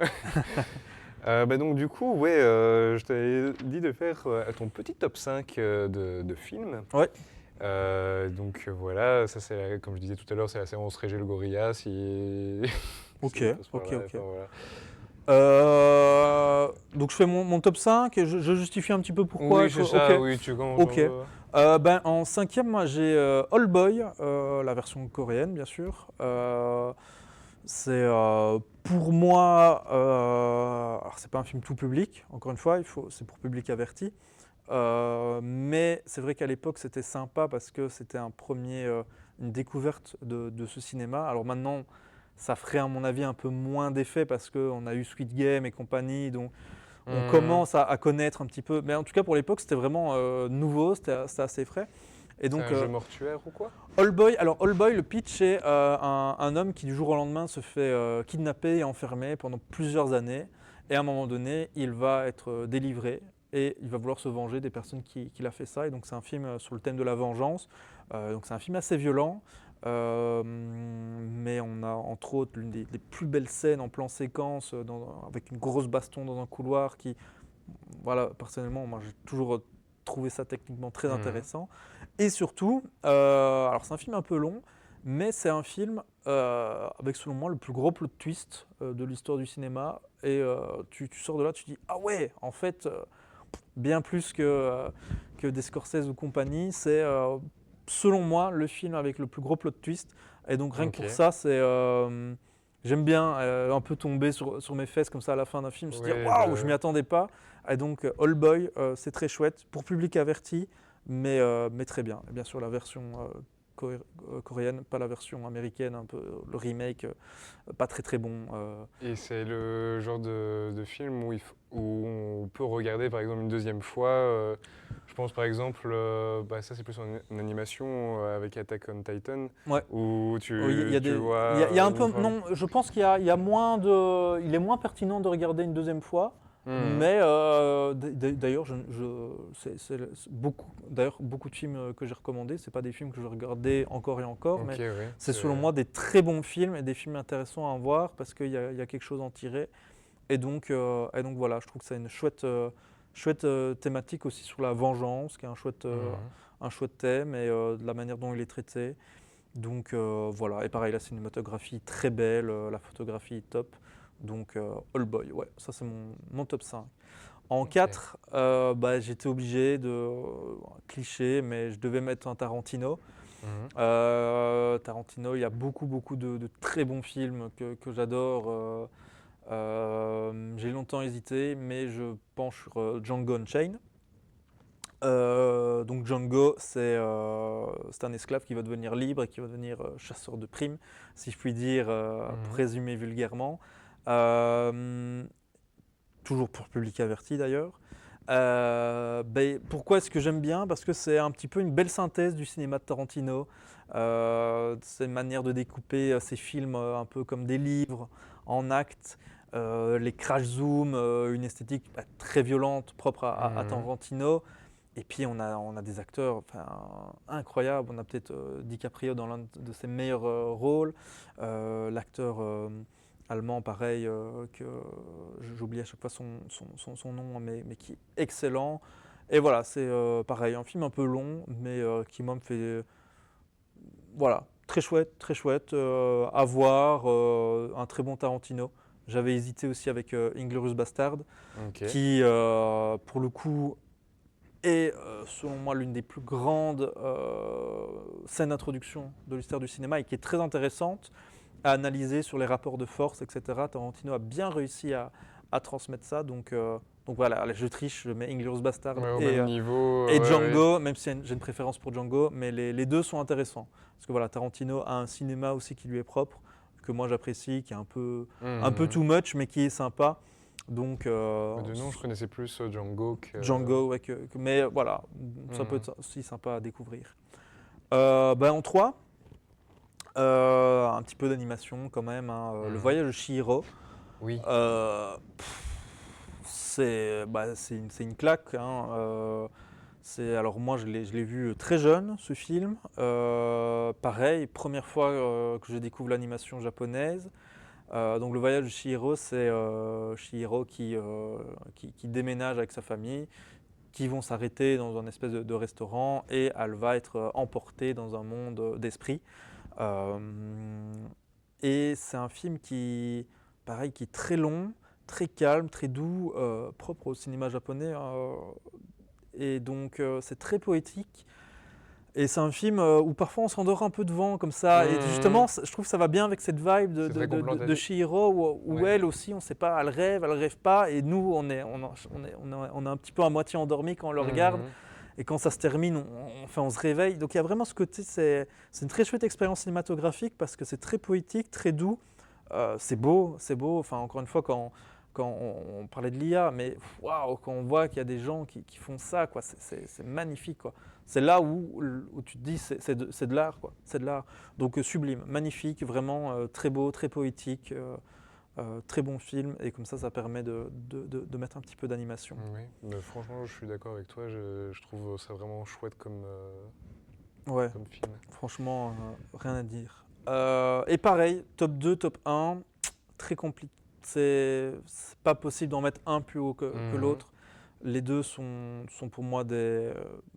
Speaker 1: Bah donc du coup, ouais, je t'avais dit de faire ton petit top 5 de films.
Speaker 2: Ouais,
Speaker 1: Voilà, ça c'est, comme je disais tout à l'heure, c'est la séance Régé le Gorilla, si... si
Speaker 2: ok,
Speaker 1: on passe par
Speaker 2: ok,
Speaker 1: là,
Speaker 2: ok.
Speaker 1: enfin, voilà.
Speaker 2: Donc je fais mon top 5 et je justifie un petit peu pourquoi.
Speaker 1: Oui, c'est
Speaker 2: Ok,
Speaker 1: ça, oui, tu commences.
Speaker 2: ok. Ben, en cinquième, moi j'ai All Boy, la version coréenne bien sûr. C'est pour moi, alors c'est pas un film tout public, encore une fois, c'est pour public averti. mais c'est vrai qu'à l'époque c'était sympa parce que c'était une découverte de ce cinéma. Alors maintenant, ça ferait à mon avis un peu moins d'effet parce qu'on a eu Squid Game et compagnie, donc on
Speaker 1: Mhm.
Speaker 2: commence à connaître un petit peu. Mais en tout cas pour l'époque c'était vraiment nouveau, c'était assez frais. Et
Speaker 1: C'est
Speaker 2: donc
Speaker 1: un jeu mortuaire ou quoi?
Speaker 2: Oldboy, alors Oldboy, le pitch c'est un homme qui du jour au lendemain se fait kidnapper et enfermer pendant plusieurs années. Et à un moment donné, il va être délivré et il va vouloir se venger des personnes qui l'a fait ça. Et donc c'est un film sur le thème de la vengeance. Donc c'est un film assez violent. Mais on a entre autres l'une des plus belles scènes en plan séquence avec une grosse baston dans un couloir qui, voilà, personnellement, moi j'ai toujours trouvé ça techniquement très
Speaker 1: Mhm.
Speaker 2: intéressant. Et surtout, alors c'est un film un peu long, mais c'est un film avec selon moi le plus gros plot twist de l'histoire du cinéma. Et tu sors de là, tu dis ah ouais, en fait, bien plus que des Scorsese ou compagnie, c'est selon moi le film avec le plus gros plot twist. Et donc rien que pour
Speaker 1: Ok.
Speaker 2: ça, j'aime bien un peu tomber sur mes fesses comme ça à la fin d'un film, se dire
Speaker 1: Oui,
Speaker 2: waouh,
Speaker 1: bah,
Speaker 2: je m'y attendais pas. Et donc All Boy, c'est très chouette pour public averti, mais très bien. Et bien sûr la version coréenne, pas la version américaine, un peu le remake, pas très très bon.
Speaker 1: et c'est le genre de film où on peut regarder par exemple une deuxième fois. Je pense par exemple, bah, ça c'est plus en animation avec Attack on Titan,
Speaker 2: Ouais.
Speaker 1: où
Speaker 2: Oui,
Speaker 1: tu
Speaker 2: il y a
Speaker 1: vois.
Speaker 2: un peu, non, je pense qu'il y a moins de, il est moins pertinent de regarder une deuxième fois,
Speaker 1: Mhm.
Speaker 2: mais d'ailleurs, d'ailleurs, beaucoup de films que j'ai recommandés, c'est pas des films que je regardais encore et encore,
Speaker 1: Ok,
Speaker 2: mais
Speaker 1: oui.
Speaker 2: c'est selon moi des très bons films et des films intéressants à voir parce qu'il y a quelque chose à en tirer. Et donc voilà, je trouve que c'est une chouette thématique aussi sur la vengeance, qui est
Speaker 1: Mhm.
Speaker 2: un chouette thème et de la manière dont il est traité. Donc voilà, et pareil, la cinématographie très belle, la photographie top. Donc All Boy, ouais, ça c'est mon top 5. En
Speaker 1: Ok.
Speaker 2: 4, bah, j'étais obligé cliché, mais je devais mettre un Tarantino.
Speaker 1: Mhm.
Speaker 2: Tarantino, il y a beaucoup de très bons films que j'adore. J'ai longtemps hésité, mais je penche sur Django Unchained. Donc Django, c'est un esclave qui va devenir libre et qui va devenir chasseur de primes, si je puis dire, pour
Speaker 1: Mhm.
Speaker 2: résumer vulgairement. Euh, Toujours pour public averti d'ailleurs. Pourquoi est-ce que j'aime bien? Parce que c'est un petit peu une belle synthèse du cinéma de Tarantino. C'est une manière de découper ses films un peu comme des livres en actes. Les crash zoom, une esthétique très violente propre à
Speaker 1: Mhm.
Speaker 2: Tarantino. Et puis on a des acteurs enfin, incroyables. On a peut-être DiCaprio dans l'un de ses meilleurs rôles. L'acteur allemand, pareil, que j'oublie à chaque fois son nom, mais qui est excellent. Et voilà, c'est pareil, un film un peu long, mais qui moi me fait... voilà, très chouette à voir. Un très bon Tarantino. J'avais hésité aussi avec Inglourious Bastard,
Speaker 1: Ok.
Speaker 2: qui, pour le coup, est, selon moi, l'une des plus grandes scènes d'introduction de l'histoire du cinéma et qui est très intéressante à analyser sur les rapports de force, etc. Tarantino a bien réussi à transmettre ça. Donc voilà, allez, je triche, je mets Inglourious Bastard
Speaker 1: Ouais, au même niveau,
Speaker 2: et
Speaker 1: ouais,
Speaker 2: Django, même si j'ai une préférence pour Django, mais les deux sont intéressants. Parce que voilà, Tarantino a un cinéma aussi qui lui est propre, que moi j'apprécie, qui est
Speaker 1: ouais.
Speaker 2: un peu
Speaker 1: Mhm.
Speaker 2: too much, mais qui est sympa. Donc
Speaker 1: De nom, je connaissais plus Django que.
Speaker 2: Django, ouais, mais voilà, ça peut
Speaker 1: Mhm.
Speaker 2: être aussi sympa à découvrir. En 3, un petit peu d'animation quand même, hein, Le
Speaker 1: Mhm.
Speaker 2: Voyage de Chihiro.
Speaker 1: Oui.
Speaker 2: C'est une claque, hein, alors moi je l'ai vu très jeune ce film. Pareil, première fois que je découvre l'animation japonaise. Donc le voyage de Chihiro, c'est Chihiro qui déménage avec sa famille, qui vont s'arrêter dans un espèce de restaurant et elle va être emportée dans un monde d'esprit. Euh, et c'est un film pareil, qui est très long, très calme, très doux, propre au cinéma japonais. Et donc c'est très poétique. Et c'est un film où parfois on s'endort un peu devant comme ça. Et justement, je trouve que ça va bien avec cette vibe
Speaker 1: C'est très
Speaker 2: de
Speaker 1: contemplatif.
Speaker 2: Chihiro où
Speaker 1: Ouais.
Speaker 2: elle aussi, on ne sait pas, elle rêve pas. Et nous, on est un petit peu à moitié endormi quand on le regarde.
Speaker 1: Mhm.
Speaker 2: Et quand ça se termine, on se réveille. Donc il y a vraiment ce côté, c'est une très chouette expérience cinématographique parce que c'est très poétique, très doux. C'est beau, c'est beau. Enfin, encore une fois, quand on parlait de l'IA, mais waouh, quand on voit qu'il y a des gens qui font ça, quoi, c'est magnifique, quoi. C'est là où tu te dis, c'est de l'art, quoi. C'est de l'art. Donc sublime, magnifique, vraiment très beau, très poétique, très bon film. Et comme ça permet de mettre un petit peu d'animation.
Speaker 1: Oui, mais franchement, je suis d'accord avec toi. Je trouve ça vraiment chouette
Speaker 2: Ouais,
Speaker 1: comme film.
Speaker 2: franchement, rien à dire. Et pareil, top 2, top 1, très compliqué. C'est pas possible d'en mettre un plus haut que
Speaker 1: Mhm.
Speaker 2: l'autre. Les deux sont pour moi des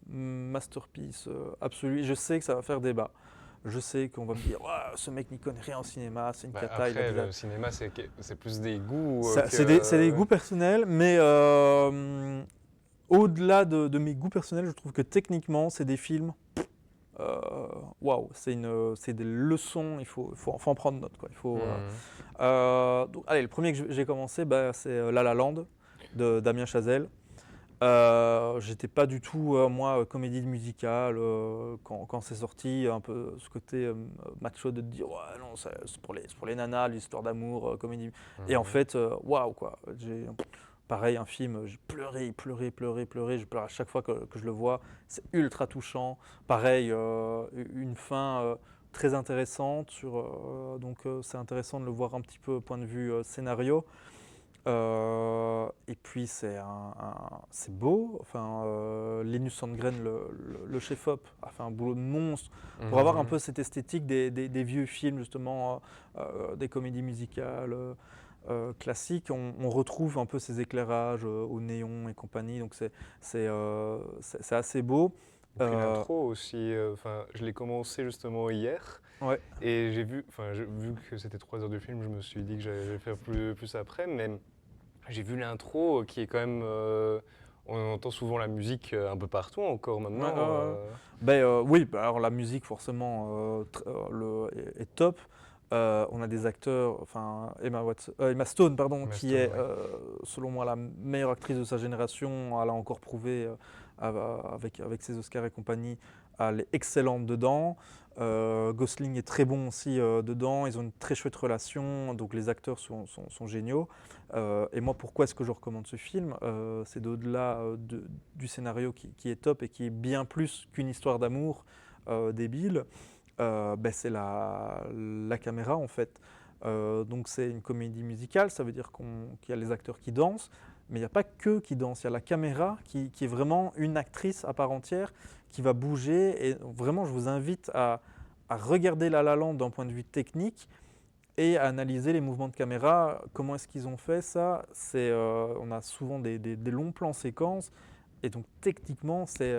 Speaker 2: masterpieces absolus. Je sais que ça va faire débat. Je sais qu'on va me dire, ouah, ce mec n'y connaît rien au cinéma, c'est une
Speaker 1: Bah,
Speaker 2: cata, il a
Speaker 1: après,
Speaker 2: déjà.
Speaker 1: le cinéma, c'est plus des goûts
Speaker 2: C'est des
Speaker 1: que.
Speaker 2: goûts personnels, mais au-delà de mes goûts personnels, je trouve que techniquement, c'est des films. Waouh, c'est des leçons, faut en prendre note, quoi.
Speaker 1: Mhm.
Speaker 2: Donc, allez, le premier que j'ai commencé, bah, c'est La La Land de Damien Chazelle. J'étais pas du tout, moi, comédie musicale, quand c'est sorti, un peu ce côté macho de te dire, ouais, non, c'est pour les nanas, l'histoire d'amour, comédie. Et en
Speaker 1: Mhm.
Speaker 2: fait, waouh, quoi. Pareil, un film, j'ai pleuré, pleuré, pleuré, pleuré. Je pleure à chaque fois que je le vois. C'est ultra touchant. Pareil, une fin très intéressante. Donc, c'est intéressant de le voir un petit peu au point de vue scénario. Et puis c'est beau. Enfin, Linus Sandgren, le chef-op, a fait un boulot de monstre pour avoir un
Speaker 1: Mhm.
Speaker 2: peu cette esthétique des vieux films, justement, des comédies musicales classiques. On retrouve un peu ces éclairages au néon et compagnie. Donc c'est assez beau.
Speaker 1: Et puis
Speaker 2: Euh,
Speaker 1: l'intro aussi, enfin, je l'ai commencé justement hier
Speaker 2: ouais.
Speaker 1: et vu que c'était 3 heures de film, je me suis dit que j'allais faire plus après, mais j'ai vu l'intro qui est quand même, on entend souvent la musique un peu partout encore
Speaker 2: Ouais,
Speaker 1: maintenant.
Speaker 2: Ben, oui, bah, alors la musique forcément est top. On a des acteurs, enfin Emma Stone, pardon,
Speaker 1: Emma
Speaker 2: qui
Speaker 1: Stone,
Speaker 2: est
Speaker 1: ouais.
Speaker 2: selon moi la meilleure actrice de sa génération. Elle a encore prouvé avec ses Oscars et compagnie. Elle est excellente dedans. Gosling est très bon aussi dedans. Ils ont une très chouette relation, donc les acteurs sont géniaux. Et moi, pourquoi est-ce que je recommande ce film? C'est d'au-delà du scénario qui est top et qui est bien plus qu'une histoire d'amour débile. Ben, c'est la caméra en fait. Donc c'est une comédie musicale, ça veut dire qu'il y a les acteurs qui dansent, mais il n'y a pas que qui dansent, il y a la caméra qui est vraiment une actrice à part entière qui va bouger. Et vraiment, je vous invite à regarder La La Land d'un point de vue technique et à analyser les mouvements de caméra. Comment est-ce qu'ils ont fait ça? On a souvent des longs plans séquences et donc techniquement c'est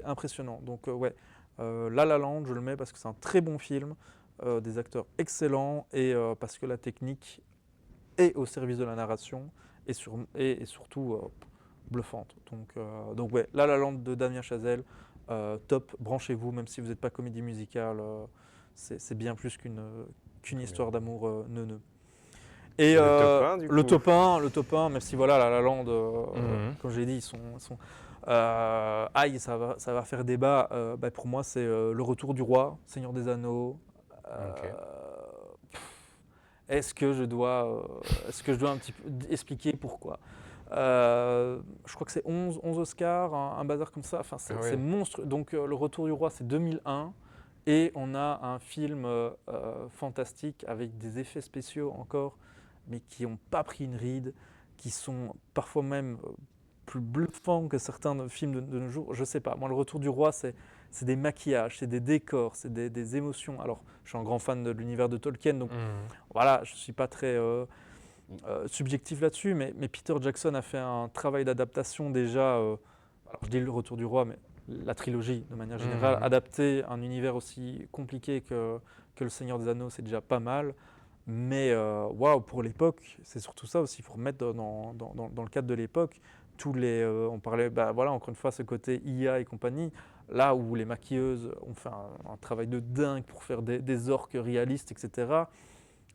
Speaker 2: impressionnant. Donc ouais, La La Land, je le mets parce que c'est un très bon film, des acteurs excellents et parce que la technique est au service de la narration et surtout bluffante. Donc ouais, La La Land de Damien Chazelle, top, branchez-vous, même si vous n'êtes pas comédie musicale, c'est bien plus qu'une histoire d'amour neuneu. Et
Speaker 1: Et le top 1 du coup?
Speaker 2: le top 1, même si voilà, La La Land,
Speaker 1: Mhm.
Speaker 2: comme j'ai dit, ça va faire débat. Bah, pour moi, c'est Le Retour du Roi, Seigneur des Anneaux.
Speaker 1: Ok.
Speaker 2: Est-ce que je dois un petit peu expliquer pourquoi? Je crois que c'est 11 Oscars, un bazar comme ça. Enfin,
Speaker 1: Ah
Speaker 2: c'est
Speaker 1: oui.
Speaker 2: monstre. Donc, Le Retour du Roi, c'est 2001. Et on a un film fantastique avec des effets spéciaux encore, mais qui n'ont pas pris une ride, qui sont parfois même plus bluffants que certains films de nos jours. Je sais pas. Moi, Le Retour du Roi, c'est des maquillages, c'est des décors, c'est des émotions. Alors, je suis un grand fan de l'univers de Tolkien, donc
Speaker 1: Mhm.
Speaker 2: voilà, je ne suis pas très subjectif là-dessus, mais Peter Jackson a fait un travail d'adaptation déjà. Alors, je dis Le Retour du Roi, mais la trilogie, de manière générale,
Speaker 1: Mhm.
Speaker 2: adapter un univers aussi compliqué que Le Seigneur des Anneaux, c'est déjà pas mal. Mais waouh, pour l'époque, c'est surtout ça aussi, il faut remettre dans le cadre de l'époque. On parlait, bah, voilà, encore une fois, ce côté IA et compagnie. là où les maquilleuses ont fait un travail de dingue pour faire des orques réalistes, etc.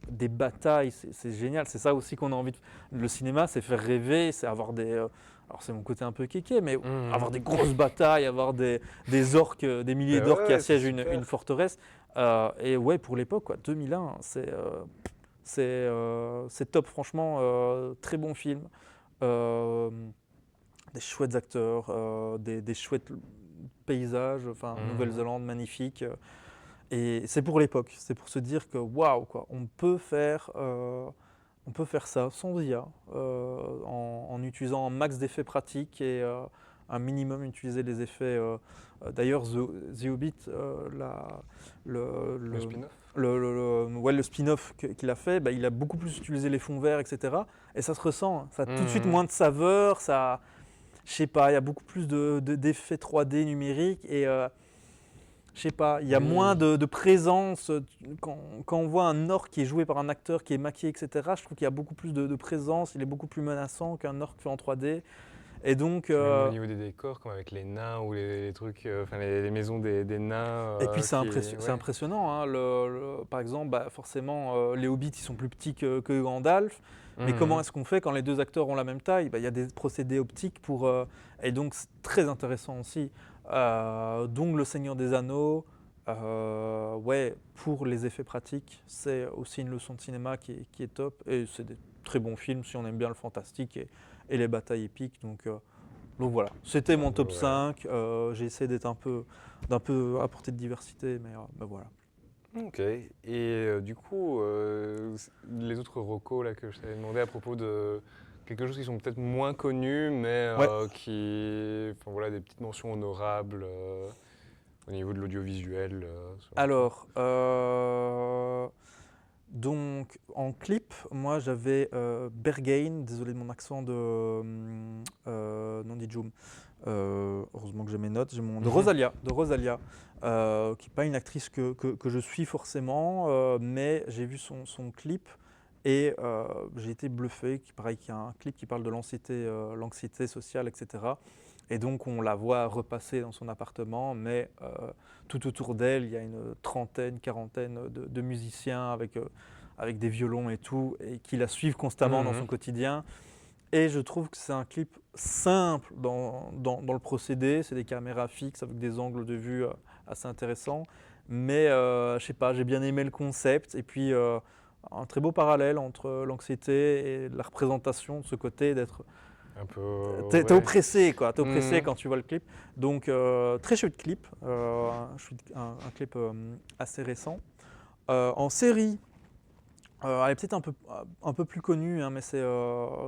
Speaker 2: Des batailles, c'est génial. C'est ça aussi qu'on a envie de... Le cinéma, c'est faire rêver, c'est avoir des... alors c'est mon côté un peu kéké, mais avoir des grosses batailles, avoir des orques, des milliers
Speaker 1: Mais
Speaker 2: d'orques qui
Speaker 1: ouais, c'est
Speaker 2: assiègent
Speaker 1: super.
Speaker 2: une forteresse. Et ouais, pour l'époque, quoi, 2001, c'est top, franchement, très bon film. Euh, des chouettes acteurs, des chouettes paysages, enfin, Nouvelle-Zélande, magnifique. Et c'est pour l'époque, c'est pour se dire que waouh, quoi, on peut faire ça sans IA, en utilisant un max d'effets pratiques et un minimum utiliser les effets. D'ailleurs, The Hobbit,
Speaker 1: Le spin-off.
Speaker 2: ouais, le spin-off qu'il a fait, bah, il a beaucoup plus utilisé les fonds verts, etc. Et ça se ressent, hein. Ça a tout de suite moins de saveur, ça, je sais pas, il y a beaucoup plus d'effets 3D numériques et je sais pas, il y a moins
Speaker 1: Oui.
Speaker 2: de présence. Quand on voit un orc qui est joué par un acteur qui est maquillé, etc., je trouve qu'il y a beaucoup plus de présence, il est beaucoup plus menaçant qu'un orc fait en 3D. Et donc,
Speaker 1: Puis même au niveau des décors, comme avec les nains ou les trucs, enfin les maisons des nains
Speaker 2: et puis c'est
Speaker 1: qui...
Speaker 2: c'est
Speaker 1: Ouais.
Speaker 2: impressionnant, hein. Par exemple, bah, forcément, les hobbits ils sont plus petits que Gandalf. Mais comment est-ce qu'on fait quand les deux acteurs ont la même taille? Bah, il y a des procédés optiques pour. Et donc c'est très intéressant aussi. Donc le Seigneur des Anneaux, ouais, pour les effets pratiques, c'est aussi une leçon de cinéma qui est top. Et c'est des très bons films si on aime bien le fantastique et les batailles épiques. Donc voilà, c'était mon top
Speaker 1: Ouais.
Speaker 2: 5. J'ai essayé d'un peu apporter de diversité, mais voilà.
Speaker 1: Ok. Et du coup, les autres recos là, que je t'avais demandé à propos de quelque chose qui sont peut-être moins connus, mais
Speaker 2: Ouais.
Speaker 1: enfin, voilà, des petites mentions honorables au niveau de l'audiovisuel, ce genre de truc.
Speaker 2: Alors, donc en clip, moi j'avais Berghain, désolé de mon accent non dit Joum. Heureusement que j'ai mes notes, j'ai mon de Rosalia, qui n'est pas une actrice que je suis forcément, mais j'ai vu son clip et j'ai été bluffé. Pareil, qu'il y a un clip qui parle de l'anxiété sociale, etc. Et donc on la voit repasser dans son appartement, mais tout autour d'elle, il y a une trentaine, quarantaine de musiciens avec des violons et tout, et qui la suivent constamment dans son quotidien. Et je trouve que c'est un clip simple dans le procédé. C'est des caméras fixes avec des angles de vue assez intéressants. Mais je sais pas, j'ai bien aimé le concept. Et puis un très beau parallèle entre l'anxiété et la représentation de ce côté d'être.
Speaker 1: Un peu,
Speaker 2: T'es
Speaker 1: ouais.
Speaker 2: oppressé, quoi. T'es oppressé quand tu vois le clip. Donc très chouette clip. Un clip assez récent. En série, elle est peut-être un peu plus connue, hein, mais c'est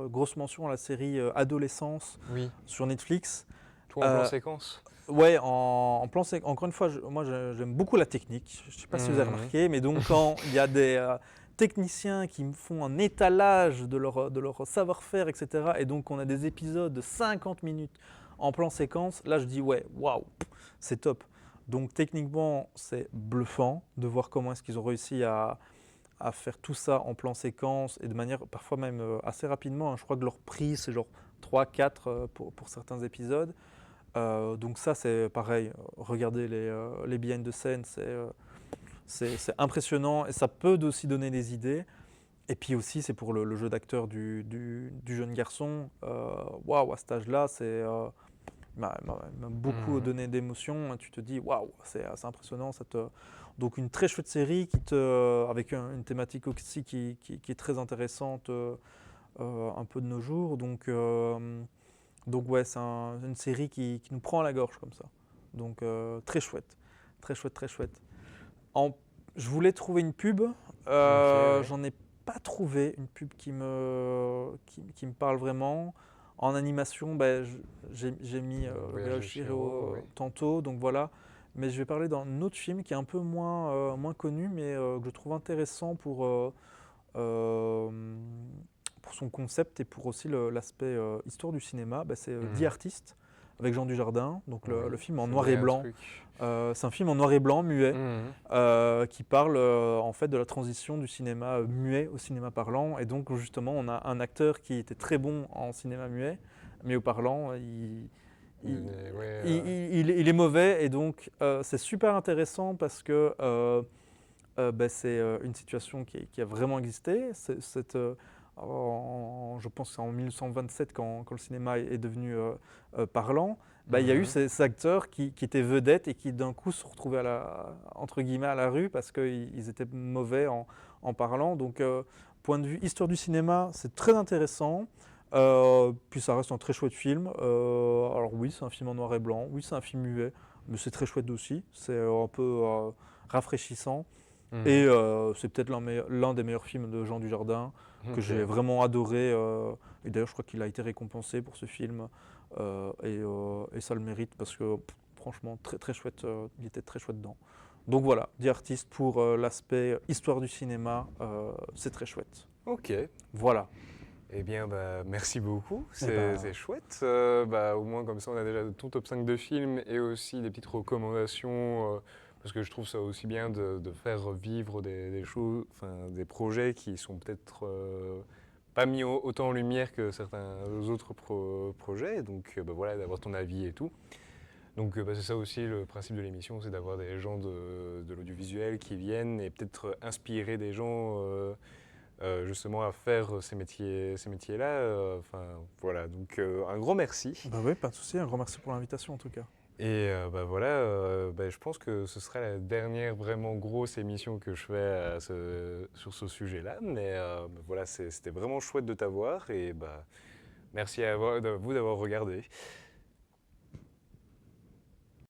Speaker 2: grosse mention à la série Adolescence
Speaker 1: Oui.
Speaker 2: sur Netflix.
Speaker 1: Tout en plan
Speaker 2: Euh,
Speaker 1: séquence.
Speaker 2: ouais, en plan, encore une fois, moi j'aime beaucoup la technique. Je ne sais pas si vous avez remarqué, mais donc quand il y a des techniciens qui me font un étalage de leur savoir-faire, etc., et donc on a des épisodes de 50 minutes en plan séquence, là je dis ouais, waouh, c'est top. Donc techniquement, c'est bluffant de voir comment est-ce qu'ils ont réussi à faire tout ça en plan séquence et de manière parfois même assez rapidement, hein. Je crois que leur prix, c'est genre 3-4 pour certains épisodes. Donc ça, c'est pareil. Regardez les behind the scenes, c'est impressionnant et ça peut aussi donner des idées. Et puis aussi, c'est pour le jeu d'acteur du jeune garçon. Waouh, à cet âge-là, m'a beaucoup donné d'émotions. Tu te dis, waouh, c'est impressionnant. Donc une très chouette série avec une thématique aussi qui est très intéressante un peu de nos jours. Donc ouais, c'est une série qui nous prend à la gorge comme ça. Donc très chouette, très chouette, très chouette. En, je voulais trouver une pub,
Speaker 1: Ok, ouais.
Speaker 2: j'en ai pas trouvé une pub qui me parle vraiment. En animation, ben, j'ai mis
Speaker 1: Voyage de
Speaker 2: Voyage de
Speaker 1: Chihiro,
Speaker 2: Chihiro
Speaker 1: ouais.
Speaker 2: tantôt, donc voilà. Mais je vais parler d'un autre film qui est un peu moins connu, mais que je trouve intéressant euh, pour son concept et pour aussi l'aspect histoire du cinéma. Ben, c'est The Artist avec Jean Dujardin, donc le
Speaker 1: Oui,
Speaker 2: film en
Speaker 1: ça me
Speaker 2: noir
Speaker 1: dit
Speaker 2: et
Speaker 1: un
Speaker 2: blanc.
Speaker 1: truc.
Speaker 2: C'est un film en noir et blanc, muet,
Speaker 1: Mhm.
Speaker 2: qui parle en fait de la transition du cinéma muet au cinéma parlant. Et donc justement, on a un acteur qui était très bon en cinéma muet, mais au parlant,
Speaker 1: Ouais,
Speaker 2: il est mauvais et donc c'est super intéressant parce que c'est une situation qui a vraiment existé. Je pense que c'est en 1927 quand le cinéma est devenu parlant. Il y a eu ces acteurs qui étaient vedettes et qui d'un coup se retrouvaient entre guillemets à la rue parce qu'ils étaient mauvais en parlant. Donc point de vue histoire du cinéma, c'est très intéressant. Puis ça reste un très chouette film. Alors oui, c'est un film en noir et blanc. Oui, c'est un film muet, mais c'est très chouette aussi. C'est un peu rafraîchissant. Et c'est peut-être l'un des meilleurs films de Jean Dujardin que j'ai vraiment adoré. Et d'ailleurs, je crois qu'il a été récompensé pour ce film. Et ça le mérite parce que franchement, très très chouette. Il était très chouette dedans. Donc voilà, The Artist pour l'aspect histoire du cinéma, c'est très chouette.
Speaker 1: Ok.
Speaker 2: Voilà.
Speaker 1: Eh bien, merci beaucoup,
Speaker 2: Eh ben-
Speaker 1: c'est chouette. Au moins, comme ça, on a déjà ton top 5 de films et aussi des petites recommandations, parce que je trouve ça aussi bien de faire vivre des choses, enfin, des projets qui sont peut-être pas mis autant en lumière que certains autres projets. Donc, voilà, d'avoir ton avis et tout. Donc, c'est ça aussi le principe de l'émission, c'est d'avoir des gens de l'audiovisuel qui viennent et peut-être inspirer des gens. Justement à faire ces métiers-là. Enfin, voilà, donc un gros merci.
Speaker 2: Bah oui, pas de souci. Un grand merci pour l'invitation en tout cas.
Speaker 1: Et voilà, je pense que ce serait la dernière vraiment grosse émission que je fais sur ce sujet-là. Mais voilà, c'était vraiment chouette de t'avoir et merci à vous d'avoir regardé.